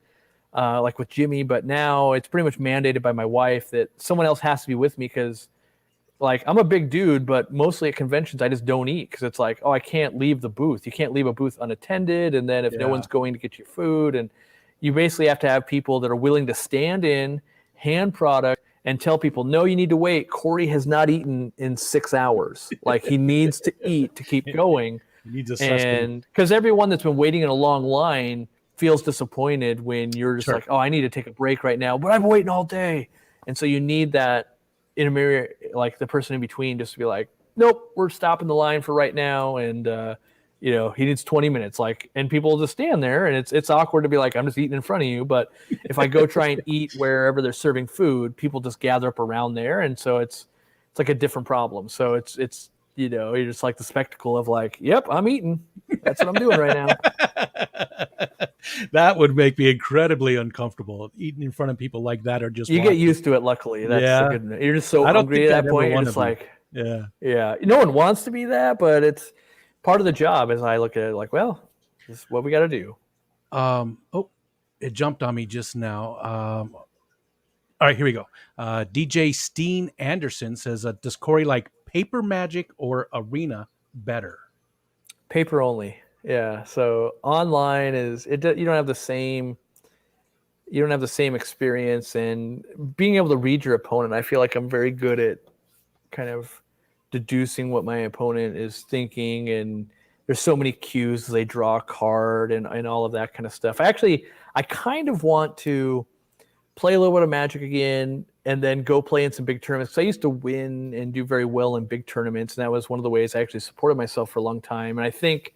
like with Jimmy, but now it's pretty much mandated by my wife that someone else has to be with me, because like I'm a big dude, but mostly at conventions I just don't eat, because it's like, oh, I can't leave the booth. You can't leave a booth unattended, and then if no one's going to get you food, and you basically have to have people that are willing to stand in, hand product, and tell people, no, you need to wait. Cory has not eaten in 6 hours. Like, he needs to eat to keep going. He needs a and because everyone that's been waiting in a long line feels disappointed when you're just like, oh, I need to take a break right now, but I've been waiting all day. And so you need that intermediary, like the person in between, just to be like, nope, we're stopping the line for right now. And, he needs 20 minutes, like, and people just stand there, and it's awkward to be like, I'm just eating in front of you. But if I go try and eat wherever they're serving food, people just gather up around there. And so it's like a different problem. So it's, you're just like the spectacle of like, yep, I'm eating. That's what I'm doing right now. That would make me incredibly uncomfortable. Eating in front of people like that, or just you get used to it. Luckily, that's good. You're just so hungry at that point. You're just like, yeah. No one wants to be that, but it's part of the job. As I look at it, like, well, this is what we got to do. It jumped on me just now. All right, here we go. DJ Steen Anderson says, does Cory like paper Magic or Arena better? Paper only. Yeah. So online is you don't have the same experience, and being able to read your opponent. I feel like I'm very good at kind of deducing what my opponent is thinking, and there's so many cues as they draw a card and all of that kind of stuff. I kind of want to play a little bit of Magic again and then go play in some big tournaments. I used to win and do very well in big tournaments, and that was one of the ways I actually supported myself for a long time. And I think,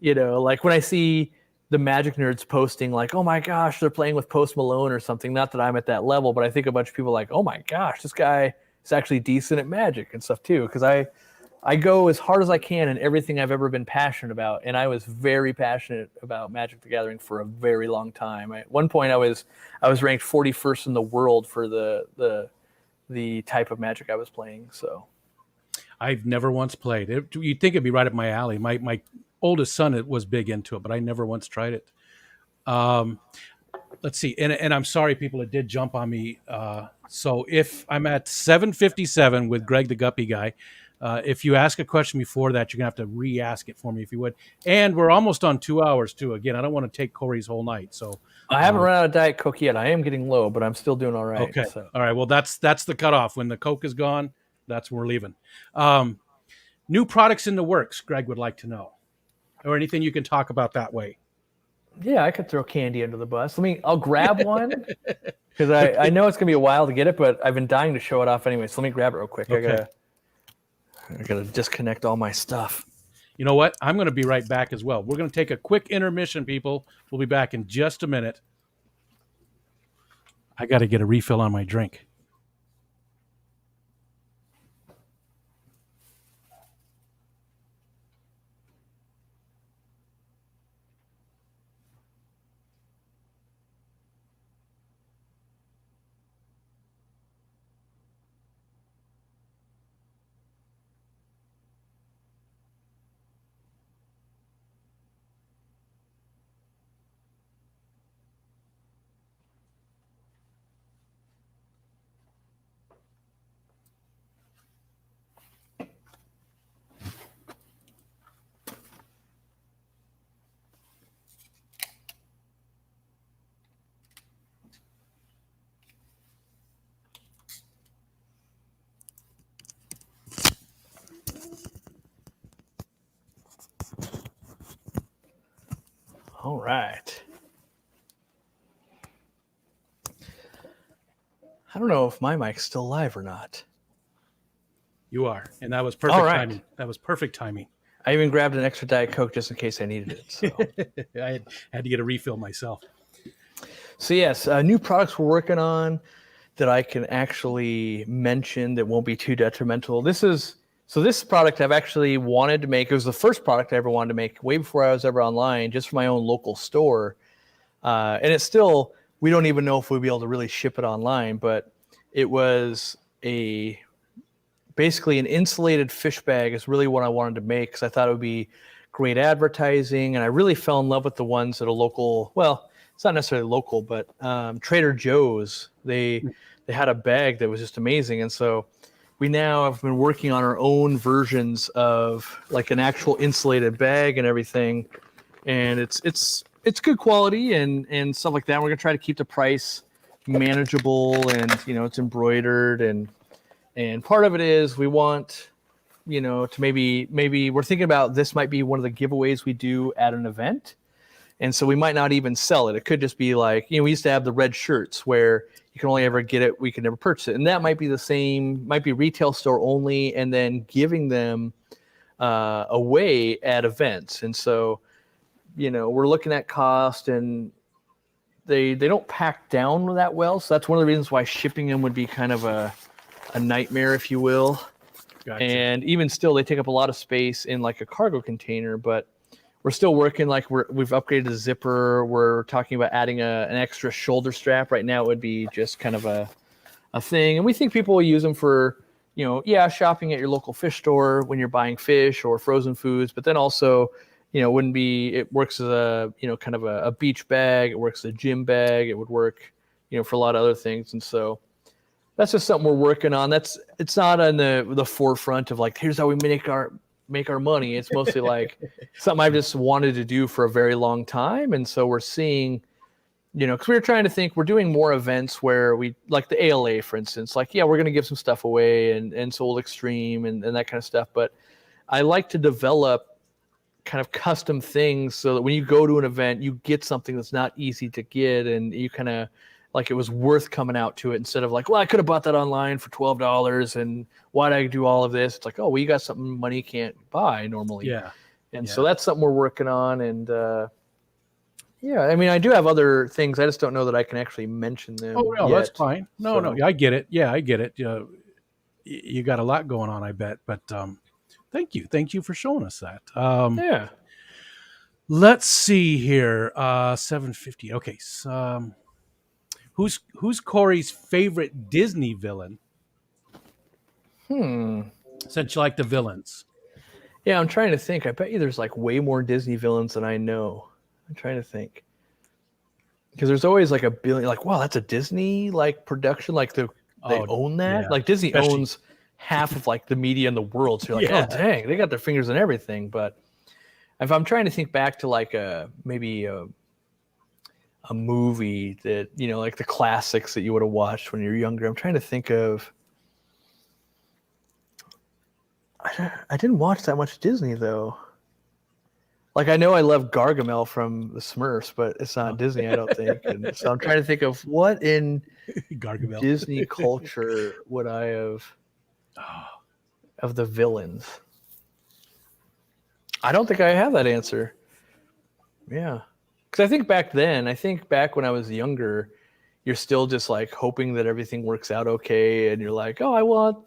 like when I see the Magic nerds posting like, oh my gosh, they're playing with Post Malone or something. Not that I'm at that level, but I think a bunch of people like, oh my gosh, this guy is actually decent at Magic and stuff too. Because I go as hard as I can in everything I've ever been passionate about, and I was very passionate about Magic the Gathering for a very long time. At one point, I was ranked 41st in the world for the type of Magic I was playing. So I've never once played it. You'd think it'd be right up my alley. My oldest son was big into it, but I never once tried it. Let's see. And I'm sorry, people that did jump on me. So if I'm at 7:57 with Greg the Guppy guy, if you ask a question before that, you're going to have to re-ask it for me if you would. And we're almost on 2 hours, too. Again, I don't want to take Cory's whole night. So I haven't run out of Diet Coke yet. I am getting low, but I'm still doing all right. Okay. So. All right. Well, that's the cutoff. When the Coke is gone, that's when we're leaving. New products in the works, Greg would like to know. Or anything you can talk about that way. Yeah, I could throw candy under the bus. I'll grab one because I know it's gonna be a while to get it, but I've been dying to show it off anyway. So let me grab it real quick. Okay. I gotta disconnect all my stuff. You know what? I'm going to be right back as well. We're going to take a quick intermission, people. We'll be back in just a minute. I got to get a refill on my drink. All right. I don't know if my mic's still live or not. You are. And that was perfect timing. That was perfect timing. I even grabbed an extra Diet Coke just in case I needed it. So. I had to get a refill myself. So yes, new products we're working on that I can actually mention that won't be too detrimental. This product I've actually wanted to make. It was the first product I ever wanted to make way before I was ever online, just for my own local store. And it's still, we don't even know if we'll be able to really ship it online, but it was basically an insulated fish bag is really what I wanted to make because I thought it would be great advertising. And I really fell in love with the ones that are local. Well, it's not necessarily local, but Trader Joe's, they had a bag that was just amazing. And so we now have been working on our own versions of like an actual insulated bag and everything. And it's good quality and stuff like that. We're going to try to keep the price manageable and, it's embroidered. And part of it is we want, to maybe we're thinking about this might be one of the giveaways we do at an event. And so we might not even sell it. It could just be like, we used to have the red shirts where you can only ever get it, we can never purchase it. And that might be the same, might be retail store only, and then giving them away at events. And so, we're looking at cost, and they don't pack down that well. So that's one of the reasons why shipping them would be kind of a nightmare, if you will. Gotcha. And even still, they take up a lot of space in like a cargo container, but we're still working, like we've upgraded the zipper. We're talking about adding an extra shoulder strap. Right now it would be just kind of a thing. And we think people will use them for, shopping at your local fish store when you're buying fish or frozen foods. But then also, it works as a, kind of a beach bag. It works as a gym bag. It would work, for a lot of other things. And so that's just something we're working on. It's not on the forefront of like, here's how we make our money. It's mostly like something I've just wanted to do for a very long time. And so we're seeing, because we were trying to think, we're doing more events where we, like the ALA, for instance, like, we're going to give some stuff away and Soul Extreme and that kind of stuff. But I like to develop kind of custom things so that when you go to an event, you get something that's not easy to get. And you kind of, like it was worth coming out to it instead of like, well, I could have bought that online for $12 and why'd I do all of this? It's like, oh, well, you got something money can't buy normally. Yeah. And so that's something we're working on. And Yeah, I mean, I do have other things. I just don't know that I can actually mention Oh them no, that's yet. fine. No, no, So I get it. Yeah, I get it. You got a lot going on, I bet. But thank you for showing us that. yeah. Let's see here. 750. Okay. So, who's Corey's favorite Disney villain? Hmm. Since you like the villains. Yeah, I'm trying to think. I bet you there's like way more Disney villains than I know. I'm trying to think. Because there's always like a billion, like, wow, that's a Disney like production. Like they Oh own that. yeah, Like Disney especially owns half of like the media in the world. So you're like, oh yeah. dang, they got their fingers in everything. But if I'm trying to think back to like maybe a movie that, you know, like the classics that you would have watched when you were younger, I'm trying to think of. I didn't watch that much Disney though. Like I know I love Gargamel from the Smurfs, but it's not Disney, I don't think. And so I'm trying to think of what in Gargamel. Disney culture would I have Oh, of the villains. I don't think I have that answer. Yeah. Because I think back when I was younger, you're still just like hoping that everything works out okay. And you're like, oh, I want,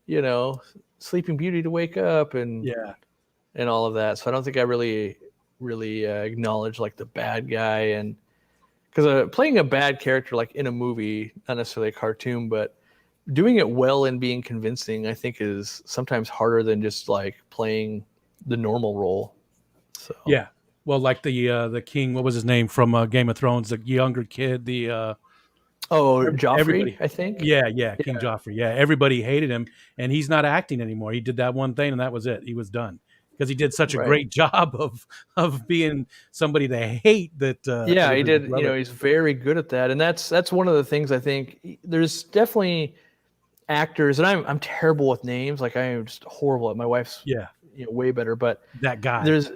you know, Sleeping Beauty to wake up yeah, and all of that. So I don't think I really acknowledge like the bad guy. And because playing a bad character like in a movie, not necessarily a cartoon, but doing it well and being convincing, I think is sometimes harder than just like playing the normal role. So yeah. Well, like the king, what was his name from Game of Thrones? The younger kid, oh, Joffrey, everybody. I think. Yeah, yeah, King Yeah, Joffrey. Yeah, everybody hated him, and he's not acting anymore. He did that one thing, and that was it. He was done because he did such a right. great job of being somebody they hate that Yeah, he everybody did. love You know, it. he's very good at that, and that's one of the things I think. There's definitely actors, and I'm terrible with names. Like I am just horrible at. My wife's Yeah, way better, but that guy. there's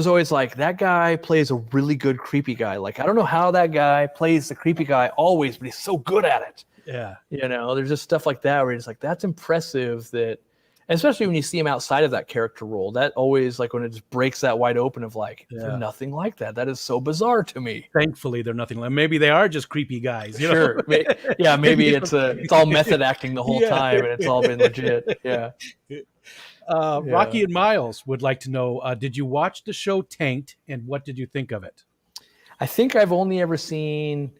always like that guy plays a really good creepy guy. Like I don't know how that guy plays the creepy guy always, but he's so good at it. Yeah, You know, there's just stuff like that where it's like that's impressive that, especially when you see him outside of that character role, that always like when it just breaks that wide open of like they're yeah. nothing like that. That is so bizarre to me. Thankfully, they're nothing like. Maybe they are just creepy guys. You know. Sure. Yeah, maybe You it's all method acting the whole yeah. time and it's all been legit. Yeah. Rocky Yeah. and Miles would like to know: did you watch the show Tanked, and what did you think of it? I think I've only ever seen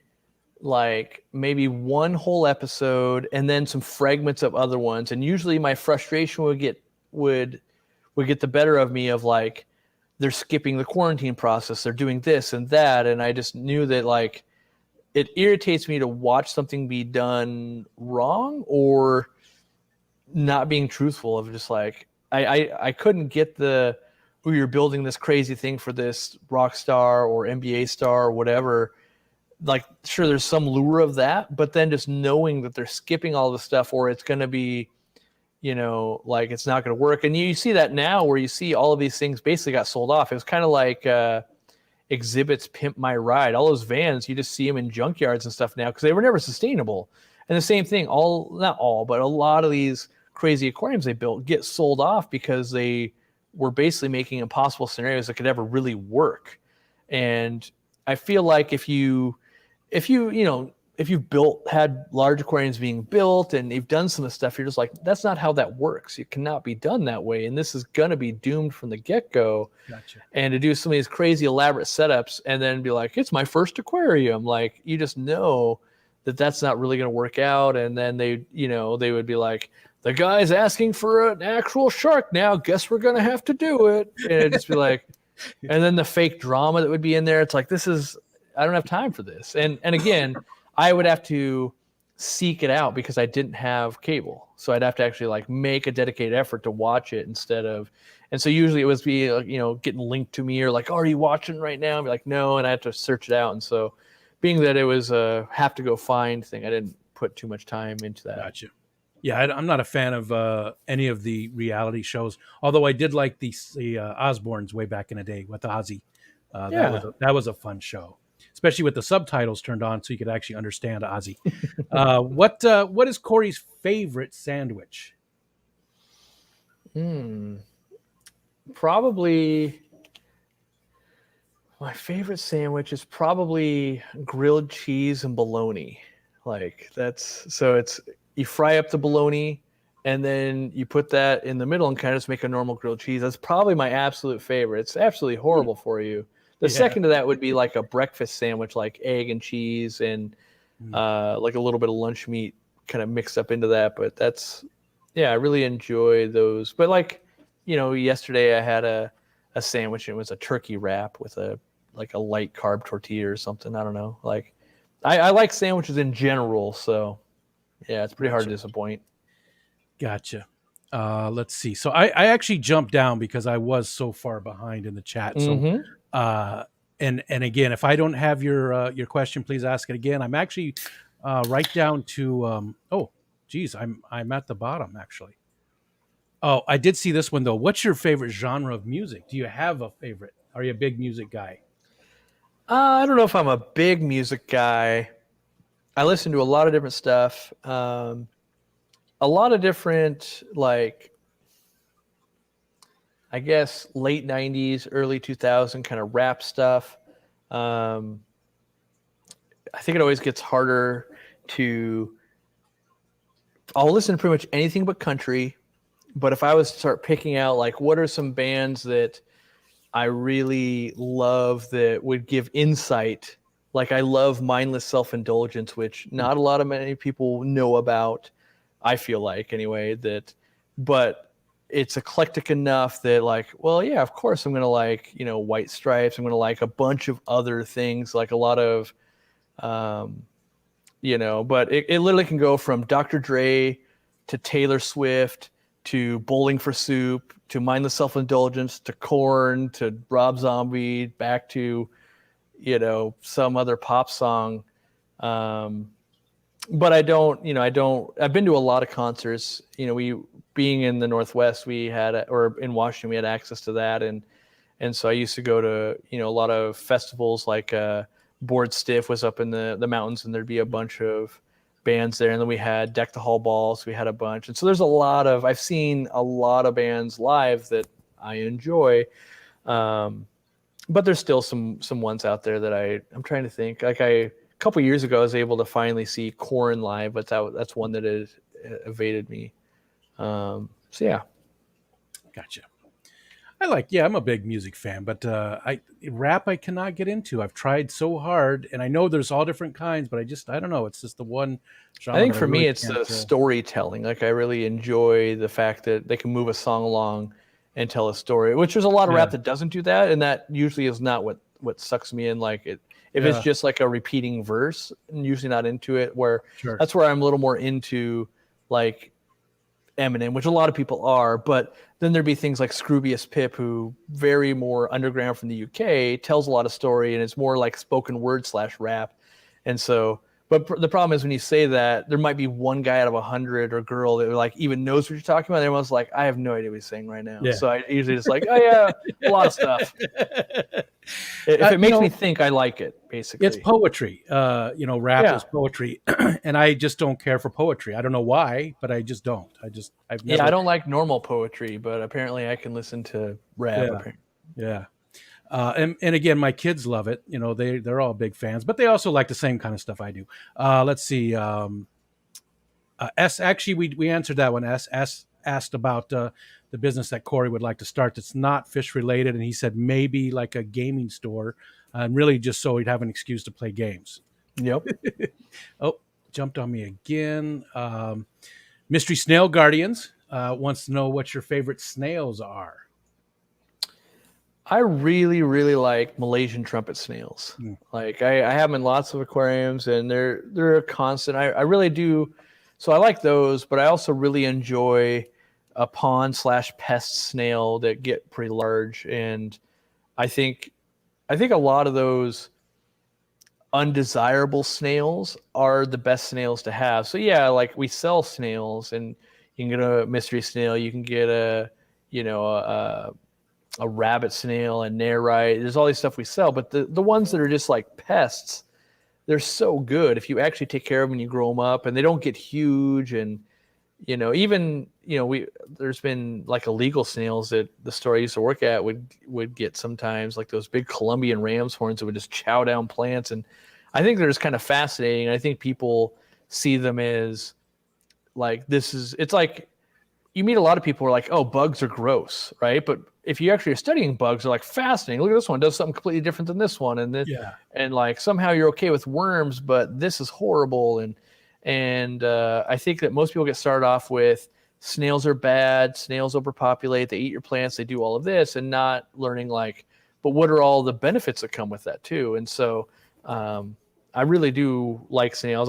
like maybe one whole episode and then some fragments of other ones. And usually my frustration would would get the better of me of like they're skipping the quarantine process, they're doing this and that. And I just knew that like it irritates me to watch something be done wrong or not being truthful of just like I couldn't get the oh you're building this crazy thing for this rock star or NBA star or whatever. Like sure there's some lure of that, but then just knowing that they're skipping all the stuff or it's going to be, you know, like it's not going to work. And you see that now where you see all of these things basically got sold off. It was kind of like Exhibit's Pimp My Ride. All those vans, you just see them in junkyards and stuff now because they were never sustainable. And the same thing, not all, but a lot of these crazy aquariums they built get sold off because they were basically making impossible scenarios that could ever really work. And I feel like if you've had large aquariums being built and you've done some of the stuff, you're just like, that's not how that works. It cannot be done that way. And this is going to be doomed from the get-go. Gotcha. And to do some of these crazy elaborate setups and then be like, it's my first aquarium. Like you just know that that's not really going to work out. And then they would be like, the guy's asking for an actual shark now. Guess we're going to have to do it. And it'd just be like, and then the fake drama that would be in there. It's like, I don't have time for this. And again, I would have to seek it out because I didn't have cable. So I'd have to actually like make a dedicated effort to watch it instead of, and so usually it was getting linked to me or like, oh, are you watching right now? I'd be like, no. And I had to search it out. And so being that it was a have to go find thing, I didn't put too much time into that. Gotcha. Yeah, I'm not a fan of any of the reality shows. Although I did like the Osbournes way back in the day with Ozzy. That was a fun show, especially with the subtitles turned on so you could actually understand Ozzy. What is Corey's favorite sandwich? Probably. My favorite sandwich is probably grilled cheese and bologna. Like it's you fry up the bologna and then you put that in the middle and kind of just make a normal grilled cheese. That's probably my absolute favorite. It's absolutely horrible for you. The Yeah. second to that would be like a breakfast sandwich, like egg and cheese and like a little bit of lunch meat kind of mixed up into that. But I really enjoy those. But like, yesterday I had a sandwich and it was a turkey wrap with a light carb tortilla or something. I don't know. Like I like sandwiches in general, so yeah, it's pretty hard to disappoint. Gotcha. Let's see. So I actually jumped down because I was so far behind in the chat. So and again, if I don't have your question, please ask it again. I'm actually right down to I'm at the bottom actually. Oh, I did see this one though. What's your favorite genre of music? Do you have a favorite? Are you a big music guy? I don't know if I'm a big music guy. I listen to a lot of different stuff. A lot of different, like, I guess, late 90s, early 2000 kind of rap stuff. I think it always gets harder I'll listen to pretty much anything but country. But if I was to start picking out, like, what are some bands that I really love that would give insight. Like I love Mindless Self-Indulgence, which not a lot of many people know about, I feel like anyway, but it's eclectic enough that like, well, yeah, of course I'm going to like, White Stripes. I'm going to like a bunch of other things, like a lot of, but it literally can go from Dr. Dre to Taylor Swift to Bowling for Soup, to Mindless Self-Indulgence, to Korn, to Rob Zombie, back to, some other pop song. But I've been to a lot of concerts. Being in the Northwest, or in Washington, we had access to that. And so I used to go to, a lot of festivals like Board Stiff was up in the mountains, and there'd be a bunch of bands there, and then we had Deck the Hall Balls. We had a bunch, and so I've seen a lot of bands live that I enjoy, but there's still some ones out there that I'm trying to think. Like a couple years ago, I was able to finally see Korn live, but that's one that has evaded me. So yeah, Gotcha. I'm a big music fan, but rap I cannot get into. I've tried so hard, and I know there's all different kinds, but I don't know. It's just the one genre. I think for me, it's the storytelling. Like I really enjoy the fact that they can move a song along and tell a story, which there's a lot of rap that doesn't do that, and that usually is not what sucks me in. Like if it's just like a repeating verse, I'm usually not into it. That's where I'm a little more into like Eminem, which a lot of people are, but then there'd be things like Scroobius Pip, who very more underground from the UK, tells a lot of story, and it's more like spoken word / rap. And so, but the problem is when you say that, there might be one guy out of 100 or girl that like even knows what you're talking about. Everyone's like, I have no idea what he's saying right now. Yeah. So I usually just like, oh yeah, a lot of stuff. If it makes me think, I like it. Basically, it's poetry. Rap is poetry, and I just don't care for poetry. I don't know why, but I just don't. I don't like normal poetry, but apparently I can listen to rap. Yeah. And again, my kids love it. They're all big fans, but they also like the same kind of stuff I do. Let's see. S actually we answered that one. S asked about the business that Cory would like to start that's not fish related, and he said maybe like a gaming store, and really just so he'd have an excuse to play games. Yep. Oh, jumped on me again. Mystery Snail Guardians wants to know what your favorite snails are. I really, really like Malaysian trumpet snails. Like I have them in lots of aquariums, and they're a constant. I really do. So I like those, but I also really enjoy a pond / pest snail that get pretty large. And I think a lot of those undesirable snails are the best snails to have. So yeah, like we sell snails, and you can get a mystery snail, you can get a rabbit snail, and nerite. There's all these stuff we sell, but the ones that are just like pests, they're so good if you actually take care of them and you grow them up, and they don't get huge. And even there's been like illegal snails that the store I used to work at would get sometimes, like those big Colombian ram's horns that would just chow down plants. And I think they're just kind of fascinating. I think people see them as like, it's like, you meet a lot of people who are like, oh, bugs are gross, right? But if you actually are studying bugs, they're like fascinating. Look at this one, does something completely different than this one, and like somehow you're okay with worms, but this is horrible. And I think that most people get started off with snails are bad, snails overpopulate, they eat your plants, they do all of this, and not learning like, but what are all the benefits that come with that too? And so I really do like snails.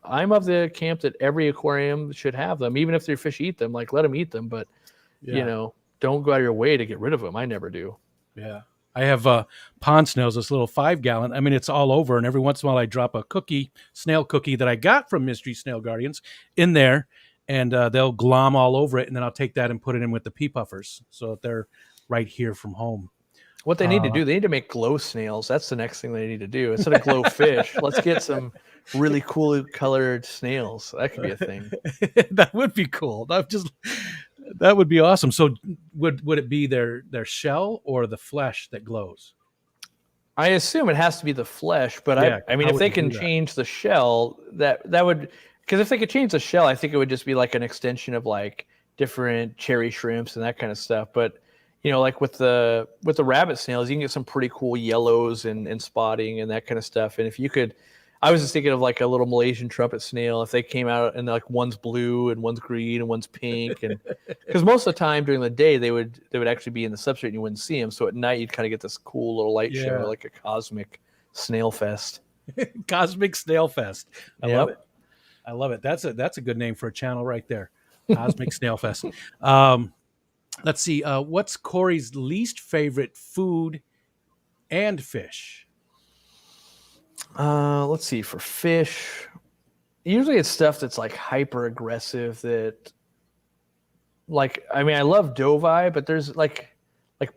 I'm of the camp that every aquarium should have them, even if their fish eat them. Like, let them eat them, but don't go out of your way to get rid of them. I never do. Yeah, I have pond snails. This little 5-gallon. I mean, it's all over, and every once in a while, I drop a snail cookie that I got from Mystery Snail Guardians in there, and they'll glom all over it, and then I'll take that and put it in with the pea puffers, so that they're right here from home. What they need to do, they need to make glow snails. That's the next thing they need to do. Instead of glow fish, let's get some really cool colored snails. That could be a thing. That would be cool. That would be awesome. So would it be their shell or the flesh that glows? I assume it has to be the flesh, but I mean, if they can change the shell, that would, because if they could change the shell, I think it would just be like an extension of like different cherry shrimps and that kind of stuff. But like with the rabbit snails, you can get some pretty cool yellows and spotting and that kind of stuff. And if you could, I was just thinking of like a little Malaysian trumpet snail. If they came out and like one's blue and one's green and one's pink, and because most of the time during the day they would actually be in the substrate and you wouldn't see them. So at night you'd kind of get this cool little light show, like a cosmic snail fest. Cosmic Snail Fest. I love it. I love it. That's a good name for a channel right there. Cosmic Snail Fest. Let's see. What's Cory's least favorite food and fish? Let's see. For fish, usually it's stuff that's like hyper aggressive. That, like, I mean, I love doveye, but there's like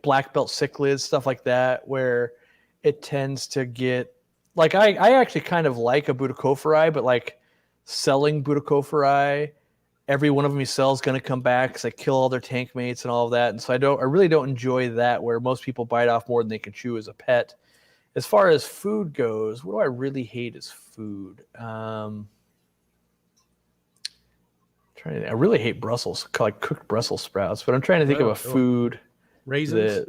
black belt cichlids, stuff like that, where it tends to get like I actually kind of like a Budacophori, but like selling Budacophori, every one of them you sell is going to come back because I kill all their tank mates and all of that. And so I really don't enjoy that, where most people bite off more than they can chew as a pet. As far as food goes, what do I really hate as food? I really hate Brussels, like cooked Brussels sprouts, but I'm trying to think of a food. Raisins?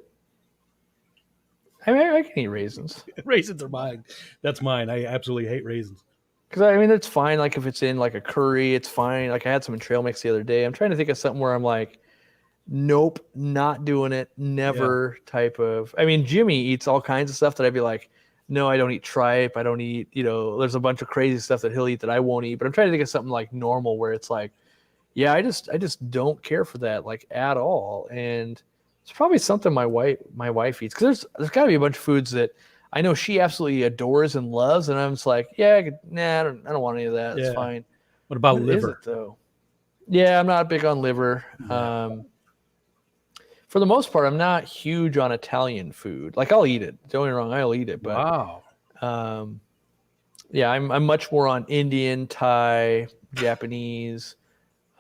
I mean, I can eat raisins. Raisins are mine. That's mine. I absolutely hate raisins. Because, I mean, it's fine. Like, if it's in, like, a curry, it's fine. Like, I had some in trail mix the other day. I'm trying to think of something where I'm like, nope, not doing it, never type of. I mean, Jimmy eats all kinds of stuff that I'd be like, no, I don't eat tripe. I don't eat, there's a bunch of crazy stuff that he'll eat that I won't eat. But I'm trying to think of something, like, normal where it's like, yeah, I just don't care for that, like, at all. And it's probably something my wife eats. Because there's got to be a bunch of foods that I know she absolutely adores and loves, and I'm just like, I don't want any of that. It's fine. What about liver? Is it, though? Yeah, I'm not big on liver. For the most part, I'm not huge on Italian food. Like, I'll eat it. Don't get me wrong, I'll eat it. But wow. I'm much more on Indian, Thai, Japanese,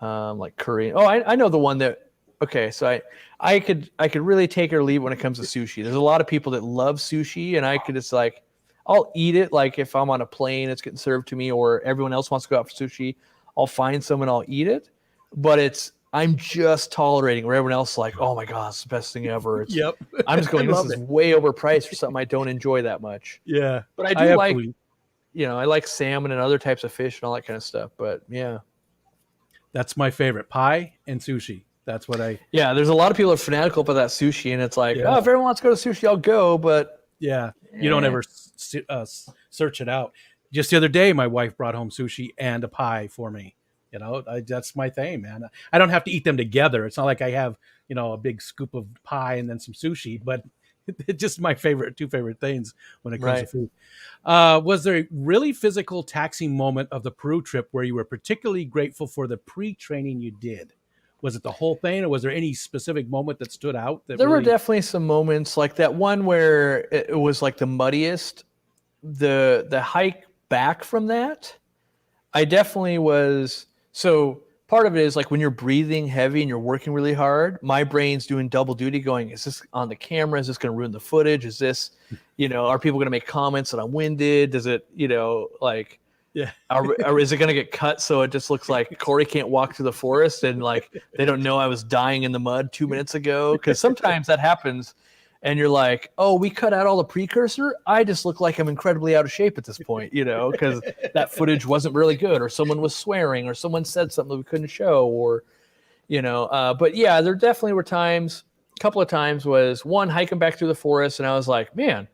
like Korean. Oh, I know the one that. Okay, so I could really take it or leave it when it comes to sushi. There's a lot of people that love sushi, and I could just like, I'll eat it. Like, if I'm on a plane, it's getting served to me, or everyone else wants to go out for sushi, I'll find some and I'll eat it. But I'm just tolerating where everyone else is like, oh my God, it's the best thing ever. I'm just going, this is way overpriced for something I don't enjoy that much. Yeah. But I do like, I like salmon and other types of fish and all that kind of stuff. But yeah. That's my favorite, pie and sushi. That's what there's a lot of people are fanatical about that sushi, and it's like, oh, if everyone wants to go to sushi, I'll go. But you don't ever search it out. Just the other day, my wife brought home sushi and a pie for me. That's my thing, man. I don't have to eat them together. It's not like I have, a big scoop of pie and then some sushi, but it's just my two favorite things when it comes to food. Was there a really physical taxing moment of the Peru trip where you were particularly grateful for the pre-training you did? Was it the whole thing, or was there any specific moment that stood out? There were definitely some moments, like that one where it was like the muddiest. The hike back from that, I definitely was. So part of it is like when you're breathing heavy and you're working really hard, my brain's doing double duty going, is this on the camera? Is this going to ruin the footage? Is this, are people going to make comments that I'm winded? Does it, like, Yeah. or is it going to get cut so it just looks like Cory can't walk through the forest and like they don't know I was dying in the mud 2 minutes ago? Because sometimes that happens and you're like, oh, we cut out all the precursor. I just look like I'm incredibly out of shape at this point, because that footage wasn't really good, or someone was swearing, or someone said something that we couldn't show, or, but yeah, there definitely were times, a couple of times was one hiking back through the forest and I was like, man,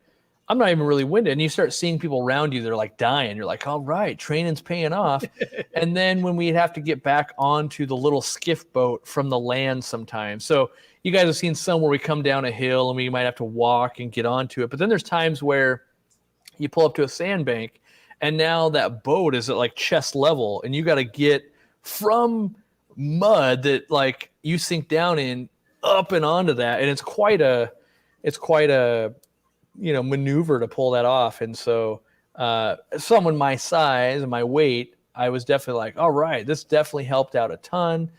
I'm not even really winded. And you start seeing people around you, they're like dying. You're like, all right, training's paying off. And then when we'd have to get back onto the little skiff boat from the land sometimes. So you guys have seen some where we come down a hill and we might have to walk and get onto it. But then there's times where you pull up to a sandbank and now that boat is at like chest level and you got to get from mud that like you sink down in up and onto that. And it's quite a maneuver to pull that off. And so someone my size and my weight, I was definitely like, all right, this definitely helped out a ton.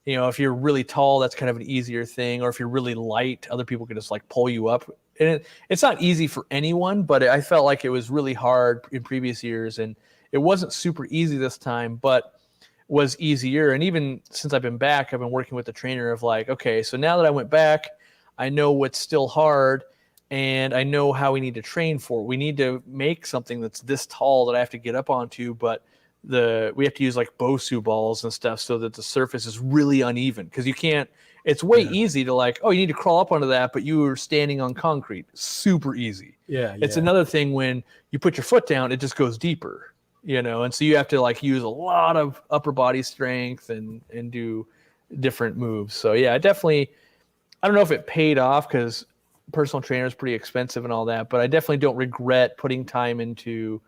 If you're really tall, that's kind of an easier thing. Or if you're really light, other people can just like pull you up. And it's not easy for anyone, but I felt like it was really hard in previous years. And it wasn't super easy this time, but was easier. And even since I've been back, I've been working with the trainer of like, okay, so now that I went back, I know what's still hard. And I know how we need to train for it. We need to make something that's this tall that I have to get up onto, but we have to use like Bosu balls and stuff so that the surface is really uneven. Because you can't, it's way easy to like, oh, you need to crawl up onto that, but you were standing on concrete. Super easy. Yeah. It's another thing when you put your foot down, it just goes deeper, and so you have to like use a lot of upper body strength and do different moves. So yeah, I don't know if it paid off because personal trainer is pretty expensive and all that, but I definitely don't regret putting time into,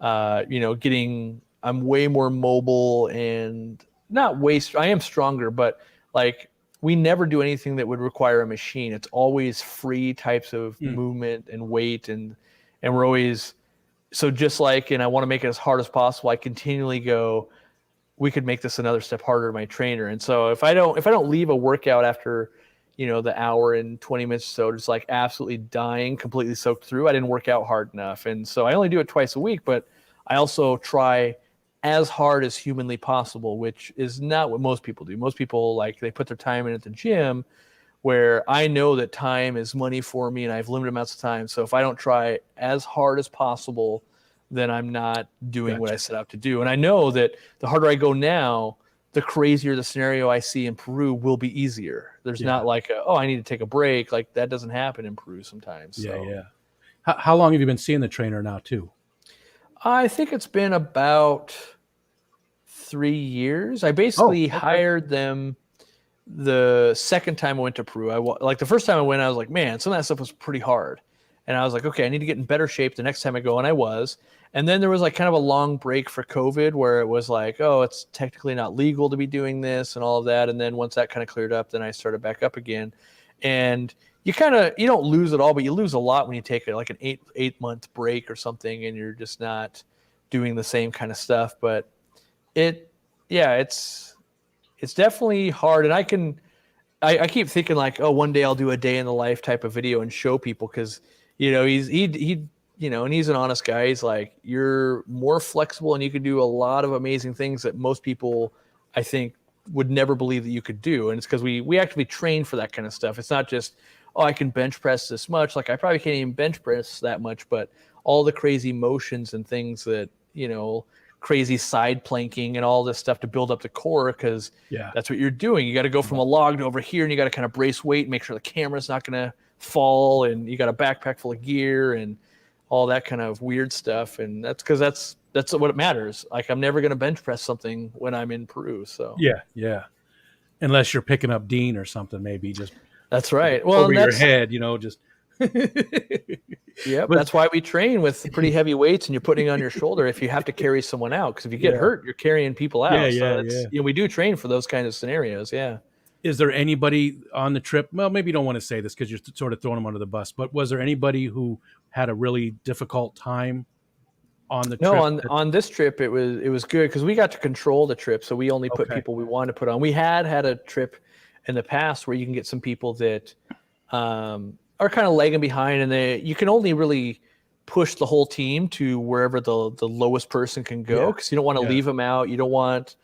I'm way more mobile and I am stronger, but like we never do anything that would require a machine. It's always free types of movement and weight. And we're always, so just like, and I want to make it as hard as possible. I continually go, we could make this another step harder to my trainer. And so if I don't leave a workout after, the hour and 20 minutes or so, just like absolutely dying, completely soaked through, I didn't work out hard enough. And so I only do it twice a week, but I also try as hard as humanly possible, which is not what most people do. Most people, like, they put their time in at the gym, where I know that time is money for me and I have limited amounts of time. So if I don't try as hard as possible, then I'm not doing what I set out to do. And I know that the harder I go now, the crazier the scenario I see in Peru will be easier. There's not like, I need to take a break. Like that doesn't happen in Peru sometimes. So. Yeah. How long have you been seeing the trainer now too? I think it's been about 3 years. I basically hired them the second time I went to Peru. Like the first time I went, I was like, man, some of that stuff was pretty hard. And I was like, okay, I need to get in better shape the next time I go. And I was. And then there was like kind of a long break for COVID where it was like, oh, it's technically not legal to be doing this and all of that. And then once that kind of cleared up, then I started back up again. And you don't lose it all, but you lose a lot when you take like an eight month break or something and you're just not doing the same kind of stuff. But it's definitely hard. And I keep thinking like, oh, one day I'll do a day in the life type of video and show people, because and he's an honest guy. He's like, you're more flexible and you can do a lot of amazing things that most people, I think, would never believe that you could do. And it's because we actually train for that kind of stuff. It's not just, oh, I can bench press this much. Like I probably can't even bench press that much, but all the crazy motions and things that, crazy side planking and all this stuff to build up the core, because that's what you're doing. You got to go from a log to over here and you got to kind of brace weight and make sure the camera's not going to fall, and you got a backpack full of gear and all that kind of weird stuff. And that's because that's what it matters. Like I'm never going to bench press something when I'm in Peru. So yeah. Unless you're picking up Dean or something, maybe just that's right. Well, over your head, just. Yeah, that's why we train with pretty heavy weights and you're putting on your shoulder if you have to carry someone out, because if you get hurt, you're carrying people out. We do train for those kinds of scenarios. Yeah. Is there anybody on the trip? Well, maybe you don't want to say this because you're sort of throwing them under the bus, but was there anybody who had a really difficult time on the No, trip? on this trip it was good because we got to control the trip, so we only put Okay. people we wanted to put on. We had a trip in the past where you can get some people that are kind of lagging behind, and you can only really push the whole team to wherever the lowest person can go, because you don't want to leave them out. You don't want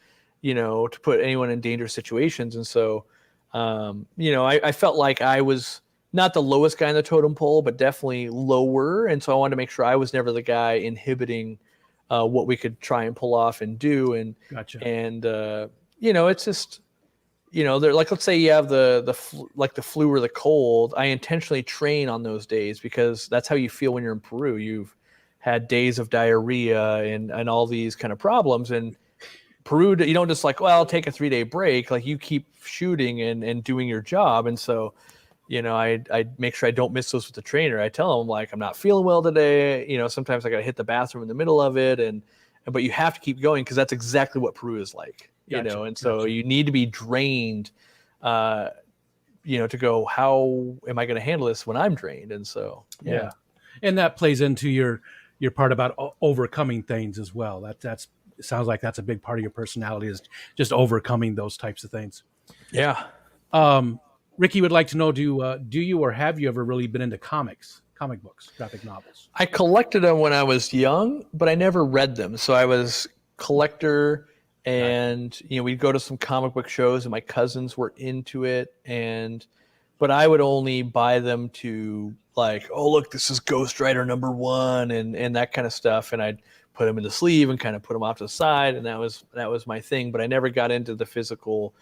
to put anyone in dangerous situations, and so I felt like I was not the lowest guy in the totem pole, but definitely lower. And so I wanted to make sure I was never the guy inhibiting what we could try and pull off and do. And Gotcha. and it's just they're like, let's say you have the flu or the cold. I intentionally train on those days because that's how you feel when you're in Peru. You've had days of diarrhea and all these kind of problems. And Peru, you don't just like, well, I'll take a 3-day break. Like, you keep shooting and doing your job. And so I make sure I don't miss those with the trainer. I tell them, like, I'm not feeling well today. Sometimes I got to hit the bathroom in the middle of it. But you have to keep going because that's exactly what Peru is like, Gotcha. And so you need to be drained, to go, how am I going to handle this when I'm drained? And so, yeah. And that plays into your part about overcoming things as well. That's it sounds like that's a big part of your personality, is just overcoming those types of things. Yeah. Ricky would like to know, do you or have you ever really been into comic books, graphic novels? I collected them when I was young, but I never read them. So I was collector, and we'd go to some comic book shows, and my cousins were into it, but I would only buy them to, like, oh, look, this is Ghost Rider #1 and that kind of stuff, and I'd put them in the sleeve and kind of put them off to the side, and that was my thing. But I never got into the physical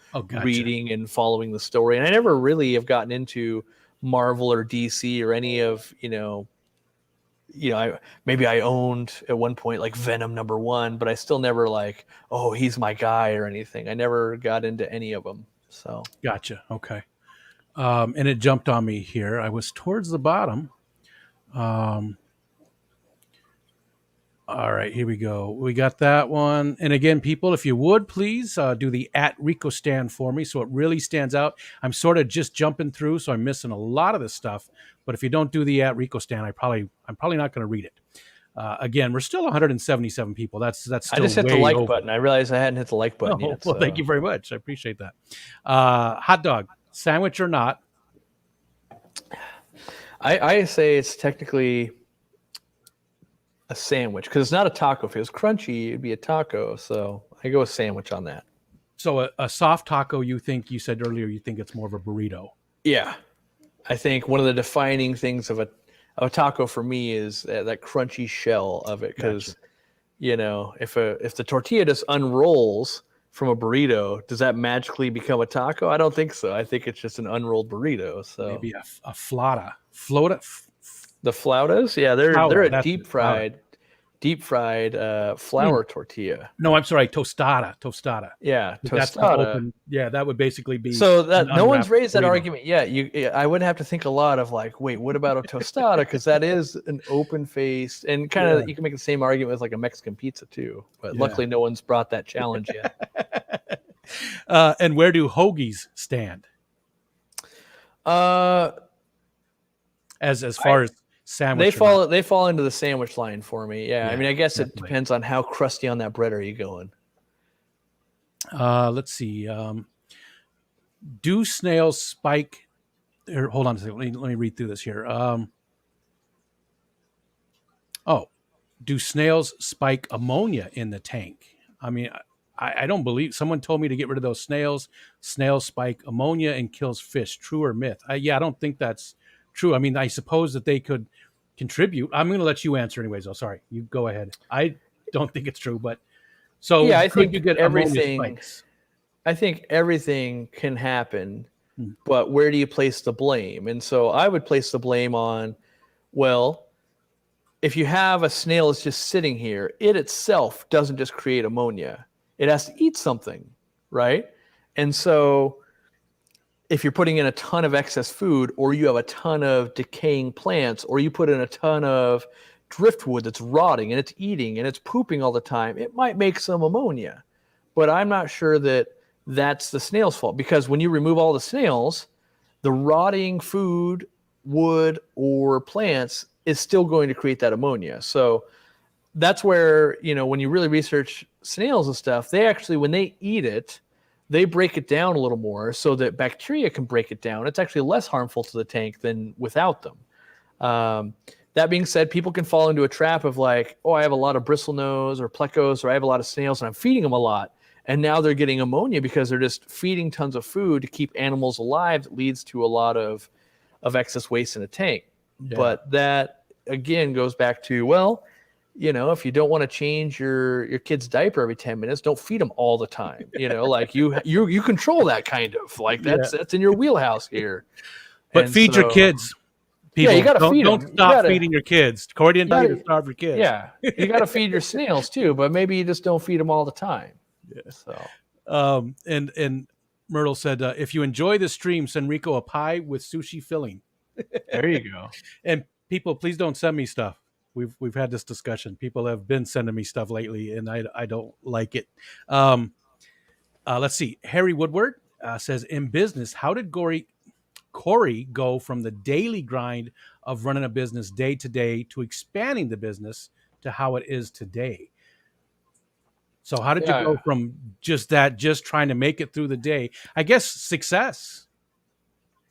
reading and following the story, and I never really have gotten into Marvel or DC or any of maybe I owned at one point like Venom #1, but I still never like, oh, he's my guy or anything. I never got into any of them. So Gotcha. Okay. And it jumped on me here. I was towards the bottom. All right, here we go. We got that one. And again, people, if you would please do the @Rico stand for me so it really stands out. I'm sort of just jumping through, so I'm missing a lot of this stuff. But if you don't do the @Rico stand, I'm probably not going to read it. Again, we're still 177 people. That's still I just hit the like button. I realized I hadn't hit the like button yet. Well, thank you very much. I appreciate that. Hot dog, sandwich or not? I say it's technically a sandwich because it's not a taco. If it was crunchy, it'd be a taco. So I go with sandwich on that. So a soft taco, you said earlier, you think it's more of a burrito? Yeah. I think one of the defining things of a taco for me is that crunchy shell of it. Because, if the tortilla just unrolls from a burrito, does that magically become a taco? I don't think so. I think it's just an unrolled burrito. So maybe a flauta. Flauta. The flautas, yeah, they're a deep fried flour tortilla. No, I'm sorry, tostada. Yeah, tostada. That would basically be. So that no one's raised that argument yet. I would have to think a lot of like, wait, what about a tostada? Because that is an open faced and kind of you can make the same argument with like a Mexican pizza too. But luckily, no one's brought that challenge yet. And where do hoagies stand? As far as sandwich, they fall into the sandwich line for me. Yeah, I mean, I guess definitely. It depends on how crusty on that bread are you going. Let's see. Do snails spike? Hold on a second. Let me read through this here. Do snails spike ammonia in the tank? I mean, I don't believe. Someone told me to get rid of those snails. Snails spike ammonia and kills fish. True or myth? I don't think that's true. I mean, I suppose that they could contribute. I'm going to let you answer anyways. Oh, sorry. You go ahead. I don't think it's true, but so I think you get everything. I think everything can happen, but where do you place the blame? And so I would place the blame on, well, if you have a snail that's just sitting here, it itself doesn't just create ammonia. It has to eat something, right? And so if you're putting in a ton of excess food, or you have a ton of decaying plants, or you put in a ton of driftwood that's rotting and it's eating and it's pooping all the time, it might make some ammonia. But I'm not sure that that's the snail's fault, because when you remove all the snails, the rotting food, wood, or plants is still going to create that ammonia. So that's where, when you really research snails and stuff, they actually, when they eat it, they break it down a little more so that bacteria can break it down. It's actually less harmful to the tank than without them. That being said, people can fall into a trap of like, oh, I have a lot of bristlenose or plecos, or I have a lot of snails and I'm feeding them a lot. And now they're getting ammonia because they're just feeding tons of food to keep animals alive. That leads to a lot of excess waste in a tank. Yeah. But that, again, goes back to, well, if you don't want to change your kid's diaper every 10 minutes, don't feed them all the time. Like you control that kind of, like that's in your wheelhouse here. But feed your kids. People, yeah, you got to feed them. Don't stop feeding your kids. Corey didn't tell you to starve your kids. Yeah, you got to feed your snails too, but maybe you just don't feed them all the time. Yeah. So, and Myrtle said, if you enjoy the stream, send Rico a pie with sushi filling. There you go. And people, please don't send me stuff. We've had this discussion. People have been sending me stuff lately, and I don't like it. Let's see. Harry Woodward says, in business, how did Cory go from the daily grind of running a business day to day to expanding the business to how it is today? So how did you go from just trying to make it through the day? I guess success,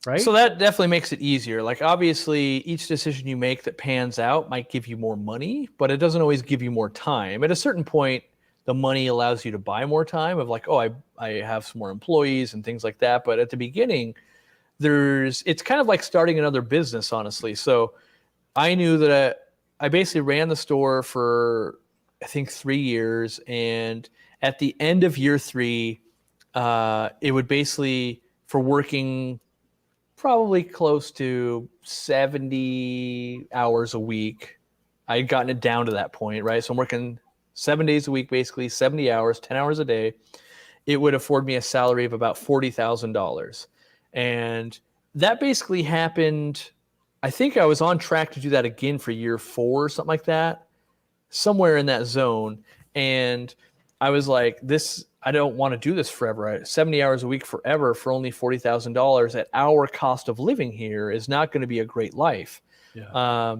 right? So that definitely makes it easier. Like, obviously, each decision you make that pans out might give you more money, but it doesn't always give you more time. At a certain point, the money allows you to buy more time of like, oh, I have some more employees and things like that. But at the beginning, it's kind of like starting another business, honestly. So I knew that I basically ran the store for, I think, 3 years. And at the end of year 3, it would basically, for working probably close to 70 hours a week, I had gotten it down to that point, right? So I'm working 7 days a week, basically 70 hours, 10 hours a day. It would afford me a salary of about $40,000. And that basically happened. I think I was on track to do that again for year 4 or something like that, somewhere in that zone. And I was like, I don't want to do this forever. 70 hours a week forever for only $40,000 at our cost of living here is not going to be a great life. Yeah.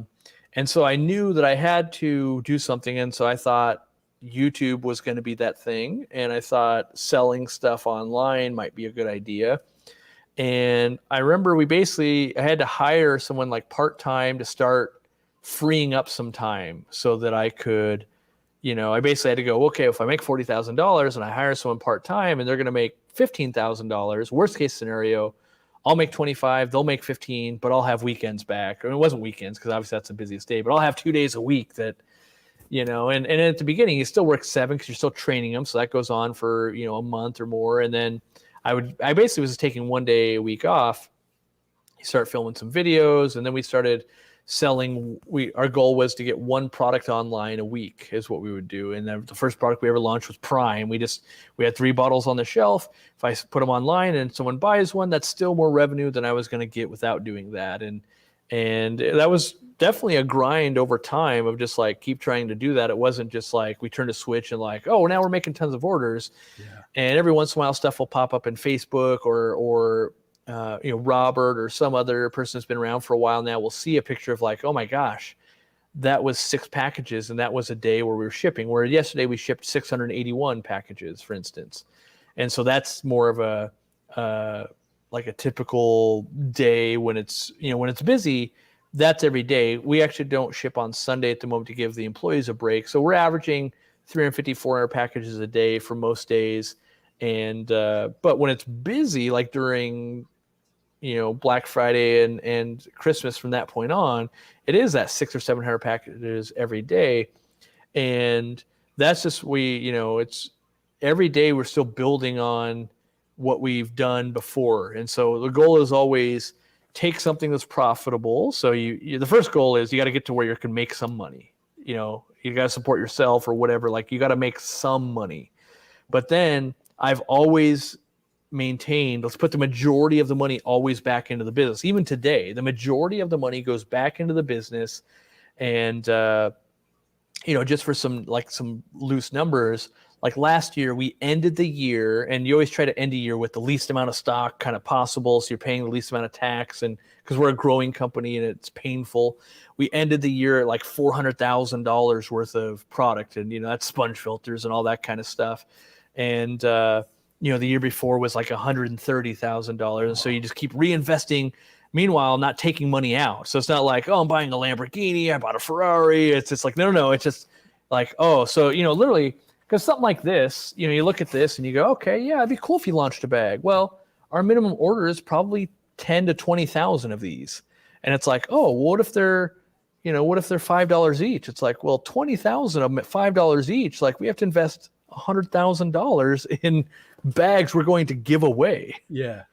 And so I knew that I had to do something. And so I thought YouTube was going to be that thing. And I thought selling stuff online might be a good idea. And I remember I had to hire someone like part-time to start freeing up some time so that I could, I basically had to go, okay, if I make $40,000 and I hire someone part-time and they're going to make $15,000, worst case scenario, I'll make 25, they'll make 15, but I'll have weekends back. I mean, it wasn't weekends because obviously that's the busiest day, but I'll have 2 days a week that, and at the beginning you still work 7 because you're still training them. So that goes on for, a month or more. And then I basically was just taking 1 day a week off. You start filming some videos, and then we started selling. Our goal was to get 1 product online a week is what we would do. And then the first product we ever launched was Prime. We had 3 bottles on the shelf. If I put them online and someone buys one, that's still more revenue than I was going to get without doing that. And that was definitely a grind over time of just like keep trying to do that. It wasn't just like we turned a switch and like, oh, now we're making tons of orders. Yeah. And every once in a while stuff will pop up in Facebook or Robert or some other person that's been around for a while now will see a picture of like, oh my gosh, that was 6 packages and that was a day where we were shipping, where yesterday we shipped 681 packages, for instance. And so that's more of a like a typical day when it's busy. That's every day. We actually don't ship on Sunday at the moment to give the employees a break. So we're averaging 350, 400 packages a day for most days. And but when it's busy, like during Black Friday and Christmas, from that point on, it is that 600 or 700 packages every day. And that's just it's every day we're still building on what we've done before. And so the goal is always take something that's profitable. So the first goal is you got to get to where you can make some money. You got to support yourself or whatever. Like you got to make some money. But then I've always maintained, let's put the majority of the money always back into the business. Even today, the majority of the money goes back into the business. And just for some loose numbers, like last year we ended the year, and you always try to end a year with the least amount of stock kind of possible, so you're paying the least amount of tax, and because we're a growing company and it's painful, we ended the year at like $400,000 worth of product, and that's sponge filters and all that kind of stuff. And the year before was like $130,000, and so you just keep reinvesting. Meanwhile, not taking money out. So it's not like, oh, I'm buying a Lamborghini, I bought a Ferrari. It's just like, no. It's just like, oh, so, literally, because something like this, you look at this and you go, okay, yeah, it'd be cool if you launched a bag. Well, our minimum order is probably 10 to 20,000 of these. And it's like, oh, what if they're $5 each? It's like, well, 20,000 of them at $5 each. Like, we have to invest $100,000 in bags we're going to give away. Yeah.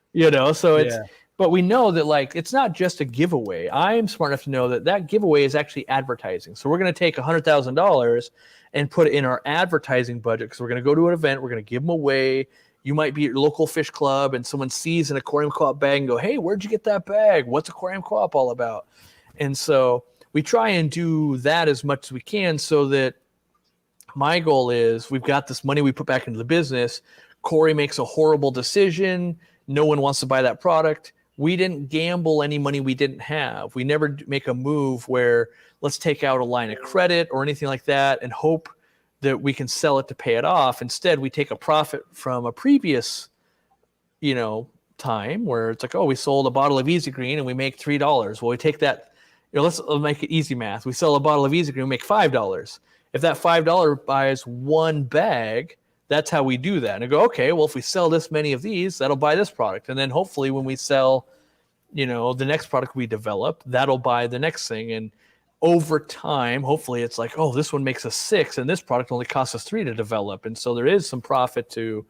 So it's, but we know that, like, it's not just a giveaway. I'm smart enough to know that giveaway is actually advertising. So we're going to take $100,000 and put it in our advertising budget, because we're going to go to an event. We're going to give them away. You might be at your local fish club and someone sees an aquarium co-op bag and go, hey, where'd you get that bag? What's aquarium co-op all about? And so we try and do that as much as we can, so that my goal is, we've got this money we put back into the business. Cory makes a horrible decision. No one wants to buy that product. We didn't gamble any money we didn't have. We never make a move where let's take out a line of credit or anything like that and hope that we can sell it to pay it off. Instead, we take a profit from a previous, time where it's like, oh, we sold a bottle of Easy Green and we make $3. Well, we take that, let's make it easy math. We sell a bottle of Easy Green, we make $5. If that $5 buys one bag, that's how we do that. And I go, okay, well, if we sell this many of these, that'll buy this product. And then hopefully when we sell, the next product we develop, that'll buy the next thing. And over time, hopefully it's like, oh, this one makes us $6 and this product only costs us $3 to develop. And so there is some profit to,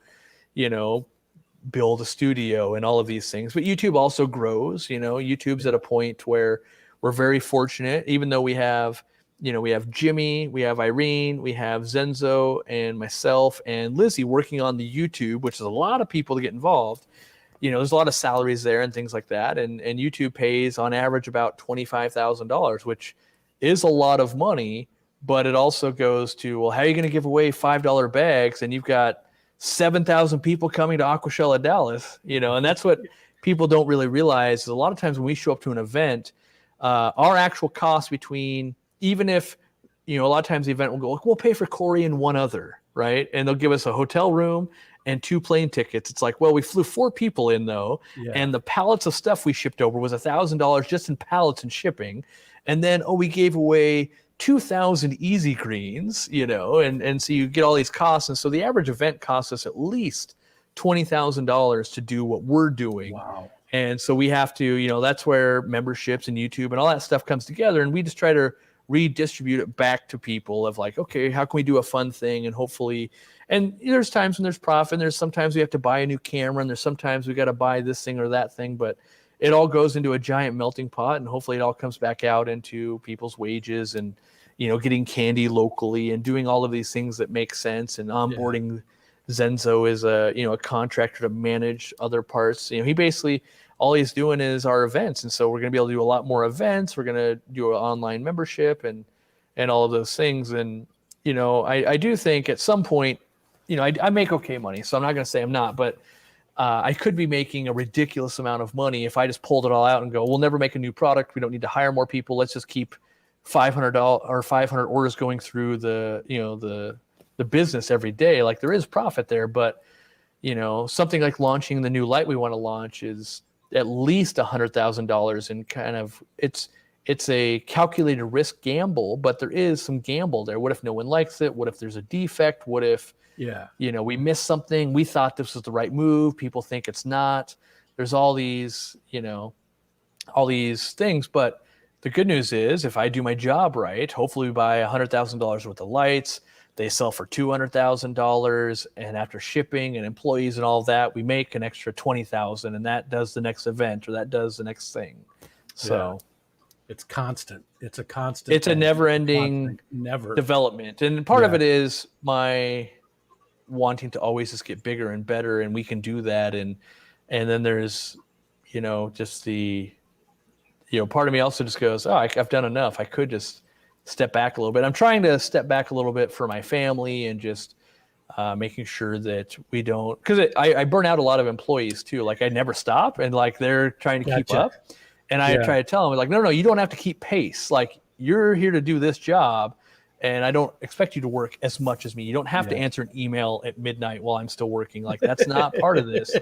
build a studio and all of these things. But YouTube also grows. YouTube's at a point where we're very fortunate, even though we have Jimmy, we have Irene, we have Zenzo, and myself and Lizzie working on the YouTube, which is a lot of people to get involved. There's a lot of salaries there and things like that. And YouTube pays on average about $25,000, which is a lot of money, but it also goes to, well, how are you going to give away $5 bags? And you've got 7,000 people coming to Aquashella Dallas, and that's what people don't really realize. Is a lot of times when we show up to an event, our actual cost between, even if, a lot of times the event will go, we'll pay for Cory and one other, right? And they'll give us a hotel room and 2 plane tickets. It's like, well, we flew 4 people in though. Yeah. And the pallets of stuff we shipped over was $1,000 just in pallets and shipping. And then, we gave away 2,000 Easy Greens, and so you get all these costs. And so the average event costs us at least $20,000 to do what we're doing. Wow. And so we have to, that's where memberships and YouTube and all that stuff comes together. And we just try to redistribute it back to people of like, okay, how can we do a fun thing? And hopefully, and there's times when there's profit, and there's sometimes we have to buy a new camera, and there's sometimes we got to buy this thing or that thing, but it all goes into a giant melting pot, and hopefully it all comes back out into people's wages and, getting candy locally and doing all of these things that make sense, and onboarding. Yeah. Zenzo is a contractor to manage other parts. He basically, all he's doing is our events. And so we're going to be able to do a lot more events. We're going to do an online membership and all of those things. And, I do think at some point, I make okay money, so I'm not going to say I'm not, but I could be making a ridiculous amount of money if I just pulled it all out and go, we'll never make a new product. We don't need to hire more people. Let's just keep $500 or 500 orders going through the business every day. Like, there is profit there, but something like launching the new light we want to launch is at least $100,000, and kind of it's a calculated risk gamble, but there is some gamble there. What if no one likes it? What if there's a defect? What if we miss something? We thought this was the right move, people think it's not. There's all these things, but the good news is, if I do my job right, hopefully we buy $100,000 worth of lights. They sell for $200,000, and after shipping and employees and all of that, we make an extra $20,000, and that does the next event, or that does the next thing. So it's constant. It's a constant. It's a never-ending development, and part of it is my wanting to always just get bigger and better, and we can do that. And then there's just the part of me also just goes, oh, I've done enough. I could just step back a little bit. I'm trying to step back a little bit for my family and just making sure that we don't, because I burn out a lot of employees too. Like I never stop, and like they're trying to keep Gotcha. up, and I try to tell them like, no, you don't have to keep pace. Like you're here to do this job, and I don't expect you to work as much as me. You don't have to answer an email at midnight while I'm still working. Like that's not part of this.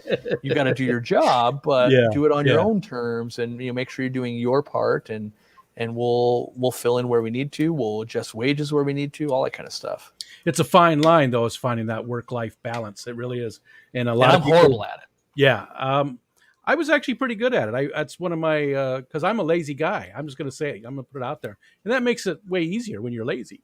You got to do your job, but do it on your own terms, and make sure you're doing your part, and we'll fill in where we need to. We'll adjust wages where we need to, all that kind of stuff. It's a fine line, though, is finding that work-life balance. It really is. And a lot of people, horrible at it. Yeah. I was actually pretty good at it. That's one of my, because I'm a lazy guy. I'm just going to say it. I'm going to put it out there. And that makes it way easier when you're lazy.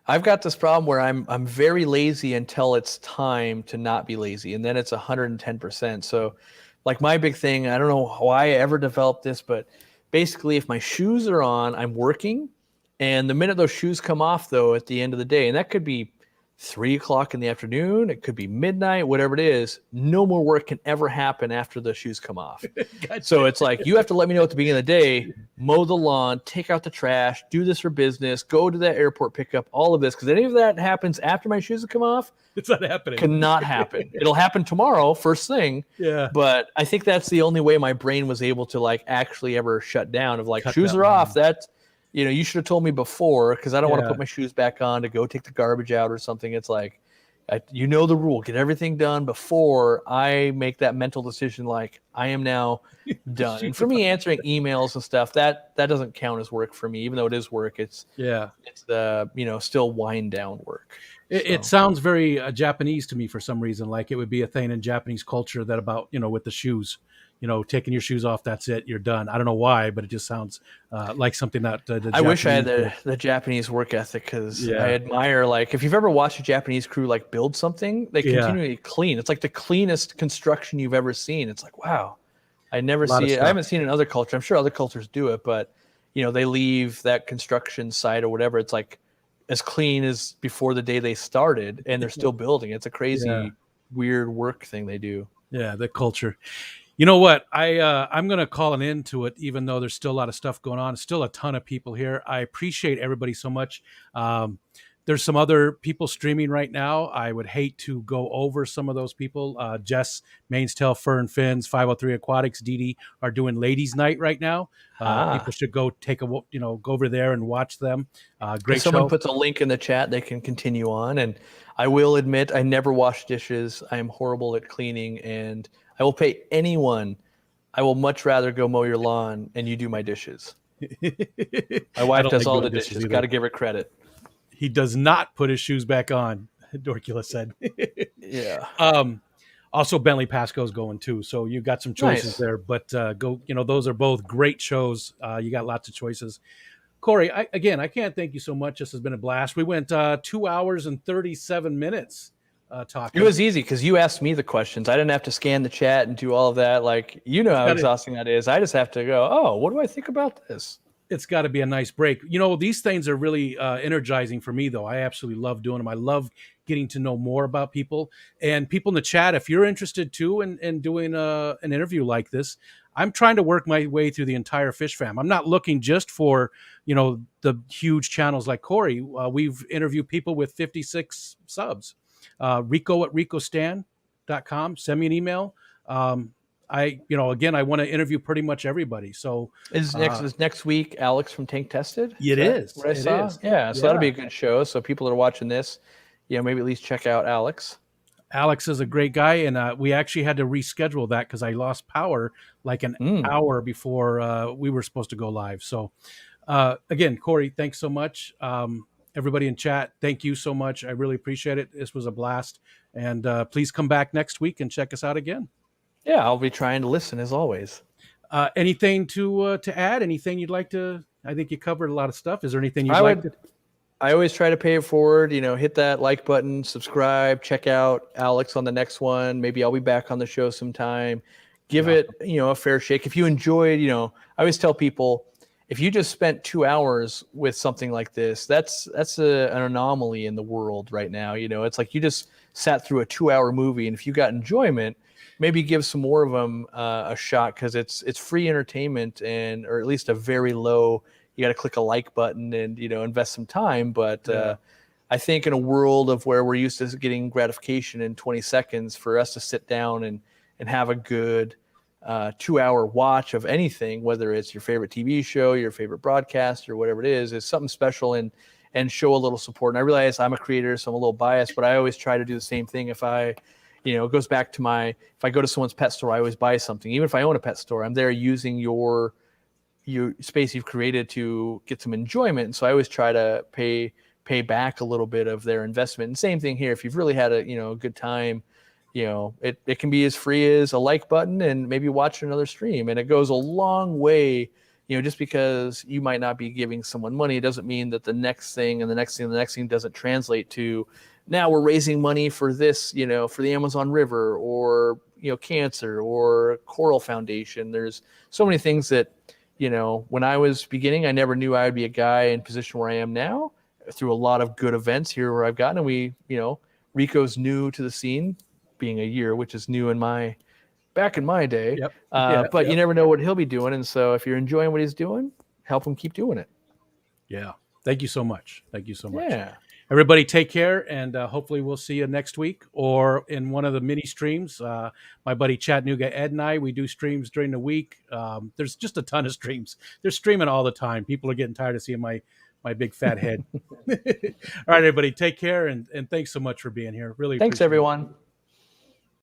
I've got this problem where I'm very lazy until it's time to not be lazy. And then it's 110%. So like my big thing, I don't know why I ever developed this, but basically if my shoes are on, I'm working. And the minute those shoes come off, though, at the end of the day, and that could be 3 o'clock in the afternoon, it could be midnight, whatever it is, no more work can ever happen after the shoes come off. Gotcha. So it's like, you have to let me know at the beginning of the day, mow the lawn, take out the trash, do this for business, go to that airport pickup, all of this. Because any of that happens after my shoes have come off, it's not happening. Cannot happen. It'll happen tomorrow, first thing. Yeah. But I think that's the only way my brain was able to like actually ever shut down of like, shoes are off. That's, you should have told me before, because I don't want to put my shoes back on to go take the garbage out or something. It's like, the rule. Get everything done before I make that mental decision. Like I am now done. And for me, answering emails and stuff, that doesn't count as work for me, even though it is work. It's still wind down work. It sounds very Japanese to me for some reason. Like it would be a thing in Japanese culture that about with the shoes. Taking your shoes off, that's it, you're done. I don't know why, but it just sounds like something that I wish I had the Japanese work ethic, because I admire, like, if you've ever watched a Japanese crew like build something, they continually clean. It's like the cleanest construction you've ever seen. It's like, wow, I never see it. I haven't seen it in other cultures. I'm sure other cultures do it, but they leave that construction site or whatever. It's like as clean as before the day they started, and they're still building. It's a crazy, weird work thing they do. Yeah, the culture. You know what? I'm going to call an end to it, even though there's still a lot of stuff going on. Still a ton of people here. I appreciate everybody so much. There's some other people streaming right now. I would hate to go over some of those people. Jess, Mainstail, Fern Fins, 503 Aquatics, Dee are doing Ladies Night right now. People should go go over there and watch them. Great if someone show. Puts a link in the chat, they can continue on. And I will admit, I never wash dishes. I am horrible at cleaning, and I will pay anyone. I will much rather go mow your lawn and you do my dishes. My wife does all the dishes. Got to give her credit. He does not put his shoes back on, Dorcula said. Yeah. Also, Bentley Pasco's going too. So you got some choices there. But go, those are both great shows. You got lots of choices. Cory, I can't thank you so much. This has been a blast. We went 2 hours and 37 minutes. Talking. It was easy because you asked me the questions. I didn't have to scan the chat and do all of that. Like, how exhausting that is. I just have to go, oh, what do I think about this? It's got to be a nice break. These things are really energizing for me, though. I absolutely love doing them. I love getting to know more about people. And people in the chat, if you're interested, too, in doing an interview like this, I'm trying to work my way through the entire fish fam. I'm not looking just for, the huge channels like Cory. We've interviewed people with 56 subs. Rico at ricostan.com. Send me an email. I want to interview pretty much everybody. So is next week Alex from Tank Tested? It is. What I saw? Yeah. So that'll be a good show. So people that are watching this, maybe at least check out Alex. Alex is a great guy, and we actually had to reschedule that because I lost power like an hour before we were supposed to go live. So again, Cory, thanks so much. Everybody in chat, thank you so much. I really appreciate it. This was a blast. And please come back next week and check us out again. Yeah, I'll be trying to listen as always. Anything to add? Anything you'd like to? I think you covered a lot of stuff. Is there anything you'd like to? I always try to pay it forward. Hit that like button, subscribe, check out Alex on the next one. Maybe I'll be back on the show sometime. Give it, a fair shake. If you enjoyed, I always tell people, if you just spent 2 hours with something like this, that's an anomaly in the world right now. It's like you just sat through a 2-hour movie, and if you got enjoyment, maybe give some more of them a shot, because it's free entertainment, or at least a very low you got to click a like button and, you know, invest some time. But Yeah. I think in a world of where we're used to getting gratification in 20 seconds, for us to sit down and have a good 2-hour watch of anything, whether it's your favorite TV show, your favorite broadcast, or whatever it is something special, and show a little support. And I realize I'm a creator, so I'm a little biased, but I always try to do the same thing. If I, you know, it goes back to if I go to someone's pet store, I always buy something. Even if I own a pet store, I'm there using your space you've created to get some enjoyment. And so I always try to pay back a little bit of their investment. And same thing here. If you've really had a good time, you know, it can be as free as a like button and maybe watch another stream. And it goes a long way. You know, just because you might not be giving someone money, it doesn't mean that the next thing and the next thing and the next thing doesn't translate to, now we're raising money for this, you know, for the Amazon River, or, you know, cancer, or Coral Foundation. There's so many things that, you know, when I was beginning, I never knew I would be a guy in position where I am now, through a lot of good events here where I've gotten. And we, you know, Rico's new to the scene, being a year, which is new back in my day. Yep. But you never know what he'll be doing. And so if you're enjoying what he's doing, help him keep doing it. Yeah. Thank you so much. Thank you so much. Yeah. Everybody take care, and hopefully we'll see you next week or in one of the mini streams. My buddy Chattanooga Ed and I, we do streams during the week. There's just a ton of streams. They're streaming all the time. People are getting tired of seeing my big fat head. All right, everybody, take care, and thanks so much for being here. Really Thanks, appreciate it. everyone.